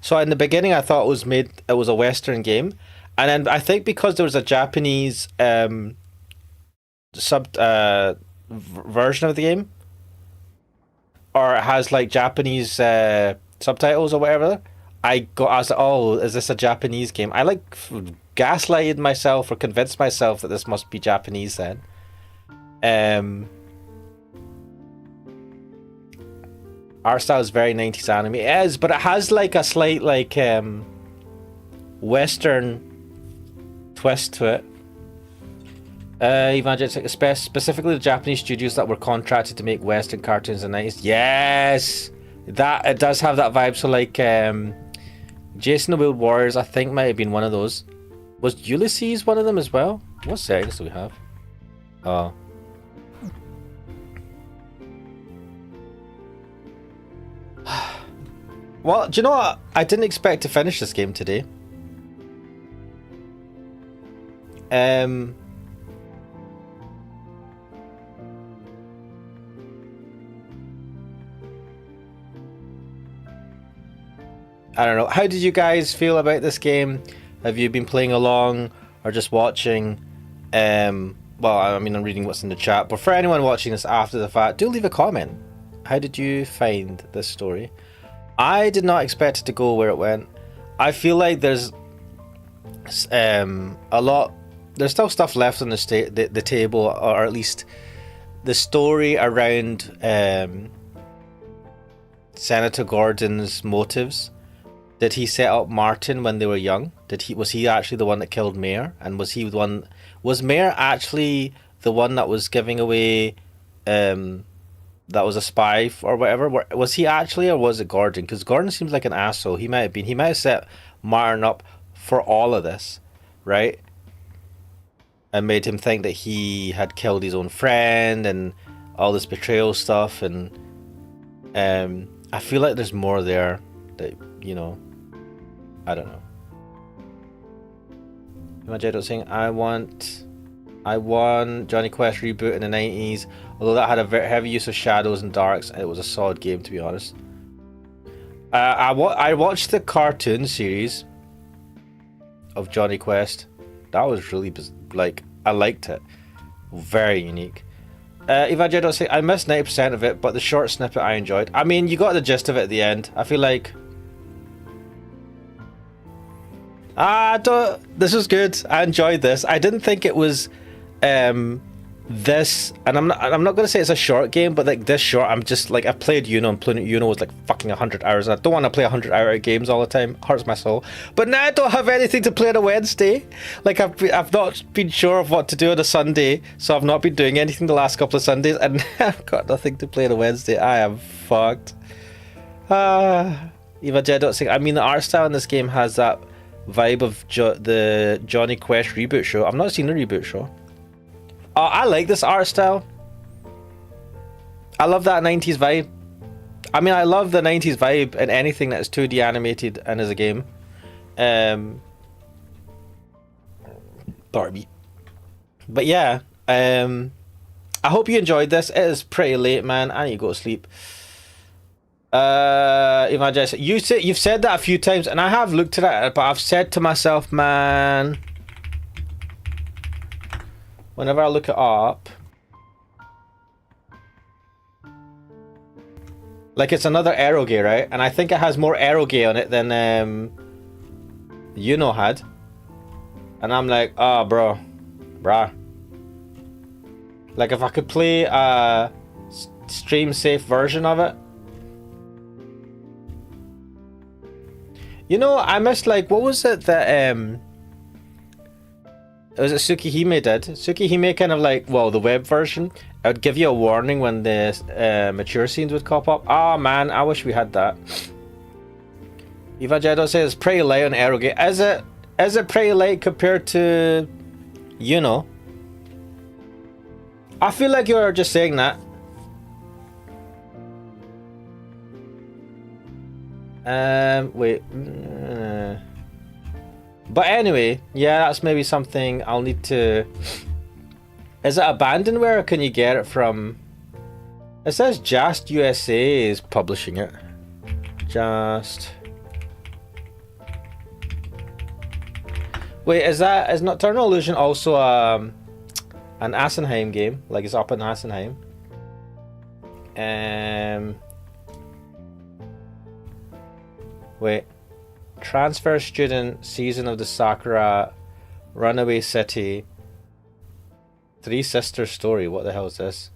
So in the beginning I thought it was a Western game. And then I think because there was a Japanese version of the game, or it has like Japanese subtitles or whatever, I was like, oh, is this a Japanese game? I like gaslighted myself or convinced myself that this must be Japanese then. Art style is very 90s anime. It is, but it has like a slight like Western twist to it. Imagine it's like specifically the Japanese studios that were contracted to make Western cartoons in the 90s. Yes, that it does have that vibe. So like Jason the Wild Warriors, I think might have been one of those. Was Ulysses one of them as well? What settings do we have? Oh. Well, do you know what? I didn't expect to finish this game today. I don't know. How did you guys feel about this game? Have you been playing along or just watching? Well, I mean, I'm reading what's in the chat, but for anyone watching this after the fact, do leave a comment. How did you find this story? I did not expect it to go where it went. I feel like there's a lot. There's still stuff left on the table, or at least the story around Senator Gordon's motives. Did he set up Martin when they were young? Was he actually the one that killed Mayor? And was he the one? Was Mayor actually the one that was giving away? That was a spy or whatever. Was he actually, or was it Gordon? Because Gordon seems like an asshole. He might have been. He might have set Martin up for all of this, right? And made him think that he had killed his own friend and all this betrayal stuff. And I feel like there's more there that, you know, I don't know. Imagine saying, I won Johnny Quest reboot in the 90s, although that had a very heavy use of shadows and darks. It was a solid game, to be honest. I watched the cartoon series of Johnny Quest. That was really, I liked it. Very unique. Evangelical say, I missed 90% of it, but the short snippet I enjoyed. I mean, you got the gist of it at the end. I feel like... this was good. I enjoyed this. I didn't think it was this, and I'm not gonna say it's a short game, but like this short, I'm just like, I've played Uno, and playing Uno was like fucking 100 hours. I don't want to play 100-hour games all the time. It hurts my soul. But now I don't have anything to play on a Wednesday. Like I've not been sure of what to do on a Sunday, so I've not been doing anything the last couple of Sundays, and now I've got nothing to play on a Wednesday. I am fucked. Eva Jed.6. I mean, the art style in this game has that vibe of the Johnny Quest reboot show. I've not seen the reboot show. I like this art style. I love that 90s vibe. I mean, I love the 90s vibe in anything that's 2D animated and is a game. Barbie. But yeah, I hope you enjoyed this. It is pretty late, man. I need to go to sleep. Imagine you've said that a few times, and I have looked at it, but I've said to myself, man, whenever I look it up, like it's another eroge, right? And I think it has more eroge on it than Uno had. And I'm like, oh, bruh. Like if I could play a stream safe version of it. You know, I missed, like, what was it that it was Tsukihime did. Tsukihime kind of like, well, the web version, it would give you a warning when the mature scenes would pop up. Oh man, I wish we had that. Eva Jedo says it's pretty light on eroge. Is it pretty light compared to, you know? I feel like you're just saying that. Wait. But anyway, yeah, that's maybe something I'll need to... Is it abandonware, or can you get it from... It says Just USA is publishing it. Just... Wait, is Nocturnal Illusion also an Assenheim game? Like it's up in Assenheim? Wait. Transfer Student, Season of the Sakura, Runaway City, Three Sisters Story. What the hell is this?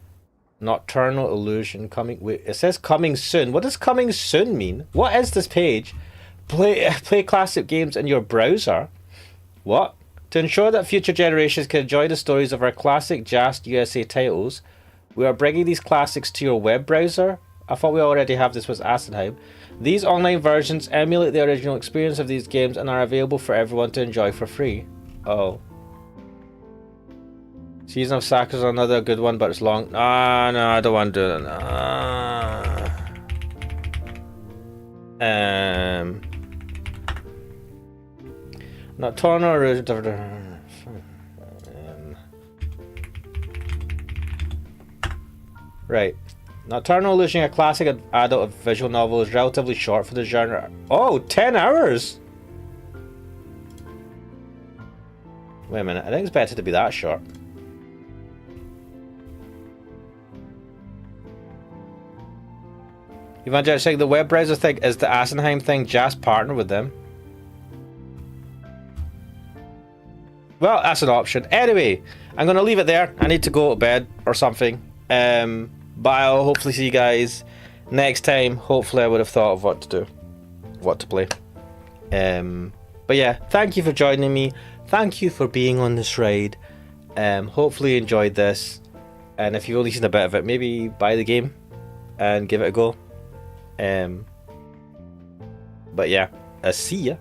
Nocturnal Illusion coming. Wait, it says coming soon. What does coming soon mean? What is this page? Play classic games in your browser. What? To ensure that future generations can enjoy the stories of our classic Just USA titles, we are bringing these classics to your web browser. I thought we already have this with Assenheim. These online versions emulate the original experience of these games and are available for everyone to enjoy for free. Oh. Season of Sakura is another good one, but it's long. No, I don't want to do that. Nocturnal. Right. Nocturnal Illusion, a classic adult visual novel, is relatively short for the genre. Oh, 10 hours! Wait a minute, I think it's better to be that short. Evangelic saying the web browser thing is the Asenheim thing, just partner with them. Well, that's an option. Anyway, I'm going to leave it there. I need to go to bed or something. But I'll hopefully see you guys next time. Hopefully I would have thought of what to do. What to play. But yeah, thank you for joining me. Thank you for being on this ride. Hopefully you enjoyed this. And if you've only seen a bit of it, maybe buy the game and give it a go. But yeah, I'll see ya.